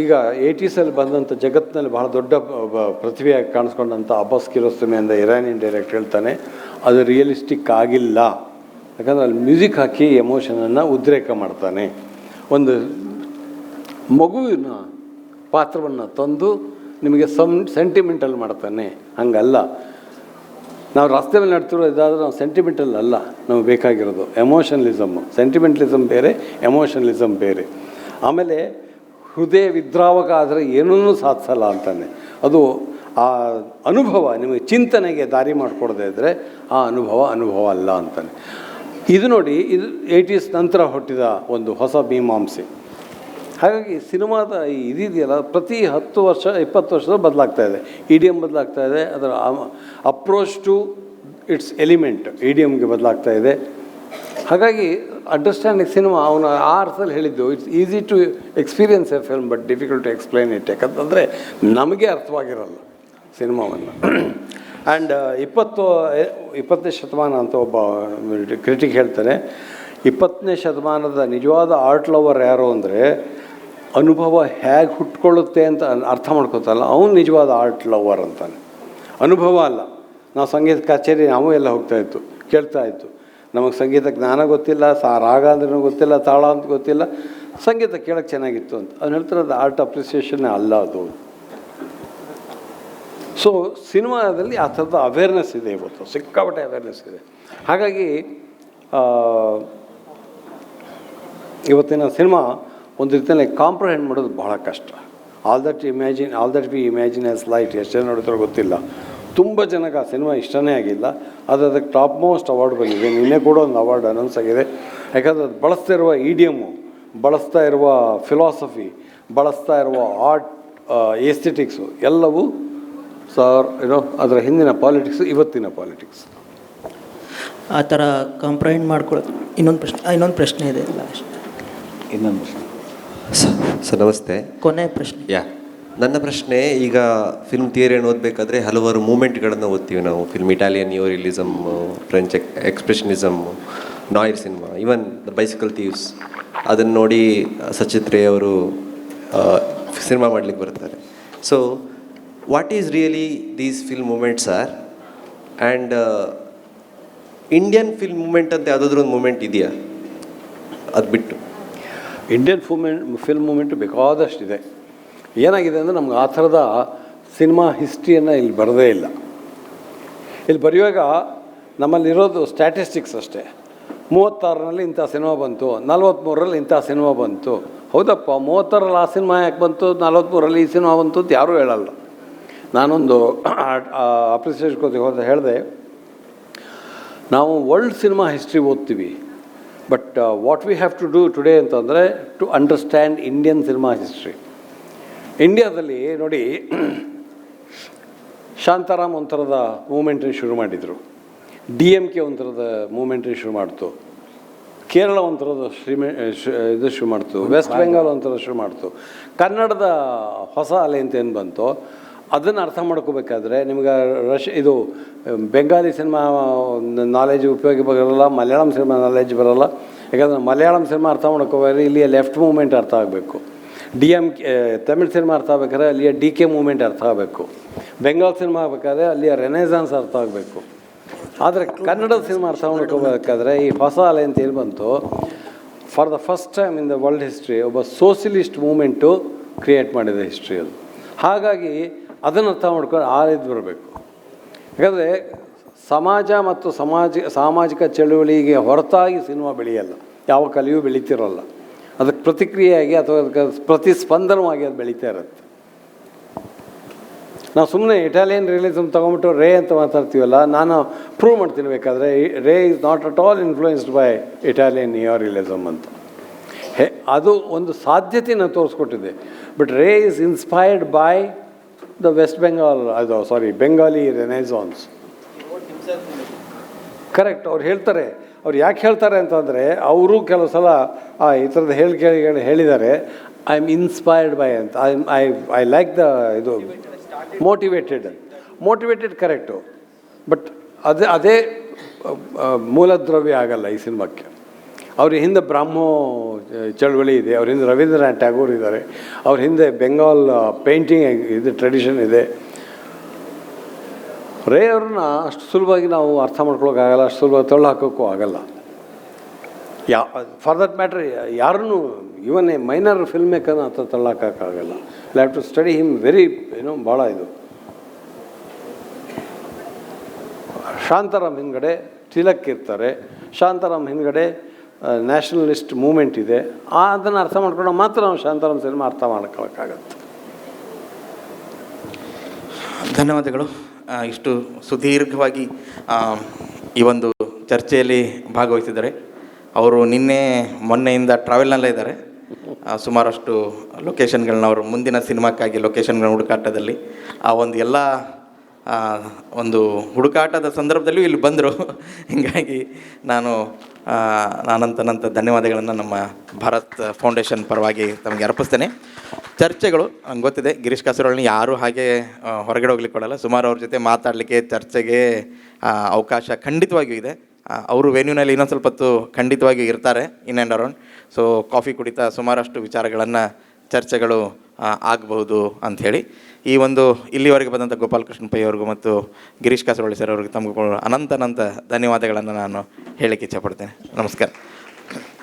ಈಗ 80s ಬಂದಂಥ ಜಗತ್ತಿನಲ್ಲಿ ಬಹಳ ದೊಡ್ಡ ಪ್ರತಿಭೆಯಾಗಿ ಕಾಣಿಸ್ಕೊಂಡಂಥ ಅಬ್ಬಾಸ್ ಕಿರೋಸ್ತಮಿ ಅಂತ ಇರಾನಿಯನ್ ಡೈರೆಕ್ಟರ್ ಹೇಳ್ತಾನೆ, ಅದು ರಿಯಲಿಸ್ಟಿಕ್ ಆಗಿಲ್ಲ. ಯಾಕಂದರೆ ಅಲ್ಲಿ ಮ್ಯೂಸಿಕ್ ಹಾಕಿ ಎಮೋಷನನ್ನು ಉದ್ರೇಕ ಮಾಡ್ತಾನೆ. ಒಂದು ಮಗುವಿನ ಪಾತ್ರವನ್ನು ತಂದು ನಿಮಗೆ ಸೆಂಟಿಮೆಂಟಲ್ ಮಾಡ್ತಾನೆ. ಹಂಗಲ್ಲ, ನಾವು ರಸ್ತೆ ಮೇಲೆ ನಡ್ತಿರೋ ಇದಾದರೆ ನಾವು ಸೆಂಟಿಮೆಂಟಲ್ ಅಲ್ಲ ನಮಗೆ ಬೇಕಾಗಿರೋದು, ಎಮೋಷನಲಿಸಮ್. ಸೆಂಟಿಮೆಂಟಲಿಸಮ್ ಬೇರೆ, ಎಮೋಷನಲಿಸಮ್ ಬೇರೆ. ಆಮೇಲೆ ಹೃದಯ ವಿದ್ರಾವಕ ಆದರೆ ಏನನ್ನೂ ಸಾಧಿಸಲ್ಲ ಅಂತಾನೆ. ಅದು ಆ ಅನುಭವ ನಿಮಗೆ ಚಿಂತನೆಗೆ ದಾರಿ ಮಾಡಿಕೊಡದೇ ಇದ್ದರೆ ಆ ಅನುಭವ ಅಲ್ಲ ಅಂತಾನೆ. ಇದು ನೋಡಿ, ಇದು 80s ನಂತರ ಹುಟ್ಟಿದ ಒಂದು ಹೊಸ ಮೀಮಾಂಸೆ. ಹಾಗಾಗಿ ಸಿನಿಮಾದ ಇದೆಯಲ್ಲ, ಪ್ರತಿ 10 ವರ್ಷ 20 ವರ್ಷದ ಬದಲಾಗ್ತಾ ಇದೆ. ಇಡಿಯಮ್ ಬದಲಾಗ್ತಾ ಇದೆ, ಅದರ ಅಪ್ರೋಚ್ ಟು ಇಟ್ಸ್ ಎಲಿಮೆಂಟ್ ಇಡಿಯಮ್ಗೆ ಬದಲಾಗ್ತಾ ಇದೆ. ಹಾಗಾಗಿ ಅಂಡರ್ಸ್ಟ್ಯಾಂಡಿಂಗ್ ಸಿನಿಮಾ ಅವನು ಆ ಅರ್ಥದಲ್ಲಿ ಹೇಳಿದ್ದು, it's easy to experience a film but difficult to explain it. ಯಾಕಂತಂದರೆ ನಮಗೆ ಅರ್ಥವಾಗಿರಲ್ಲ ಸಿನಿಮಾವನ್ನು. ಆ್ಯಂಡ್ 20ನೇ ಶತಮಾನ ಅಂತ ಒಬ್ಬ ಕ್ರಿಟಿಕ್ ಹೇಳ್ತಾರೆ, 20ನೇ ಶತಮಾನದ ನಿಜವಾದ ಆರ್ಟ್ ಲವರ್ ಯಾರು ಅಂದರೆ ಅನುಭವ ಹೇಗೆ ಹುಟ್ಕೊಳ್ಳುತ್ತೆ ಅಂತ ಅರ್ಥ ಮಾಡ್ಕೋತಲ್ಲ, ಅವನು ನಿಜವಾದ ಆರ್ಟ್ ಲವರ್ ಅಂತಾನೆ. ಅನುಭವ ಅಲ್ಲ. ನಾವು ಸಂಗೀತ ಕಚೇರಿ ನಾವು ಎಲ್ಲ ಹೋಗ್ತಾಯಿತ್ತು, ಕೇಳ್ತಾಯಿತ್ತು. ನಮಗೆ ಸಂಗೀತ ಜ್ಞಾನ ಗೊತ್ತಿಲ್ಲ, ರಾಗ ಅಂದ್ರೂ ಗೊತ್ತಿಲ್ಲ, ತಾಳ ಅಂತ ಗೊತ್ತಿಲ್ಲ, ಸಂಗೀತ ಕೇಳೋಕ್ಕೆ ಚೆನ್ನಾಗಿತ್ತು ಅಂತ ಅವ್ನು ಹೇಳ್ತಾರೆ. ಅದು ಆರ್ಟ್ ಅಪ್ರಿಸಿಯೇಷನ್ನೇ ಅಲ್ಲ ಅದು. ಸೊ ಸಿನಿಮಾದಲ್ಲಿ ಆ ಥರದ ಅವೇರ್ನೆಸ್ ಇದೆ, ಇವತ್ತು ಸಿಕ್ಕಾಪಟ್ಟೆ ಅವೇರ್ನೆಸ್ ಇದೆ. ಹಾಗಾಗಿ ಇವತ್ತಿನ ಸಿನಿಮಾ ಒಂದು ರೀತಿಯಲ್ಲಿ ಕಾಂಪ್ರಹೆಂಡ್ ಮಾಡೋದು ಬಹಳ ಕಷ್ಟ. All that we imagine as light ಎಷ್ಟು ಜನ ನೋಡಿದ್ರೂ ಗೊತ್ತಿಲ್ಲ. ತುಂಬ ಜನಕ್ಕೆ ಆ ಸಿನಿಮಾ ಇಷ್ಟನೇ ಆಗಿಲ್ಲ, ಅದು ಅದಕ್ಕೆ ಟಾಪ್ ಮೋಸ್ಟ್ ಅವಾರ್ಡ್ ಬಂದಿದೆ. ನಿನ್ನೆ ಕೂಡ ಒಂದು ಅವಾರ್ಡ್ ಅನೌನ್ಸ್ ಆಗಿದೆ. ಯಾಕಂದರೆ ಅದು ಬಳಸ್ತಾ ಇರುವ ಇಡಿಯಮ್ಮು, ಬಳಸ್ತಾ ಇರುವ ಫಿಲಾಸಫಿ, ಬಳಸ್ತಾ ಇರುವ ಆರ್ಟ್, ಎಸ್ಥೆಟಿಕ್ಸು ಎಲ್ಲವೂ ಅದರ ಹಿಂದಿನ ಪಾಲಿಟಿಕ್ಸು, ಇವತ್ತಿನ ಪಾಲಿಟಿಕ್ಸ್. ಆ ಥರ ಕಂಪ್ರೈಂಡ್ ಮಾಡ್ಕೊಳ್ಳೋದು. ಇನ್ನೊಂದು ಪ್ರಶ್ನೆ ಇದೆ ಲಾಸ್ಟ್. ಇನ್ನೊಂದು ಪ್ರಶ್ನೆ ಸರ್ ನಮಸ್ತೆ. ಕೊನೆ ಪ್ರಶ್ನೆ. ನನ್ನ ಪ್ರಶ್ನೆ, ಈಗ ಫಿಲ್ಮ್ ಥಿಯರಿಯನ್ನು ಓದಬೇಕಾದ್ರೆ ಹಲವಾರು ಮೂಮೆಂಟ್ಗಳನ್ನು ಓದ್ತೀವಿ ನಾವು. Film Italian neorealism, French expressionism, noir cinema, even the bicycle thieves, ಅದನ್ನು ನೋಡಿ ಸಚಿತ್ ರೇ ಅವರು ಸಿನಿಮಾ ಮಾಡಲಿಕ್ಕೆ ಬರ್ತಾರೆ. So what is really these film movements are, and Indian film movement ಅಂತ ಯಾವುದಾದ್ರೂ ಒಂದು ಮೂಮೆಂಟ್ ಇದೆಯಾ ಅದು ಬಿಟ್ಟು? ಇಂಡಿಯನ್ ಫಿಲ್ಮ್ ಮೂಮೆಂಟು ಬೇಕಾದಷ್ಟಿದೆ. ಏನಾಗಿದೆ ಅಂದರೆ ನಮ್ಗೆ ಆ ಥರದ ಸಿನಿಮಾ ಹಿಸ್ಟ್ರಿಯನ್ನು ಇಲ್ಲಿ ಬರೋದೇ ಇಲ್ಲ. ಇಲ್ಲಿ ಬರೆಯುವಾಗ ನಮ್ಮಲ್ಲಿರೋದು ಸ್ಟ್ಯಾಟಿಸ್ಟಿಕ್ಸ್ ಅಷ್ಟೇ. 36ರಲ್ಲಿ ಇಂಥ ಸಿನಿಮಾ ಬಂತು, 43ರಲ್ಲಿ ಇಂಥ ಸಿನಿಮಾ ಬಂತು. ಹೌದಪ್ಪ, 36ರಲ್ಲಿ ಆ ಸಿನಿಮಾ ಯಾಕೆ ಬಂತು, 43ರಲ್ಲಿ ಈ ಸಿನಿಮಾ ಬಂತು ಅಂತ ಯಾರೂ ಹೇಳಲ್ಲ. ನಾನೊಂದು ಅಪ್ರಿಸಿಯೇಷನ್ ಹೇಳಿದೆ, ನಾವು ವರ್ಲ್ಡ್ ಸಿನಿಮಾ ಹಿಸ್ಟ್ರಿ ಓದ್ತೀವಿ, but what we have to do today ಅಂತಂದರೆ to understand Indian cinema history. ಇಂಡಿಯಾದಲ್ಲಿ ನೋಡಿ, ಶಾಂತಾರಾಮ್ ಒಂಥರದ ಮೂಮೆಂಟನ್ನು ಶುರು ಮಾಡಿದರು, DMK ಒಂಥರದ ಮೂಮೆಂಟನ್ನು ಶುರು ಮಾಡ್ತು, ಕೇರಳ ಒಂಥರದ ಇದು ಶುರು ಮಾಡ್ತು, ವೆಸ್ಟ್ ಬೆಂಗಾಲ್ ಒಂಥರ ಶುರು ಮಾಡ್ತು. ಕನ್ನಡದ ಹೊಸ ಅಲೆ ಅಂತ ಏನು ಬಂತು, ಅದನ್ನು ಅರ್ಥ ಮಾಡ್ಕೋಬೇಕಾದ್ರೆ ನಿಮ್ಗೆ ಇದು ಬೆಂಗಾಲಿ ಸಿನಿಮಾ ನಾಲೆಜ್ ಉಪಯೋಗ ಬರೋಲ್ಲ, ಮಲಯಾಳಂ ಸಿನಿಮಾ ನಾಲೆಜ್ ಬರೋಲ್ಲ. ಯಾಕಂದರೆ ಮಲಯಾಳಂ ಸಿನಿಮಾ ಅರ್ಥ ಮಾಡ್ಕೋಬೇಕಾದ್ರೆ ಇಲ್ಲಿಯ ಲೆಫ್ಟ್ ಮೂಮೆಂಟ್ ಅರ್ಥ ಆಗಬೇಕು, DMK ತಮಿಳ್ ಸಿನಿಮಾ ಅರ್ಥ ಆಗ್ಬೇಕಾದ್ರೆ ಅಲ್ಲಿಯ DK ಮೂಮೆಂಟ್ ಅರ್ಥ ಆಗಬೇಕು, ಬೆಂಗಾಲ್ ಸಿನಿಮಾ ಆಗಬೇಕಾದ್ರೆ ಅಲ್ಲಿಯ ರೆನೆಸಾನ್ಸ್ ಅರ್ಥ ಆಗಬೇಕು. ಆದರೆ ಕನ್ನಡದ ಸಿನಿಮಾ ಅರ್ಥ ಮಾಡ್ಕೋಬೇಕಾದ್ರೆ ಈ ಹೊಸ ಅಲೆ ಅಂತ ಏನು ಬಂತು, for the first time in the world history ಒಬ್ಬ ಸೋಷಿಯಲಿಸ್ಟ್ ಮೂಮೆಂಟು ಕ್ರಿಯೇಟ್ ಮಾಡಿದ ಹಿಸ್ಟ್ರಿ ಅದು. ಹಾಗಾಗಿ ಅದನ್ನು ಅರ್ಥ ಮಾಡ್ಕೊಂಡು ಆ ರೀತಿ ಬರಬೇಕು. ಯಾಕಂದರೆ ಸಮಾಜ ಮತ್ತು ಸಾಮಾಜಿಕ ಚಳುವಳಿಗೆ ಹೊರತಾಗಿ ಸಿನಿಮಾ ಬೆಳೆಯಲ್ಲ, ಯಾವ ಕಲೆಯೂ ಬೆಳೀತಿರೋಲ್ಲ. ಅದಕ್ಕೆ ಪ್ರತಿಕ್ರಿಯೆಯಾಗಿ ಅಥವಾ ಅದಕ್ಕೆ ಪ್ರತಿಸ್ಪಂದನವಾಗಿ ಅದು ಬೆಳೀತಾ ಇರುತ್ತೆ. ನಾವು ಸುಮ್ಮನೆ ಇಟಾಲಿಯನ್ ರಿಯಲಿಸಮ್ ತೊಗೊಂಬಿಟ್ಟು ರೇ ಅಂತ ಮಾತಾಡ್ತೀವಲ್ಲ, ನಾನು ಪ್ರೂವ್ ಮಾಡ್ತೀನಿ ಬೇಕಾದರೆ, Ray is not at all influenced by Italian realism ಅಂತ. ಅದು ಒಂದು ಸಾಧ್ಯತೆಯನ್ನು ತೋರಿಸ್ಕೊಟ್ಟಿದೆ. But Ray is inspired by the West Bengal, Bengali renaissance. Correct, ಅವ್ರು ಹೇಳ್ತಾರೆ. ಅವ್ರು ಯಾಕೆ ಹೇಳ್ತಾರೆ ಅಂತಂದರೆ, ಅವರು ಕೆಲವು ಸಲ ಈ ಥರದ ಹೇಳಿಕೆಗಳು ಹೇಳಿದ್ದಾರೆ, ಐ ಆಮ್ ಇನ್ಸ್ಪೈರ್ಡ್ ಬೈ ಅಂತ. ಐ ಲೈಕ್ ದ ಇದು ಮೋಟಿವೇಟೆಡ್ ಕರೆಕ್ಟು. ಬಟ್ ಅದೇ ಮೂಲದ್ರವ್ಯ ಆಗಲ್ಲ ಈ ಸಿನಿಮಾಕ್ಕೆ. ಅವ್ರ ಹಿಂದೆ ಬ್ರಾಹ್ಮೋ ಚಳವಳಿ ಇದೆ, ಅವ್ರ ಹಿಂದೆ ರವೀಂದ್ರನಾಥ್ ಟ್ಯಾಗೋರ್ ಇದ್ದಾರೆ, ಅವ್ರ ಹಿಂದೆ ಬೆಂಗಾಲ್ ಪೇಂಟಿಂಗ್ ಇದು ಟ್ರೆಡಿಷನ್ ಇದೆ. ರೇ ಅವ್ರನ್ನ ಅಷ್ಟು ಸುಲಭವಾಗಿ ನಾವು ಅರ್ಥ ಮಾಡ್ಕೊಳಕ್ಕಾಗಲ್ಲ, ಅಷ್ಟು ಸುಲಭವಾಗಿ ತಳ್ಳು ಹಾಕೋಕ್ಕೂ ಆಗಲ್ಲ. ಫಾರ್ ದಟ್ ಮ್ಯಾಟ್ರ್ ಯಾರನ್ನೂ, ಇವನ್ ಎ ಮೈನರ್ ಫಿಲ್ಮ್ ಮೇಕರ್ನ ಅಂತ ತಳ್ಳೋಕ್ಕಾಗಲ್ಲ. You have to study him very ಭಾಳ ಇದು. ಶಾಂತಾರಾಮ್ ಹಿಂದ್ಗಡೆ ತಿಲಕ್ ಇರ್ತಾರೆ, ಶಾಂತಾರಾಮ್ ಹಿಂದ್ಗಡೆ ನ್ಯಾಷನಲಿಸ್ಟ್ ಮೂಮೆಂಟ್ ಇದೆ. ಅದನ್ನು ಅರ್ಥ ಮಾಡ್ಕೊಂಡು ಮಾತ್ರ ನಾವು ಶಾಂತಾರಾಮ್ ಸಿನಿಮಾ ಅರ್ಥ ಮಾಡ್ಕೊಳಕ್ಕಾಗತ್ತೆ. ಧನ್ಯವಾದಗಳು. ಇಷ್ಟು ಸುದೀರ್ಘವಾಗಿ ಈ ಒಂದು ಚರ್ಚೆಯಲ್ಲಿ ಭಾಗವಹಿಸಿದ್ದಾರೆ. ಅವರು ಮೊನ್ನೆಯಿಂದ ಟ್ರಾವೆಲ್ನಲ್ಲೇ ಇದ್ದಾರೆ. ಸುಮಾರಷ್ಟು ಲೊಕೇಶನ್ಗಳನ್ನ ಅವರು ಮುಂದಿನ ಸಿನಿಮಾಕ್ಕಾಗಿ ಲೊಕೇಶನ್ಗಳ ಹುಡುಕಾಟದಲ್ಲಿ ಆ ಒಂದು ಎಲ್ಲ ಒಂದು ಹುಡುಕಾಟದ ಸಂದರ್ಭದಲ್ಲೂ ಇಲ್ಲಿ ಬಂದರು. ಹೀಗಾಗಿ ನಾನು ಅನಂತ ಧನ್ಯವಾದಗಳನ್ನು ನಮ್ಮ ಭಾರತ್ ಫೌಂಡೇಶನ್ ಪರವಾಗಿ ತಮಗೆ ಅರ್ಪಿಸ್ತೇನೆ. ಚರ್ಚೆಗಳು ನಂಗೆ ಗೊತ್ತಿದೆ, ಗಿರೀಶ್ ಕಾಸರವಳ್ಳಿ ಯಾರೂ ಹಾಗೆ ಹೊರಗಡೆ ಹೋಗ್ಲಿಕ್ಕೆ ಕೊಡಲ್ಲ. ಸುಮಾರು ಅವ್ರ ಜೊತೆ ಮಾತಾಡಲಿಕ್ಕೆ, ಚರ್ಚೆಗೆ ಅವಕಾಶ ಖಂಡಿತವಾಗಿಯೂ ಇದೆ. ಅವರು ವೆನ್ಯೂನಲ್ಲಿ ಇನ್ನೊಂದು ಸ್ವಲ್ಪ ಹೊತ್ತು ಖಂಡಿತವಾಗಿಯೂ ಇರ್ತಾರೆ in and around. So coffee ಕುಡಿತಾ ಸುಮಾರಷ್ಟು ವಿಚಾರಗಳನ್ನು ಚರ್ಚೆಗಳು ಆಗಬಹುದು ಅಂಥೇಳಿ ಈ ಒಂದು ಇಲ್ಲಿವರೆಗೆ ಬಂದಂಥ ಗೋಪಾಲಕೃಷ್ಣ ಪೈ ಅವ್ರಿಗೂ ಮತ್ತು ಗಿರೀಶ್ ಕಾಸರವಳ್ಳಿ ಸರ್ ಅವ್ರಿಗೆ ತಮಗೂ ಅನಂತ ಧನ್ಯವಾದಗಳನ್ನು ನಾನು ಹೇಳಕ್ಕೆ ಇಚ್ಛಪಡ್ತೇನೆ. ನಮಸ್ಕಾರ.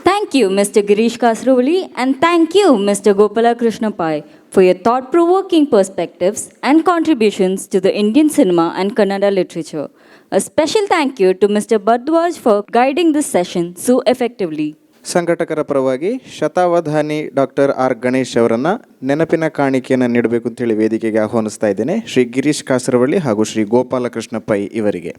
Thank you, Mr. Girish Kasravali, and thank you, Mr. Gopalakrishna Pai, for your thought-provoking perspectives and contributions to the Indian cinema and Kannada literature. A special thank you to Mr. Bhardwaj for guiding this session so effectively. ಸಂಘಟಕರ ಪರವಾಗಿ ಶತಾವಧಾನಿ doctor R Ganesh ಅವರನ್ನು ನೆನಪಿನ ಕಾಣಿಕೆಯನ್ನು ನೀಡಬೇಕು ಅಂತೇಳಿ ವೇದಿಕೆಗೆ ಆಹ್ವಾನಿಸ್ತಾ ಇದ್ದೇನೆ. ಶ್ರೀ ಗಿರೀಶ್ ಕಾಸರವಳ್ಳಿ ಹಾಗೂ Shri Gopalakrishna pi ಇವರಿಗೆ.